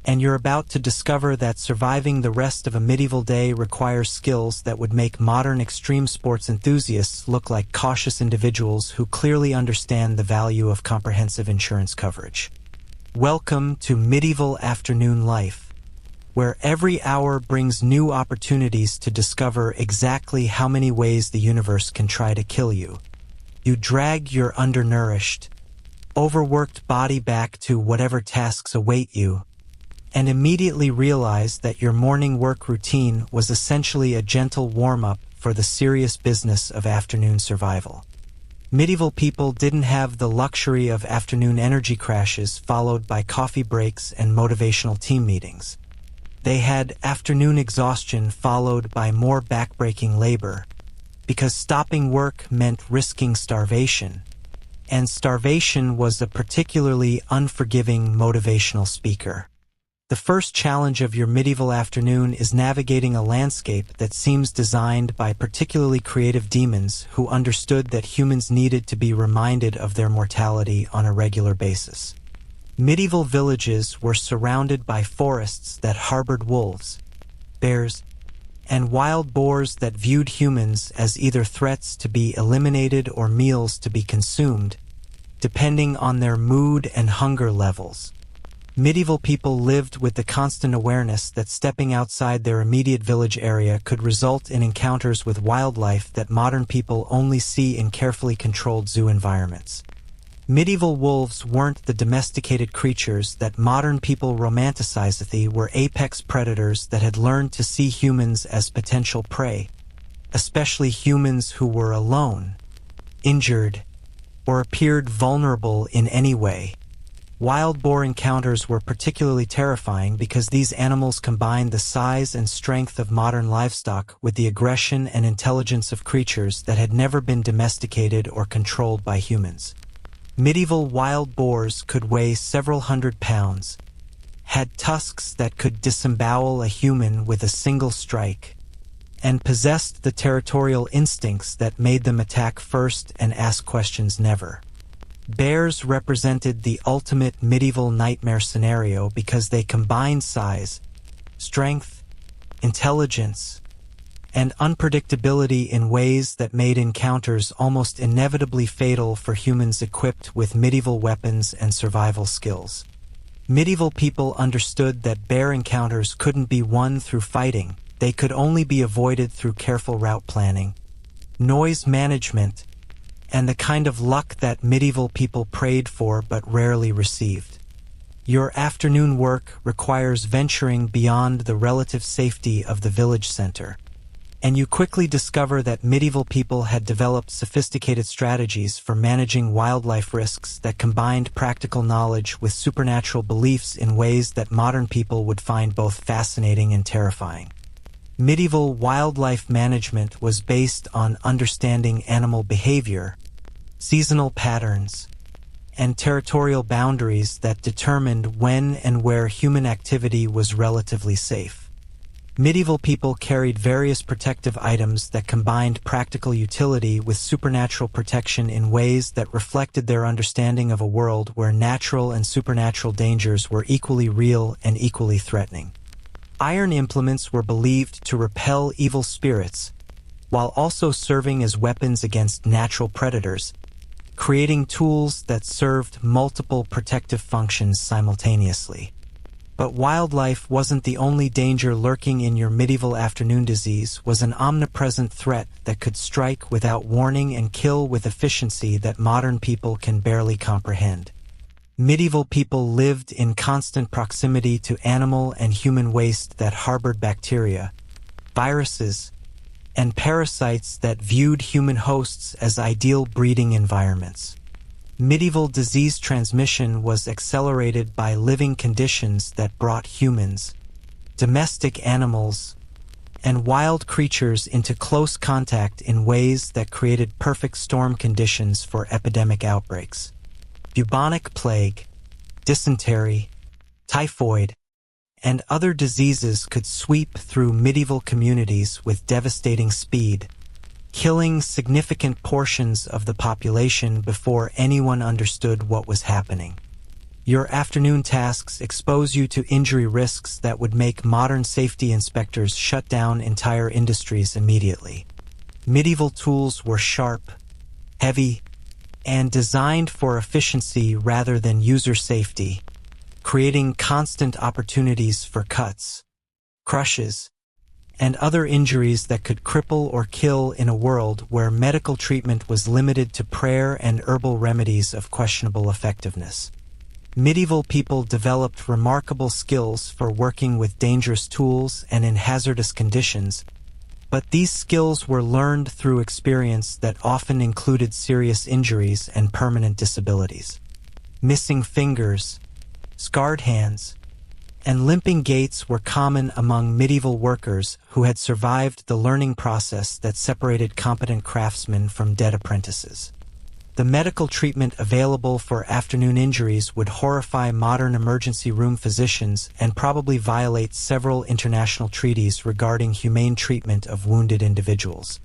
and you're about to discover that surviving the rest of a medieval day requires skills that would make modern extreme sports enthusiasts look like cautious individuals who clearly understand the value of comprehensive insurance coverage. Welcome to medieval afternoon life, where every hour brings new opportunities to discover exactly how many ways the universe can try to kill you. You drag your undernourished, overworked body back to whatever tasks await you, and immediately realize that your morning work routine was essentially a gentle warm-up for the serious business of afternoon survival. Medieval people didn't have the luxury of afternoon energy crashes followed by coffee breaks and motivational team meetings. They had afternoon exhaustion followed by more backbreaking labor, because stopping work meant risking starvation, and starvation was a particularly unforgiving motivational speaker. The first challenge of your medieval afternoon is navigating a landscape that seems designed by particularly creative demons who understood that humans needed to be reminded of their mortality on a regular basis. Medieval villages were surrounded by forests that harbored wolves, bears, and wild boars that viewed humans as either threats to be eliminated or meals to be consumed, depending on their mood and hunger levels. Medieval people lived with the constant awareness that stepping outside their immediate village area could result in encounters with wildlife that modern people only see in carefully controlled zoo environments. Medieval wolves weren't the domesticated creatures that modern people romanticize. They were apex predators that had learned to see humans as potential prey, especially humans who were alone, injured, or appeared vulnerable in any way. Wild boar encounters were particularly terrifying because these animals combined the size and strength of modern livestock with the aggression and intelligence of creatures that had never been domesticated or controlled by humans. Medieval wild boars could weigh several hundred pounds, had tusks that could disembowel a human with a single strike, and possessed the territorial instincts that made them attack first and ask questions never. Bears represented the ultimate medieval nightmare scenario because they combined size, strength, intelligence, and unpredictability in ways that made encounters almost inevitably fatal for humans equipped with medieval weapons and survival skills. Medieval people understood that bear encounters couldn't be won through fighting, they could only be avoided through careful route planning, noise management, and the kind of luck that medieval people prayed for but rarely received. Your afternoon work requires venturing beyond the relative safety of the village center. And you quickly discover that medieval people had developed sophisticated strategies for managing wildlife risks that combined practical knowledge with supernatural beliefs in ways that modern people would find both fascinating and terrifying. Medieval wildlife management was based on understanding animal behavior, seasonal patterns, and territorial boundaries that determined when and where human activity was relatively safe. Medieval people carried various protective items that combined practical utility with supernatural protection in ways that reflected their understanding of a world where natural and supernatural dangers were equally real and equally threatening. Iron implements were believed to repel evil spirits, while also serving as weapons against natural predators, creating tools that served multiple protective functions simultaneously. But wildlife wasn't the only danger lurking in your medieval afternoon. Disease was an omnipresent threat that could strike without warning and kill with efficiency that modern people can barely comprehend. Medieval people lived in constant proximity to animal and human waste that harbored bacteria, viruses, and parasites that viewed human hosts as ideal breeding environments. Medieval disease transmission was accelerated by living conditions that brought humans, domestic animals, and wild creatures into close contact in ways that created perfect storm conditions for epidemic outbreaks. Bubonic plague, dysentery, typhoid, and other diseases could sweep through medieval communities with devastating speed, killing significant portions of the population before anyone understood what was happening. Your afternoon tasks expose you to injury risks that would make modern safety inspectors shut down entire industries immediately. Medieval tools were sharp, heavy, and designed for efficiency rather than user safety, creating constant opportunities for cuts, crushes, and other injuries that could cripple or kill in a world where medical treatment was limited to prayer and herbal remedies of questionable effectiveness. Medieval people developed remarkable skills for working with dangerous tools and in hazardous conditions, but these skills were learned through experience that often included serious injuries and permanent disabilities. Missing fingers, scarred hands, and limping gaits were common among medieval workers who had survived the learning process that separated competent craftsmen from dead apprentices. The medical treatment available for afternoon injuries would horrify modern emergency room physicians and probably violate several international treaties regarding humane treatment of wounded individuals.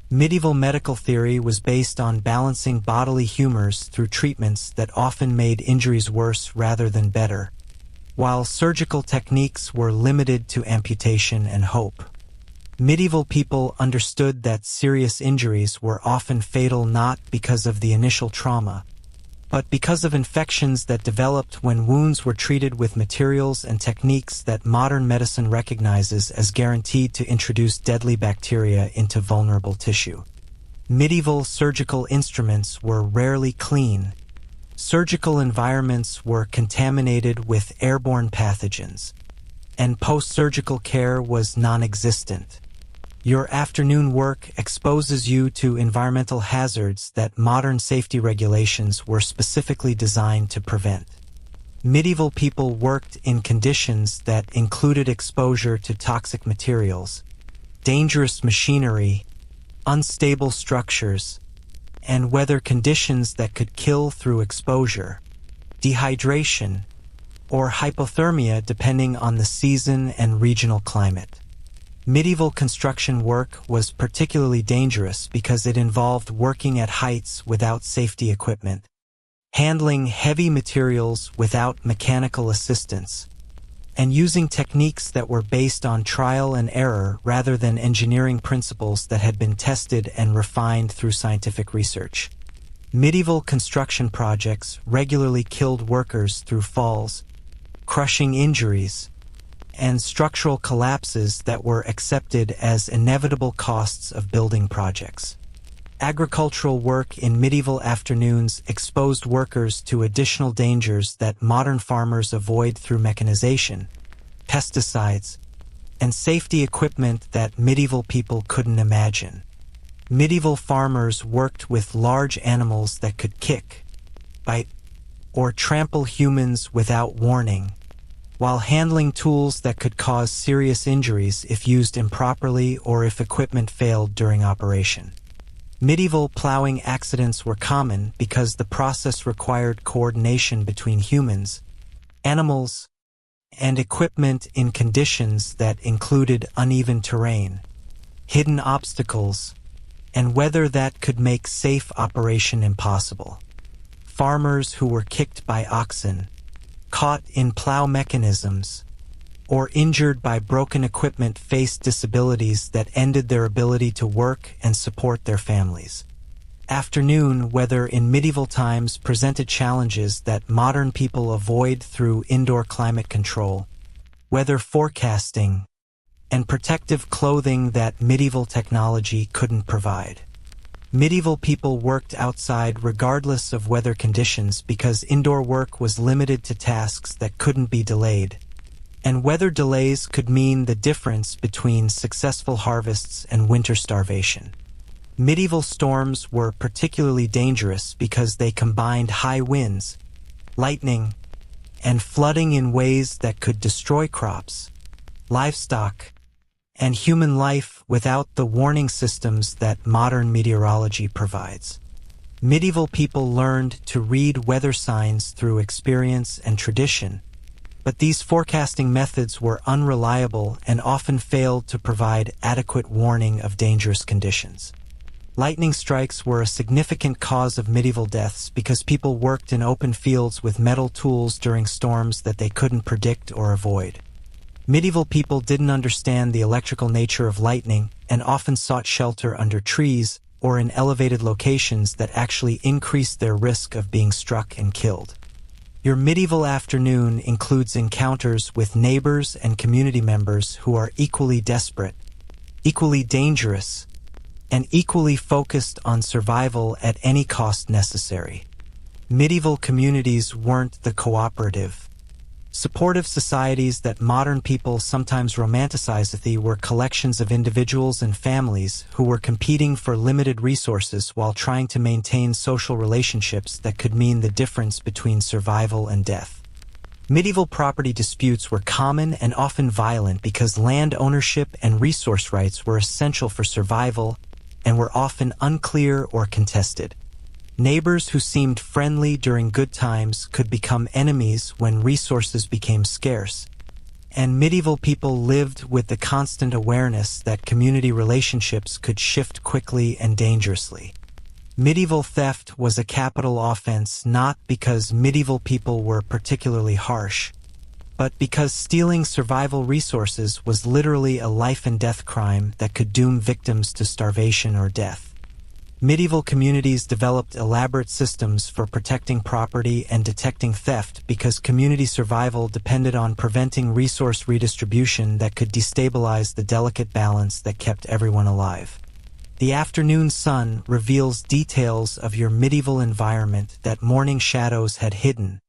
Medieval medical theory was based on balancing bodily humors through treatments that often made injuries worse rather than better, while surgical techniques were limited to amputation and hope. Medieval people understood that serious injuries were often fatal not because of the initial trauma, but because of infections that developed when wounds were treated with materials and techniques that modern medicine recognizes as guaranteed to introduce deadly bacteria into vulnerable tissue. Medieval surgical instruments were rarely clean. Surgical environments were contaminated with airborne pathogens, and post-surgical care was non-existent. Your afternoon work exposes you to environmental hazards that modern safety regulations were specifically designed to prevent. Medieval people worked in conditions that included exposure to toxic materials, dangerous machinery, unstable structures, and weather conditions that could kill through exposure, dehydration, or hypothermia depending on the season and regional climate. Medieval construction work was particularly dangerous because it involved working at heights without safety equipment, handling heavy materials without mechanical assistance, and using techniques that were based on trial and error rather than engineering principles that had been tested and refined through scientific research. Medieval construction projects regularly killed workers through falls, crushing injuries, and structural collapses that were accepted as inevitable costs of building projects. Agricultural work in medieval afternoons exposed workers to additional dangers that modern farmers avoid through mechanization, pesticides, and safety equipment that medieval people couldn't imagine. Medieval farmers worked with large animals that could kick, bite, or trample humans without warning, while handling tools that could cause serious injuries if used improperly or if equipment failed during operation. Medieval plowing accidents were common because the process required coordination between humans, animals, and equipment in conditions that included uneven terrain, hidden obstacles, and weather that could make safe operation impossible. Farmers who were kicked by oxen, caught in plow mechanisms, or injured by broken equipment faced disabilities that ended their ability to work and support their families. Afternoon weather in medieval times presented challenges that modern people avoid through indoor climate control, weather forecasting, and protective clothing that medieval technology couldn't provide. Medieval people worked outside regardless of weather conditions because indoor work was limited to tasks that couldn't be delayed, and weather delays could mean the difference between successful harvests and winter starvation. Medieval storms were particularly dangerous because they combined high winds, lightning, and flooding in ways that could destroy crops, livestock, and human life without the warning systems that modern meteorology provides. Medieval people learned to read weather signs through experience and tradition, but these forecasting methods were unreliable and often failed to provide adequate warning of dangerous conditions. Lightning strikes were a significant cause of medieval deaths because people worked in open fields with metal tools during storms that they couldn't predict or avoid. Medieval people didn't understand the electrical nature of lightning and often sought shelter under trees or in elevated locations that actually increased their risk of being struck and killed. Your medieval afternoon includes encounters with neighbors and community members who are equally desperate, equally dangerous, and equally focused on survival at any cost necessary. Medieval communities weren't the cooperative, supportive societies that modern people sometimes romanticize. They were collections of individuals and families who were competing for limited resources while trying to maintain social relationships that could mean the difference between survival and death. Medieval property disputes were common and often violent because land ownership and resource rights were essential for survival and were often unclear or contested. Neighbors who seemed friendly during good times could become enemies when resources became scarce, and medieval people lived with the constant awareness that community relationships could shift quickly and dangerously. Medieval theft was a capital offense not because medieval people were particularly harsh, but because stealing survival resources was literally a life and death crime that could doom victims to starvation or death. Medieval communities developed elaborate systems for protecting property and detecting theft because community survival depended on preventing resource redistribution that could destabilize the delicate balance that kept everyone alive. The afternoon sun reveals details of your medieval environment that morning shadows had hidden,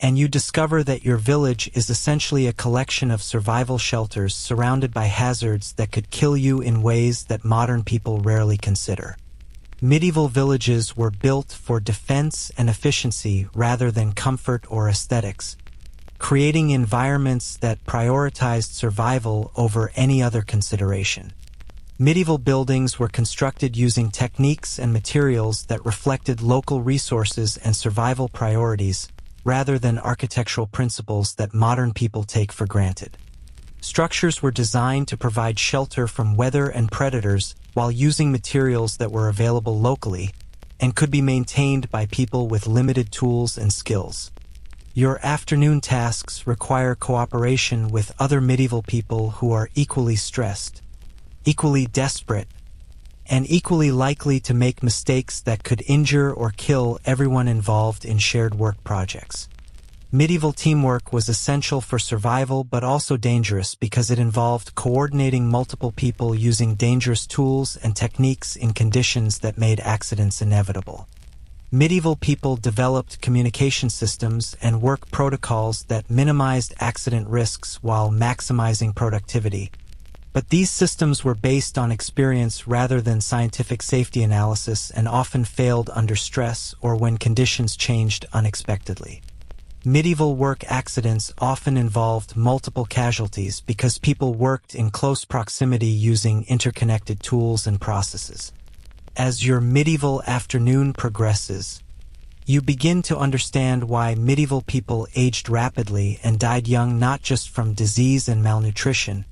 and you discover that your village is essentially a collection of survival shelters surrounded by hazards that could kill you in ways that modern people rarely consider. Medieval villages were built for defense and efficiency rather than comfort or aesthetics, creating environments that prioritized survival over any other consideration. Medieval buildings were constructed using techniques and materials that reflected local resources and survival priorities, rather than architectural principles that modern people take for granted. Structures were designed to provide shelter from weather and predators while using materials that were available locally and could be maintained by people with limited tools and skills. Your afternoon tasks require cooperation with other medieval people who are equally stressed, equally desperate, and equally likely to make mistakes that could injure or kill everyone involved in shared work projects. Medieval teamwork was essential for survival but also dangerous because it involved coordinating multiple people using dangerous tools and techniques in conditions that made accidents inevitable. Medieval people developed communication systems and work protocols that minimized accident risks while maximizing productivity. But these systems were based on experience rather than scientific safety analysis and often failed under stress or when conditions changed unexpectedly. Medieval work accidents often involved multiple casualties because people worked in close proximity using interconnected tools and processes. As your medieval afternoon progresses, you begin to understand why medieval people aged rapidly and died young not just from disease and malnutrition,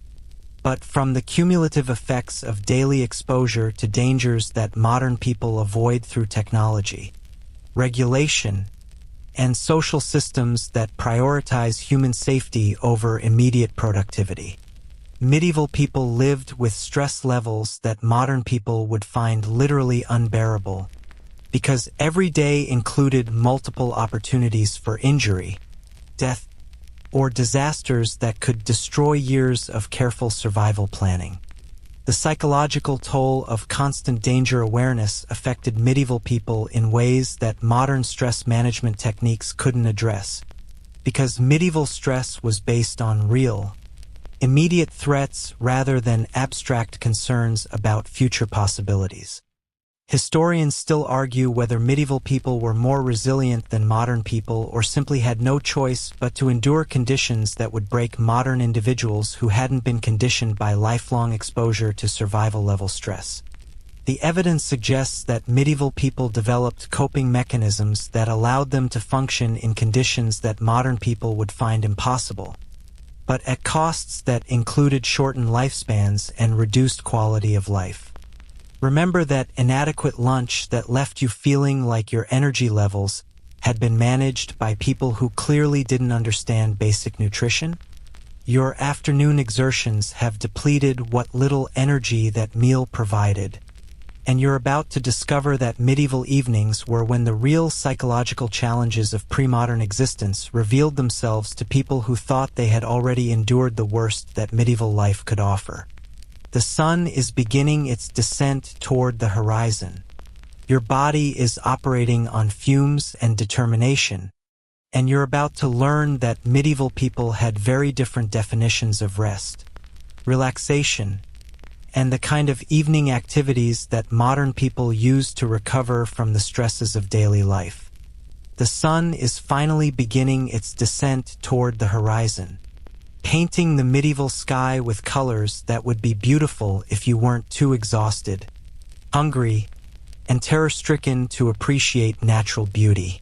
but from the cumulative effects of daily exposure to dangers that modern people avoid through technology, regulation, and social systems that prioritize human safety over immediate productivity. Medieval people lived with stress levels that modern people would find literally unbearable, because every day included multiple opportunities for injury, death, or disasters that could destroy years of careful survival planning. The psychological toll of constant danger awareness affected medieval people in ways that modern stress management techniques couldn't address, because medieval stress was based on real, immediate threats rather than abstract concerns about future possibilities. Historians still argue whether medieval people were more resilient than modern people or simply had no choice but to endure conditions that would break modern individuals who hadn't been conditioned by lifelong exposure to survival-level stress. The evidence suggests that medieval people developed coping mechanisms that allowed them to function in conditions that modern people would find impossible, but at costs that included shortened lifespans and reduced quality of life. Remember that inadequate lunch that left you feeling like your energy levels had been managed by people who clearly didn't understand basic nutrition? Your afternoon exertions have depleted what little energy that meal provided, and you're about to discover that medieval evenings were when the real psychological challenges of pre-modern existence revealed themselves to people who thought they had already endured the worst that medieval life could offer. The sun is beginning its descent toward the horizon. Your body is operating on fumes and determination, and you're about to learn that medieval people had very different definitions of rest, relaxation, and the kind of evening activities that modern people use to recover from the stresses of daily life. The sun is finally beginning its descent toward the horizon, painting the medieval sky with colors that would be beautiful if you weren't too exhausted, hungry, and terror-stricken to appreciate natural beauty.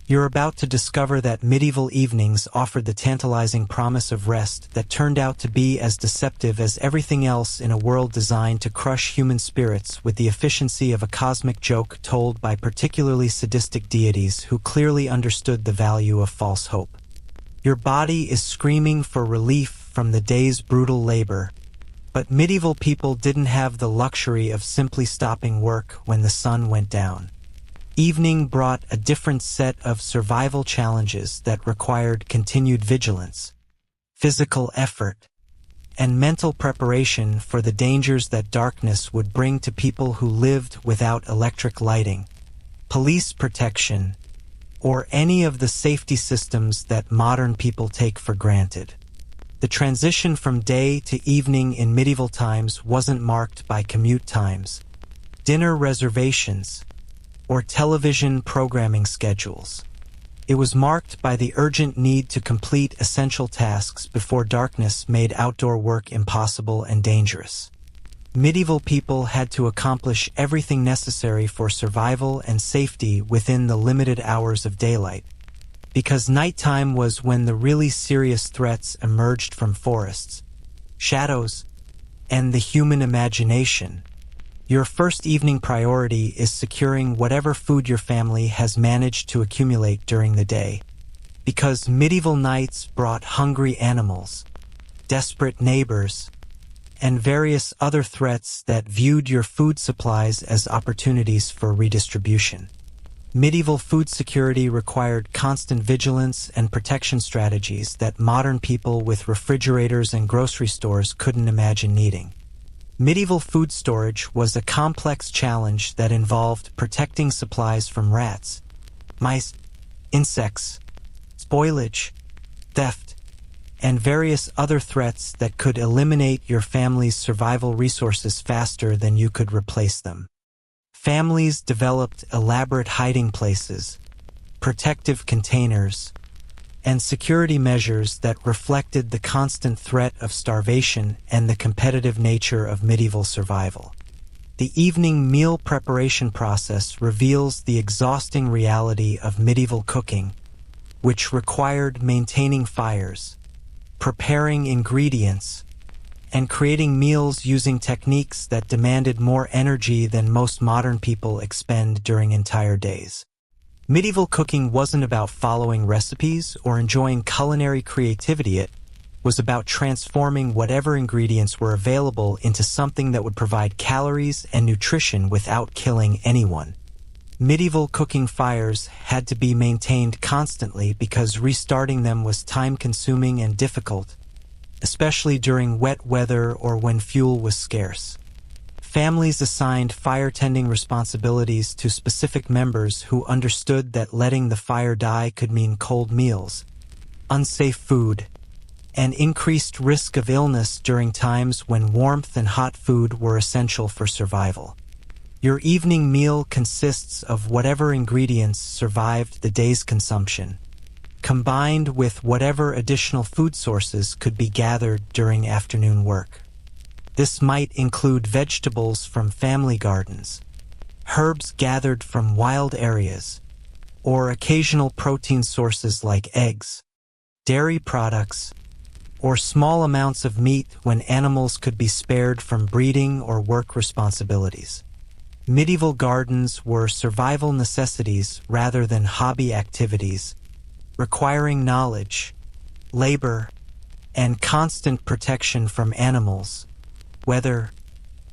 You're about to discover that medieval evenings offered the tantalizing promise of rest that turned out to be as deceptive as everything else in a world designed to crush human spirits with the efficiency of a cosmic joke told by particularly sadistic deities who clearly understood the value of false hope. Your body is screaming for relief from the day's brutal labor, but medieval people didn't have the luxury of simply stopping work when the sun went down. Evening brought a different set of survival challenges that required continued vigilance, physical effort, and mental preparation for the dangers that darkness would bring to people who lived without electric lighting, police protection, or any of the safety systems that modern people take for granted. The transition from day to evening in medieval times wasn't marked by commute times, dinner reservations, or television programming schedules. It was marked by the urgent need to complete essential tasks before darkness made outdoor work impossible and dangerous. Medieval people had to accomplish everything necessary for survival and safety within the limited hours of daylight, because nighttime was when the really serious threats emerged from forests, shadows, and the human imagination. Your first evening priority is securing whatever food your family has managed to accumulate during the day, because medieval nights brought hungry animals, desperate neighbors, and various other threats that viewed your food supplies as opportunities for redistribution. Medieval food security required constant vigilance and protection strategies that modern people with refrigerators and grocery stores couldn't imagine needing. Medieval food storage was a complex challenge that involved protecting supplies from rats, mice, insects, spoilage, theft, and various other threats that could eliminate your family's survival resources faster than you could replace them. Families developed elaborate hiding places, protective containers, and security measures that reflected the constant threat of starvation and the competitive nature of medieval survival. The evening meal preparation process reveals the exhausting reality of medieval cooking, which required maintaining fires, preparing ingredients, and creating meals using techniques that demanded more energy than most modern people expend during entire days. Medieval cooking wasn't about following recipes or enjoying culinary creativity. It was about transforming whatever ingredients were available into something that would provide calories and nutrition without killing anyone. Medieval cooking fires had to be maintained constantly because restarting them was time-consuming and difficult, especially during wet weather or when fuel was scarce. Families assigned fire-tending responsibilities to specific members who understood that letting the fire die could mean cold meals, unsafe food, and increased risk of illness during times when warmth and hot food were essential for survival. Your evening meal consists of whatever ingredients survived the day's consumption, combined with whatever additional food sources could be gathered during afternoon work. This might include vegetables from family gardens, herbs gathered from wild areas, or occasional protein sources like eggs, dairy products, or small amounts of meat when animals could be spared from breeding or work responsibilities. Medieval gardens were survival necessities rather than hobby activities, requiring knowledge, labor, and constant protection from animals, weather,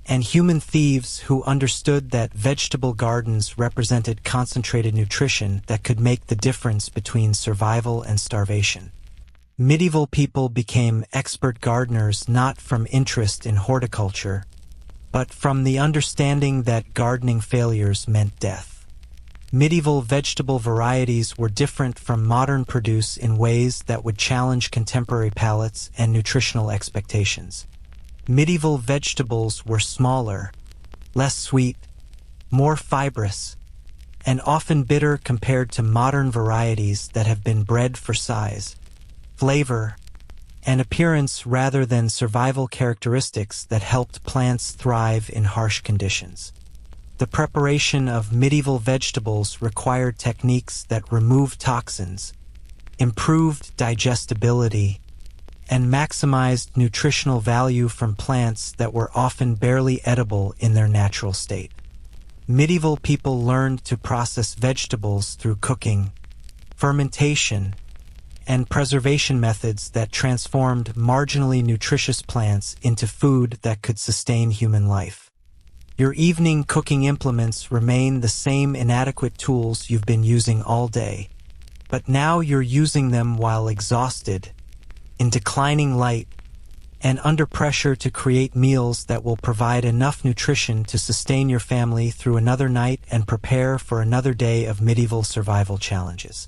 and human thieves who understood that vegetable gardens represented concentrated nutrition that could make the difference between survival and starvation. Medieval people became expert gardeners not from interest in horticulture, but from the understanding that gardening failures meant death. Medieval vegetable varieties were different from modern produce in ways that would challenge contemporary palates and nutritional expectations. Medieval vegetables were smaller, less sweet, more fibrous, and often bitter compared to modern varieties that have been bred for size, flavor, and appearance rather than survival characteristics that helped plants thrive in harsh conditions. The preparation of medieval vegetables required techniques that removed toxins, improved digestibility, and maximized nutritional value from plants that were often barely edible in their natural state. Medieval people learned to process vegetables through cooking, fermentation, and preservation methods that transformed marginally nutritious plants into food that could sustain human life. Your evening cooking implements remain the same inadequate tools you've been using all day, but now you're using them while exhausted, in declining light, and under pressure to create meals that will provide enough nutrition to sustain your family through another night and prepare for another day of medieval survival challenges.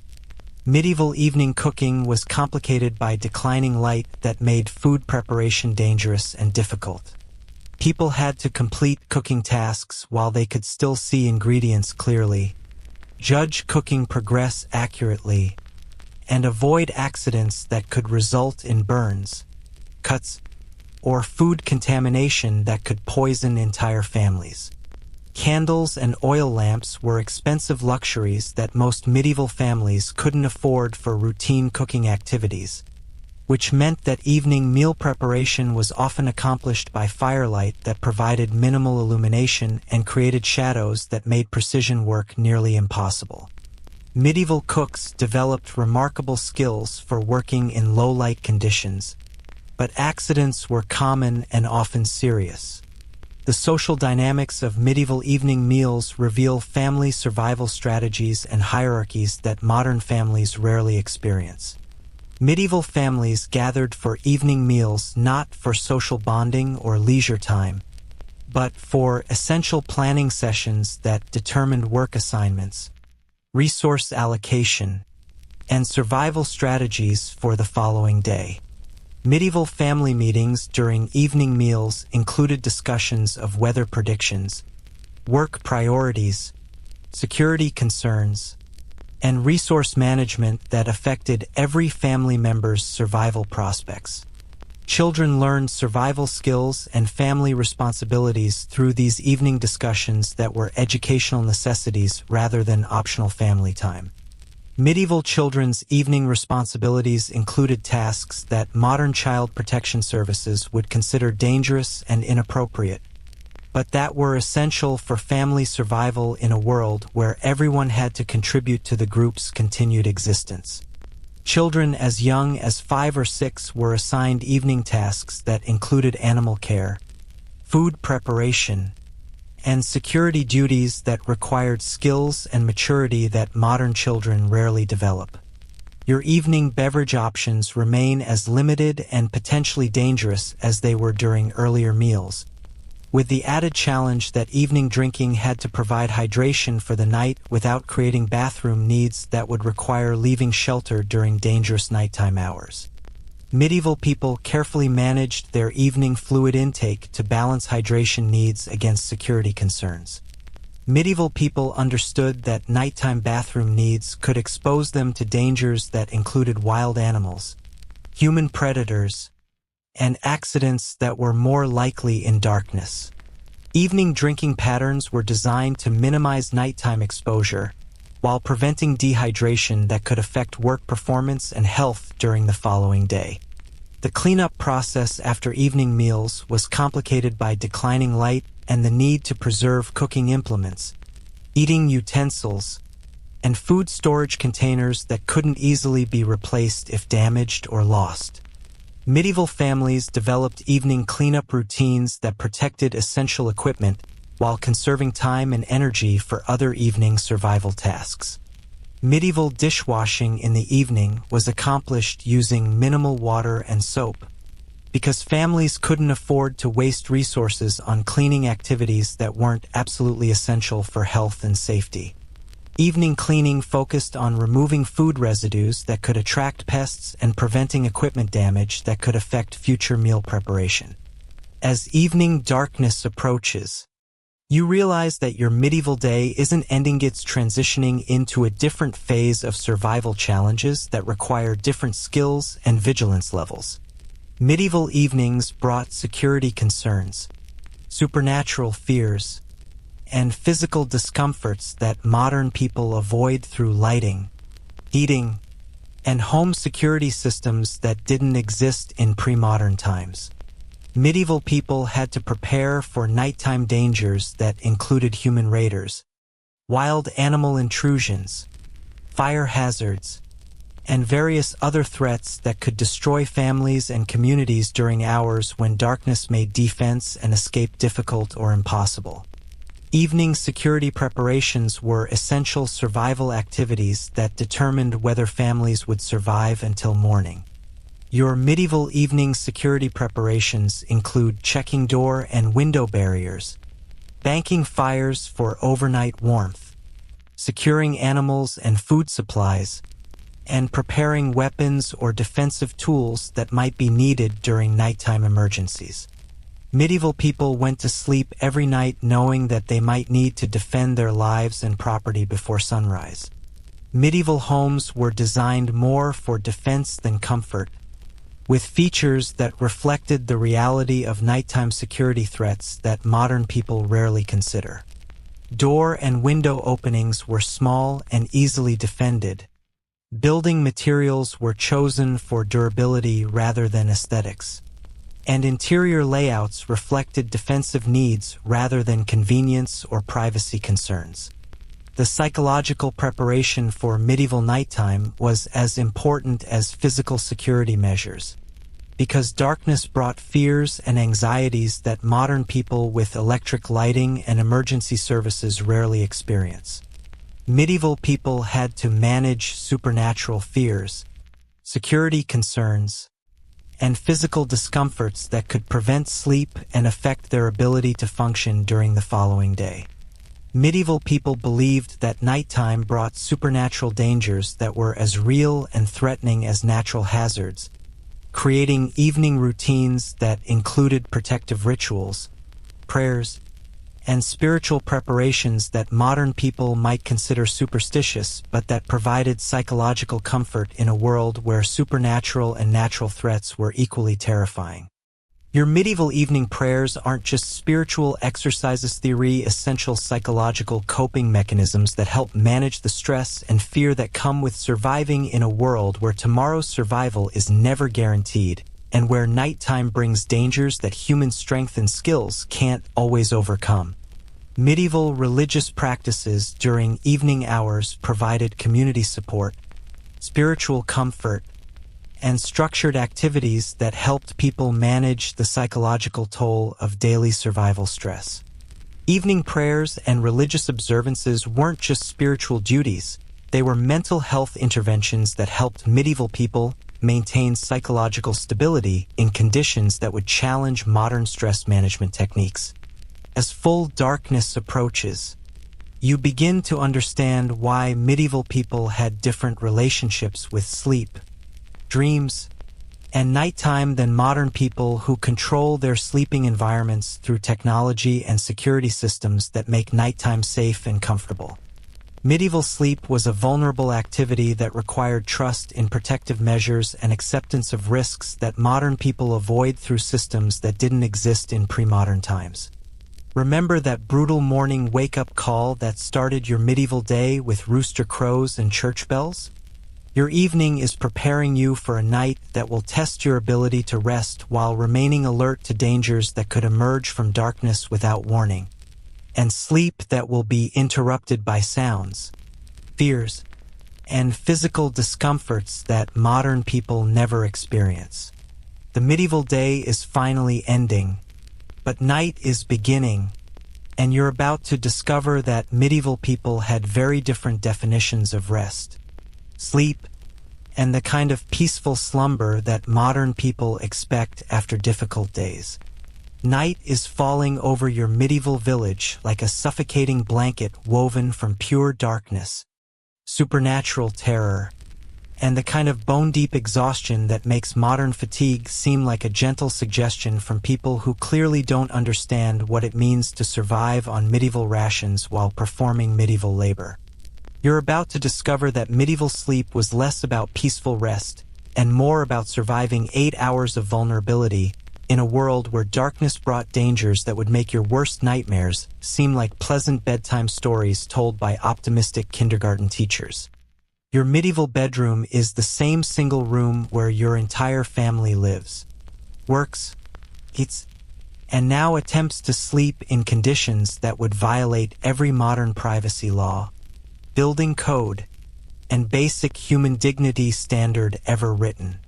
Medieval evening cooking was complicated by declining light that made food preparation dangerous and difficult. People had to complete cooking tasks while they could still see ingredients clearly, judge cooking progress accurately, and avoid accidents that could result in burns, cuts, or food contamination that could poison entire families. Candles and oil lamps were expensive luxuries that most medieval families couldn't afford for routine cooking activities, which meant that evening meal preparation was often accomplished by firelight that provided minimal illumination and created shadows that made precision work nearly impossible. Medieval cooks developed remarkable skills for working in low-light conditions, but accidents were common and often serious. The social dynamics of medieval evening meals reveal family survival strategies and hierarchies that modern families rarely experience. Medieval families gathered for evening meals not for social bonding or leisure time, but for essential planning sessions that determined work assignments, resource allocation, and survival strategies for the following day. Medieval family meetings during evening meals included discussions of weather predictions, work priorities, security concerns, and resource management that affected every family member's survival prospects. Children learned survival skills and family responsibilities through these evening discussions that were educational necessities rather than optional family time. Medieval children's evening responsibilities included tasks that modern child protection services would consider dangerous and inappropriate, but that were essential for family survival in a world where everyone had to contribute to the group's continued existence. Children as young as 5 or 6 were assigned evening tasks that included animal care, food preparation, and security duties that required skills and maturity that modern children rarely develop. Your evening beverage options remain as limited and potentially dangerous as they were during earlier meals, with the added challenge that evening drinking had to provide hydration for the night without creating bathroom needs that would require leaving shelter during dangerous nighttime hours. Medieval people carefully managed their evening fluid intake to balance hydration needs against security concerns. Medieval people understood that nighttime bathroom needs could expose them to dangers that included wild animals, human predators, and accidents that were more likely in darkness. Evening drinking patterns were designed to minimize nighttime exposure, while preventing dehydration that could affect work performance and health during the following day. The cleanup process after evening meals was complicated by declining light and the need to preserve cooking implements, eating utensils, and food storage containers that couldn't easily be replaced if damaged or lost. Medieval families developed evening cleanup routines that protected essential equipment while conserving time and energy for other evening survival tasks. Medieval dishwashing in the evening was accomplished using minimal water and soap, because families couldn't afford to waste resources on cleaning activities that weren't absolutely essential for health and safety. Evening cleaning focused on removing food residues that could attract pests and preventing equipment damage that could affect future meal preparation. As evening darkness approaches, you realize that your medieval day isn't ending, it's transitioning into a different phase of survival challenges that require different skills and vigilance levels. Medieval evenings brought security concerns, supernatural fears, and physical discomforts that modern people avoid through lighting, heating, and home security systems that didn't exist in pre-modern times. Medieval people had to prepare for nighttime dangers that included human raiders, wild animal intrusions, fire hazards, and various other threats that could destroy families and communities during hours when darkness made defense and escape difficult or impossible. Evening security preparations were essential survival activities that determined whether families would survive until morning. Your medieval evening security preparations include checking door and window barriers, banking fires for overnight warmth, securing animals and food supplies, and preparing weapons or defensive tools that might be needed during nighttime emergencies. Medieval people went to sleep every night knowing that they might need to defend their lives and property before sunrise. Medieval homes were designed more for defense than comfort, with features that reflected the reality of nighttime security threats that modern people rarely consider. Door and window openings were small and easily defended. Building materials were chosen for durability rather than aesthetics, and interior layouts reflected defensive needs rather than convenience or privacy concerns. The psychological preparation for medieval nighttime was as important as physical security measures, because darkness brought fears and anxieties that modern people with electric lighting and emergency services rarely experience. Medieval people had to manage supernatural fears, security concerns, and physical discomforts that could prevent sleep and affect their ability to function during the following day. Medieval people believed that nighttime brought supernatural dangers that were as real and threatening as natural hazards, creating evening routines that included protective rituals, prayers, and spiritual preparations that modern people might consider superstitious, but that provided psychological comfort in a world where supernatural and natural threats were equally terrifying. Your medieval evening prayers aren't just spiritual exercises theory, essential psychological coping mechanisms that help manage the stress and fear that come with surviving in a world where tomorrow's survival is never guaranteed, and where nighttime brings dangers that human strength and skills can't always overcome. Medieval religious practices during evening hours provided community support, spiritual comfort, and structured activities that helped people manage the psychological toll of daily survival stress. Evening prayers and religious observances weren't just spiritual duties, they were mental health interventions that helped medieval people maintain psychological stability in conditions that would challenge modern stress management techniques. As full darkness approaches, you begin to understand why medieval people had different relationships with sleep, dreams, and nighttime than modern people who control their sleeping environments through technology and security systems that make nighttime safe and comfortable. Medieval sleep was a vulnerable activity that required trust in protective measures and acceptance of risks that modern people avoid through systems that didn't exist in pre-modern times. Remember that brutal morning wake-up call that started your medieval day with rooster crows and church bells? Your evening is preparing you for a night that will test your ability to rest while remaining alert to dangers that could emerge from darkness without warning, and sleep that will be interrupted by sounds, fears, and physical discomforts that modern people never experience. The medieval day is finally ending, but night is beginning, and you're about to discover that medieval people had very different definitions of rest, sleep, and the kind of peaceful slumber that modern people expect after difficult days. Night is falling over your medieval village like a suffocating blanket woven from pure darkness, supernatural terror, and the kind of bone-deep exhaustion that makes modern fatigue seem like a gentle suggestion from people who clearly don't understand what it means to survive on medieval rations while performing medieval labor. You're about to discover that medieval sleep was less about peaceful rest and more about surviving 8 hours of vulnerability in a world where darkness brought dangers that would make your worst nightmares seem like pleasant bedtime stories told by optimistic kindergarten teachers. Your medieval bedroom is the same single room where your entire family lives, works, eats, and now attempts to sleep in conditions that would violate every modern privacy law, building code, and basic human dignity standard ever written.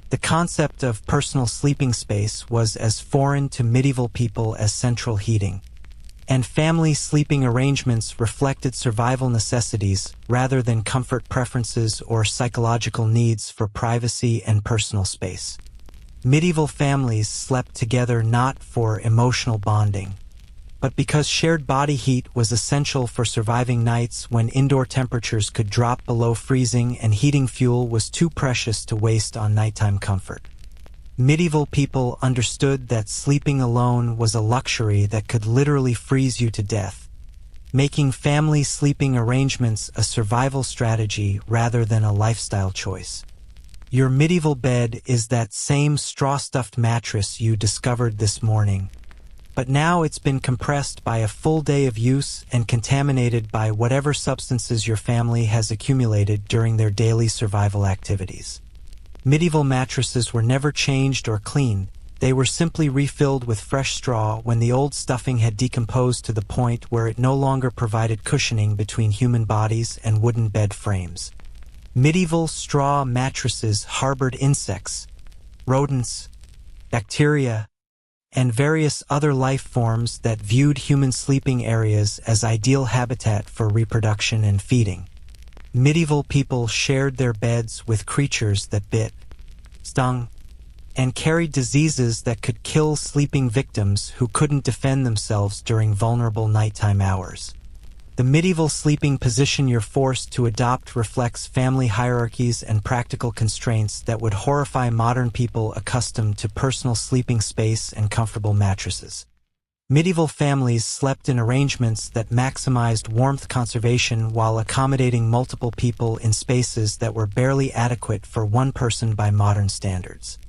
The concept of personal sleeping space was as foreign to medieval people as central heating, and family sleeping arrangements reflected survival necessities rather than comfort preferences or psychological needs for privacy and personal space. Medieval families slept together not for emotional bonding, but because shared body heat was essential for surviving nights when indoor temperatures could drop below freezing and heating fuel was too precious to waste on nighttime comfort. Medieval people understood that sleeping alone was a luxury that could literally freeze you to death, making family sleeping arrangements a survival strategy rather than a lifestyle choice. Your medieval bed is that same straw-stuffed mattress you discovered this morning, but now it's been compressed by a full day of use and contaminated by whatever substances your family has accumulated during their daily survival activities. Medieval mattresses were never changed or cleaned. They were simply refilled with fresh straw when the old stuffing had decomposed to the point where it no longer provided cushioning between human bodies and wooden bed frames. Medieval straw mattresses harbored insects, rodents, bacteria, and various other life forms that viewed human sleeping areas as ideal habitat for reproduction and feeding. Medieval people shared their beds with creatures that bit, stung, and carried diseases that could kill sleeping victims who couldn't defend themselves during vulnerable nighttime hours. The medieval sleeping position you're forced to adopt reflects family hierarchies and practical constraints that would horrify modern people accustomed to personal sleeping space and comfortable mattresses. Medieval families slept in arrangements that maximized warmth conservation while accommodating multiple people in spaces that were barely adequate for one person by modern standards.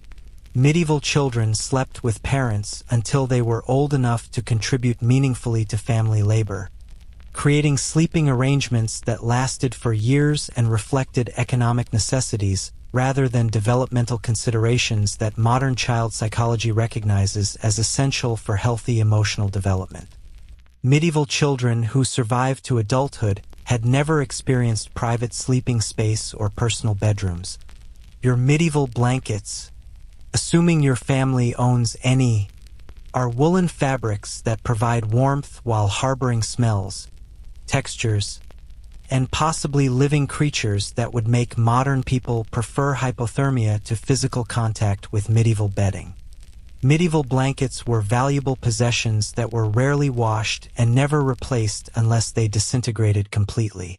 Medieval children slept with parents until they were old enough to contribute meaningfully to family labor, creating sleeping arrangements that lasted for years and reflected economic necessities rather than developmental considerations that modern child psychology recognizes as essential for healthy emotional development. Medieval children who survived to adulthood had never experienced private sleeping space or personal bedrooms. Your medieval blankets, assuming your family owns any, are woolen fabrics that provide warmth while harboring smells, textures, and possibly living creatures that would make modern people prefer hypothermia to physical contact with medieval bedding. Medieval blankets were valuable possessions that were rarely washed and never replaced unless they disintegrated completely.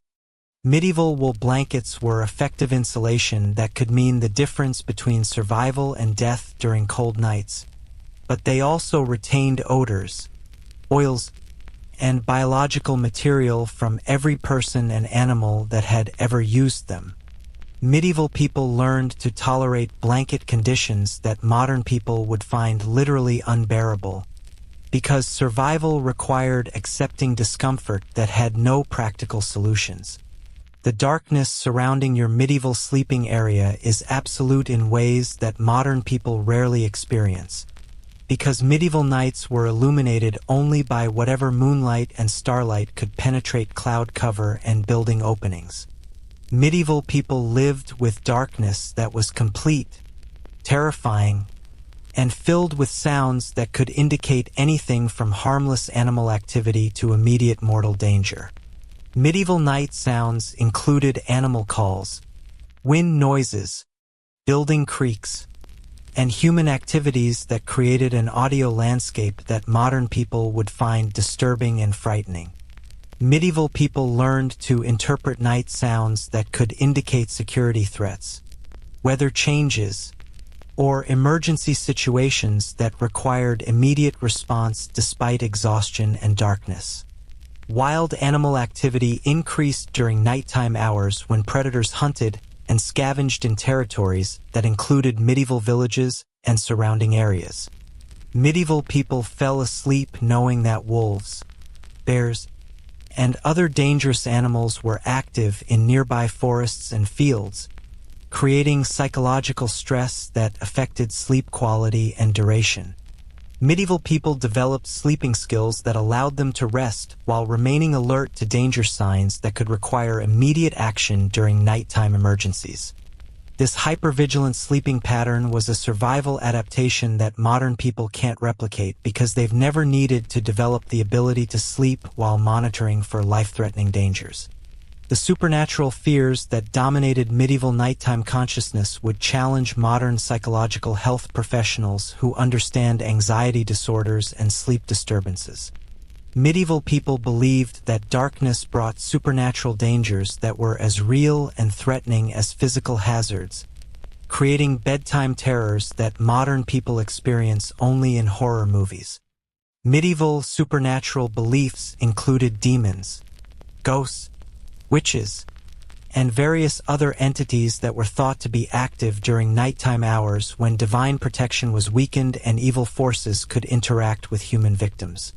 Medieval wool blankets were effective insulation that could mean the difference between survival and death during cold nights, but they also retained odors, oils, and biological material from every person and animal that had ever used them. Medieval people learned to tolerate blanket conditions that modern people would find literally unbearable, because survival required accepting discomfort that had no practical solutions. The darkness surrounding your medieval sleeping area is absolute in ways that modern people rarely experience, because medieval nights were illuminated only by whatever moonlight and starlight could penetrate cloud cover and building openings. Medieval people lived with darkness that was complete, terrifying, and filled with sounds that could indicate anything from harmless animal activity to immediate mortal danger. Medieval night sounds included animal calls, wind noises, building creaks, and human activities that created an audio landscape that modern people would find disturbing and frightening. Medieval people learned to interpret night sounds that could indicate security threats, weather changes, or emergency situations that required immediate response despite exhaustion and darkness. Wild animal activity increased during nighttime hours when predators hunted and scavenged in territories that included medieval villages and surrounding areas. Medieval people fell asleep knowing that wolves, bears, and other dangerous animals were active in nearby forests and fields, creating psychological stress that affected sleep quality and duration. Medieval people developed sleeping skills that allowed them to rest while remaining alert to danger signs that could require immediate action during nighttime emergencies. This hypervigilant sleeping pattern was a survival adaptation that modern people can't replicate because they've never needed to develop the ability to sleep while monitoring for life-threatening dangers. The supernatural fears that dominated medieval nighttime consciousness would challenge modern psychological health professionals who understand anxiety disorders and sleep disturbances. Medieval people believed that darkness brought supernatural dangers that were as real and threatening as physical hazards, creating bedtime terrors that modern people experience only in horror movies. Medieval supernatural beliefs included demons, ghosts, witches, and various other entities that were thought to be active during nighttime hours when divine protection was weakened and evil forces could interact with human victims.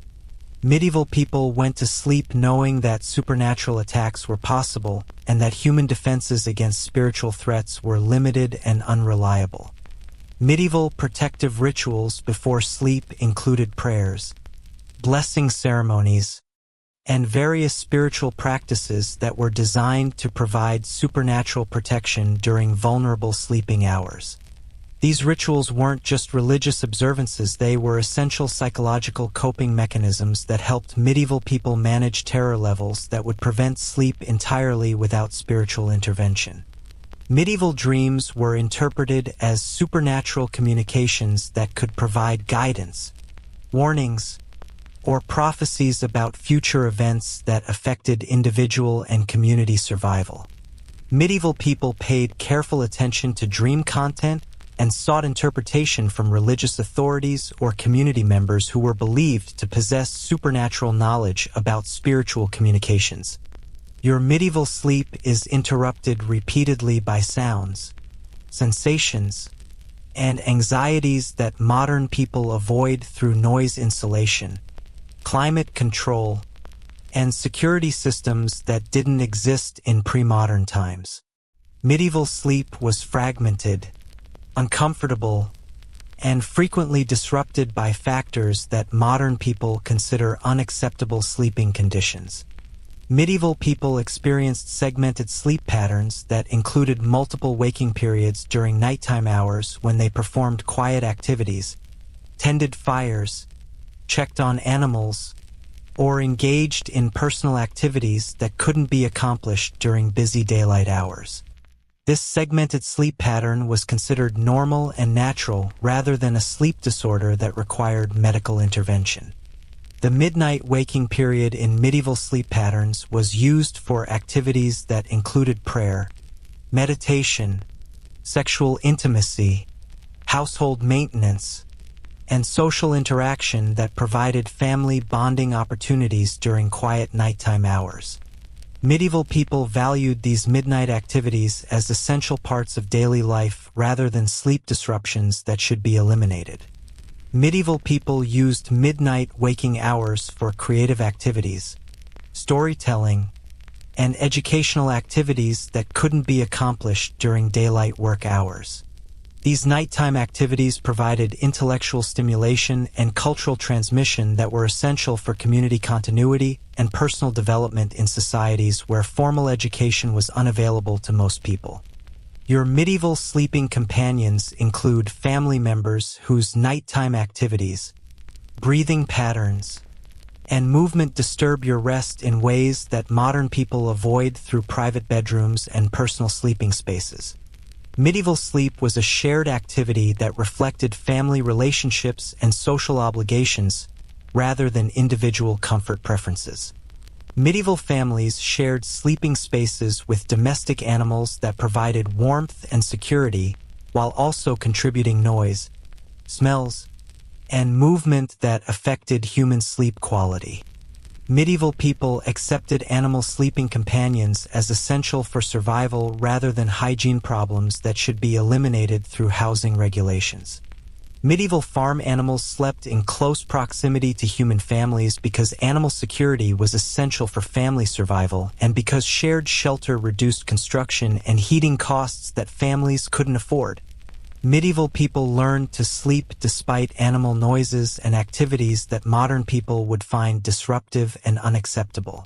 Medieval people went to sleep knowing that supernatural attacks were possible and that human defenses against spiritual threats were limited and unreliable. Medieval protective rituals before sleep included prayers, blessing ceremonies, and various spiritual practices that were designed to provide supernatural protection during vulnerable sleeping hours. These rituals weren't just religious observances, they were essential psychological coping mechanisms that helped medieval people manage terror levels that would prevent sleep entirely without spiritual intervention. Medieval dreams were interpreted as supernatural communications that could provide guidance, warnings, or prophecies about future events that affected individual and community survival. Medieval people paid careful attention to dream content and sought interpretation from religious authorities or community members who were believed to possess supernatural knowledge about spiritual communications. Your medieval sleep is interrupted repeatedly by sounds, sensations, and anxieties that modern people avoid through noise insulation, climate control, and security systems that didn't exist in pre-modern times. Medieval sleep was fragmented, uncomfortable, and frequently disrupted by factors that modern people consider unacceptable sleeping conditions. Medieval people experienced segmented sleep patterns that included multiple waking periods during nighttime hours when they performed quiet activities, tended fires, checked on animals, or engaged in personal activities that couldn't be accomplished during busy daylight hours. This segmented sleep pattern was considered normal and natural rather than a sleep disorder that required medical intervention. The midnight waking period in medieval sleep patterns was used for activities that included prayer, meditation, sexual intimacy, household maintenance, and social interaction that provided family bonding opportunities during quiet nighttime hours. Medieval people valued these midnight activities as essential parts of daily life rather than sleep disruptions that should be eliminated. Medieval people used midnight waking hours for creative activities, storytelling, and educational activities that couldn't be accomplished during daylight work hours. These nighttime activities provided intellectual stimulation and cultural transmission that were essential for community continuity and personal development in societies where formal education was unavailable to most people. Your medieval sleeping companions include family members whose nighttime activities, breathing patterns, and movement disturb your rest in ways that modern people avoid through private bedrooms and personal sleeping spaces. Medieval sleep was a shared activity that reflected family relationships and social obligations rather than individual comfort preferences. Medieval families shared sleeping spaces with domestic animals that provided warmth and security while also contributing noise, smells, and movement that affected human sleep quality. Medieval people accepted animal sleeping companions as essential for survival rather than hygiene problems that should be eliminated through housing regulations. Medieval farm animals slept in close proximity to human families because animal security was essential for family survival and because shared shelter reduced construction and heating costs that families couldn't afford. Medieval people learned to sleep despite animal noises and activities that modern people would find disruptive and unacceptable.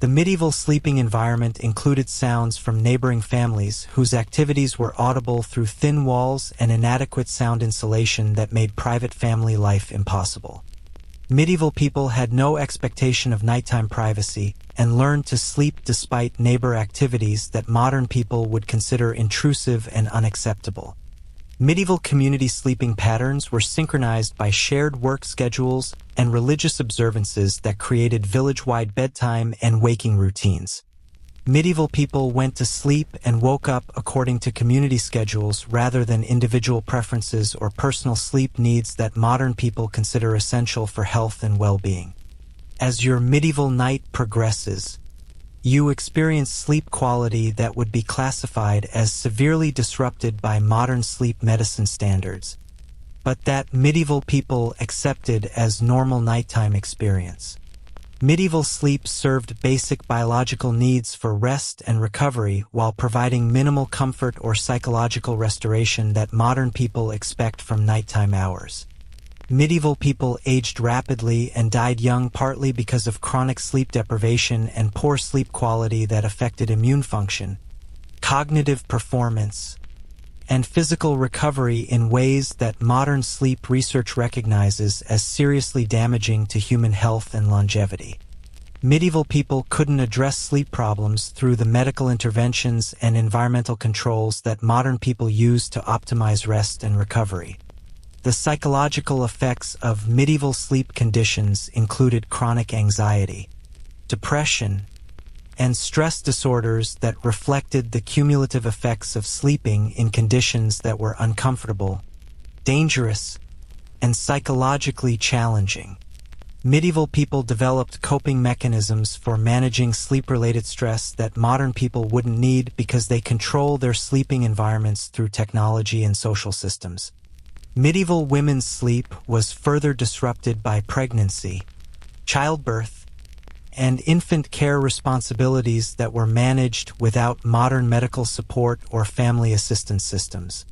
The medieval sleeping environment included sounds from neighboring families whose activities were audible through thin walls and inadequate sound insulation that made private family life impossible. Medieval people had no expectation of nighttime privacy and learned to sleep despite neighbor activities that modern people would consider intrusive and unacceptable. Medieval community sleeping patterns were synchronized by shared work schedules and religious observances that created village-wide bedtime and waking routines. Medieval people went to sleep and woke up according to community schedules rather than individual preferences or personal sleep needs that modern people consider essential for health and well-being. As your medieval night progresses, you experience sleep quality that would be classified as severely disrupted by modern sleep medicine standards, but that medieval people accepted as normal nighttime experience. Medieval sleep served basic biological needs for rest and recovery while providing minimal comfort or psychological restoration that modern people expect from nighttime hours. Medieval people aged rapidly and died young partly because of chronic sleep deprivation and poor sleep quality that affected immune function, cognitive performance, and physical recovery in ways that modern sleep research recognizes as seriously damaging to human health and longevity. Medieval people couldn't address sleep problems through the medical interventions and environmental controls that modern people use to optimize rest and recovery. The psychological effects of medieval sleep conditions included chronic anxiety, depression, and stress disorders that reflected the cumulative effects of sleeping in conditions that were uncomfortable, dangerous, and psychologically challenging. Medieval people developed coping mechanisms for managing sleep-related stress that modern people wouldn't need because they control their sleeping environments through technology and social systems. Medieval women's sleep was further disrupted by pregnancy, childbirth, and infant care responsibilities that were managed without modern medical support or family assistance systems.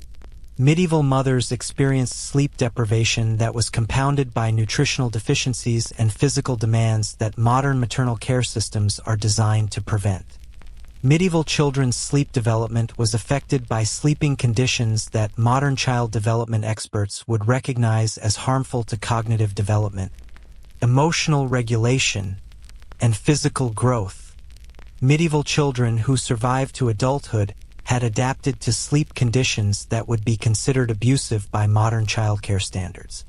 Medieval mothers experienced sleep deprivation that was compounded by nutritional deficiencies and physical demands that modern maternal care systems are designed to prevent. Medieval children's sleep development was affected by sleeping conditions that modern child development experts would recognize as harmful to cognitive development, emotional regulation, and physical growth. Medieval children who survived to adulthood had adapted to sleep conditions that would be considered abusive by modern childcare standards.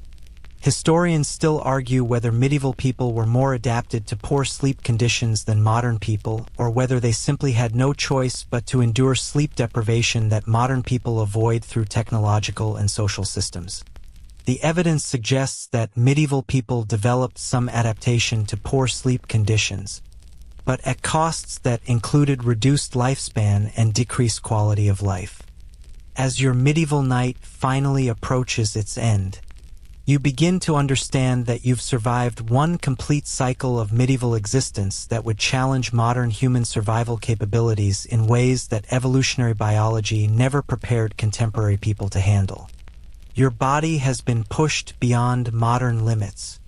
Historians still argue whether medieval people were more adapted to poor sleep conditions than modern people, or whether they simply had no choice but to endure sleep deprivation that modern people avoid through technological and social systems. The evidence suggests that medieval people developed some adaptation to poor sleep conditions, but at costs that included reduced lifespan and decreased quality of life. As your medieval night finally approaches its end, you begin to understand that you've survived one complete cycle of medieval existence that would challenge modern human survival capabilities in ways that evolutionary biology never prepared contemporary people to handle. Your body has been pushed beyond modern limits.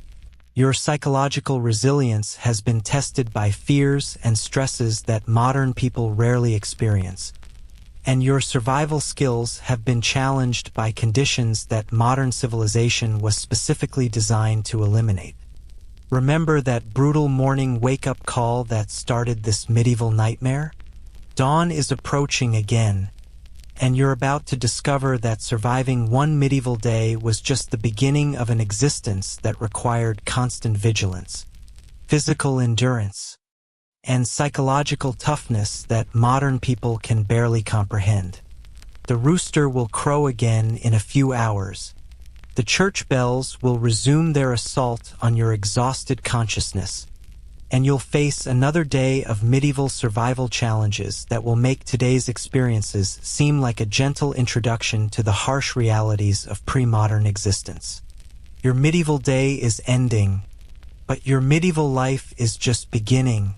Your psychological resilience has been tested by fears and stresses that modern people rarely experience. And your survival skills have been challenged by conditions that modern civilization was specifically designed to eliminate. Remember that brutal morning wake-up call that started this medieval nightmare? Dawn is approaching again, and you're about to discover that surviving one medieval day was just the beginning of an existence that required constant vigilance, physical endurance, and psychological toughness that modern people can barely comprehend. The rooster will crow again in a few hours. The church bells will resume their assault on your exhausted consciousness, and you'll face another day of medieval survival challenges that will make today's experiences seem like a gentle introduction to the harsh realities of pre-modern existence. Your medieval day is ending, but your medieval life is just beginning.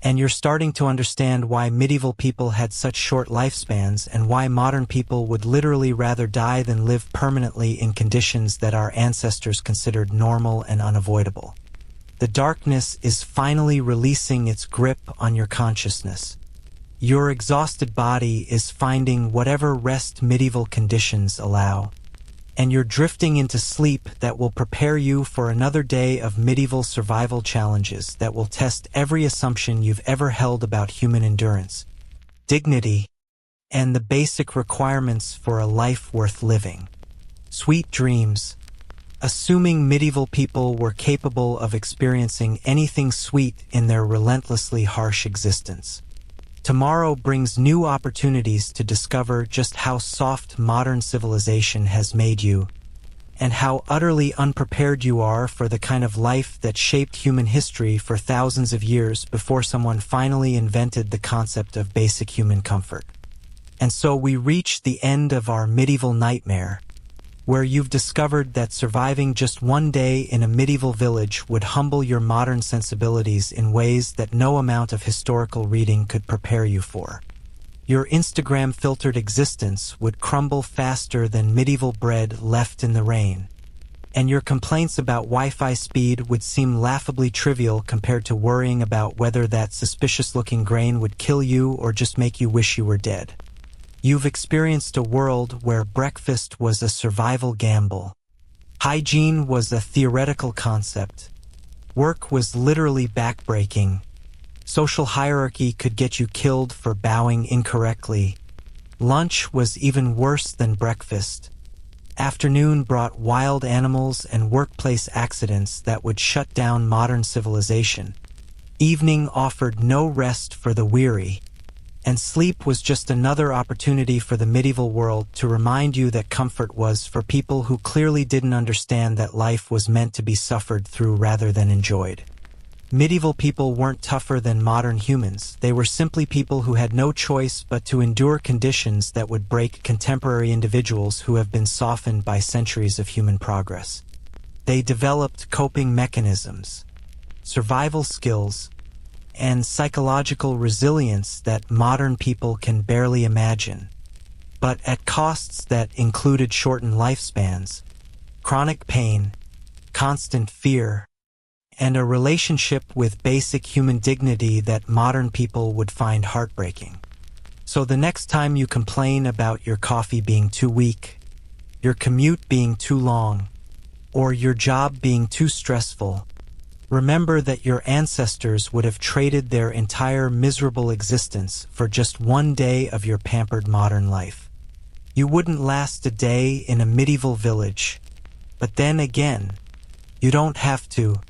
And you're starting to understand why medieval people had such short lifespans and why modern people would literally rather die than live permanently in conditions that our ancestors considered normal and unavoidable. The darkness is finally releasing its grip on your consciousness. Your exhausted body is finding whatever rest medieval conditions allow, and you're drifting into sleep that will prepare you for another day of medieval survival challenges that will test every assumption you've ever held about human endurance, dignity, and the basic requirements for a life worth living. Sweet dreams. Assuming medieval people were capable of experiencing anything sweet in their relentlessly harsh existence. Tomorrow brings new opportunities to discover just how soft modern civilization has made you, and how utterly unprepared you are for the kind of life that shaped human history for thousands of years before someone finally invented the concept of basic human comfort. And so we reach the end of our medieval nightmare, where you've discovered that surviving just one day in a medieval village would humble your modern sensibilities in ways that no amount of historical reading could prepare you for. Your Instagram-filtered existence would crumble faster than medieval bread left in the rain, and your complaints about Wi-Fi speed would seem laughably trivial compared to worrying about whether that suspicious-looking grain would kill you or just make you wish you were dead. You've experienced a world where breakfast was a survival gamble. Hygiene was a theoretical concept, Work was literally backbreaking. Social hierarchy could get you killed for bowing incorrectly. Lunch was even worse than breakfast. Afternoon brought wild animals and workplace accidents that would shut down modern civilization. Evening offered no rest for the weary, and sleep was just another opportunity for the medieval world to remind you that comfort was for people who clearly didn't understand that life was meant to be suffered through rather than enjoyed. Medieval people weren't tougher than modern humans. They were simply people who had no choice but to endure conditions that would break contemporary individuals who have been softened by centuries of human progress. They developed coping mechanisms, survival skills, and psychological resilience that modern people can barely imagine, but at costs that included shortened lifespans, chronic pain, constant fear, and a relationship with basic human dignity that modern people would find heartbreaking. So the next time you complain about your coffee being too weak, your commute being too long, or your job being too stressful, remember that your ancestors would have traded their entire miserable existence for just one day of your pampered modern life. You wouldn't last a day in a medieval village, but then again, you don't have to,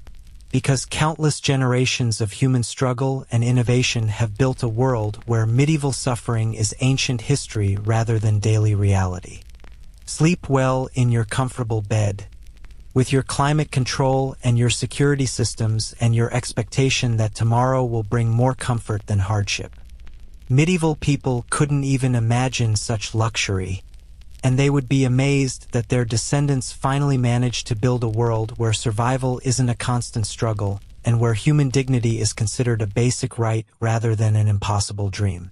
because countless generations of human struggle and innovation have built a world where medieval suffering is ancient history rather than daily reality. Sleep well in your comfortable bed, with your climate control and your security systems and your expectation that tomorrow will bring more comfort than hardship. Medieval people couldn't even imagine such luxury, and they would be amazed that their descendants finally managed to build a world where survival isn't a constant struggle and where human dignity is considered a basic right rather than an impossible dream.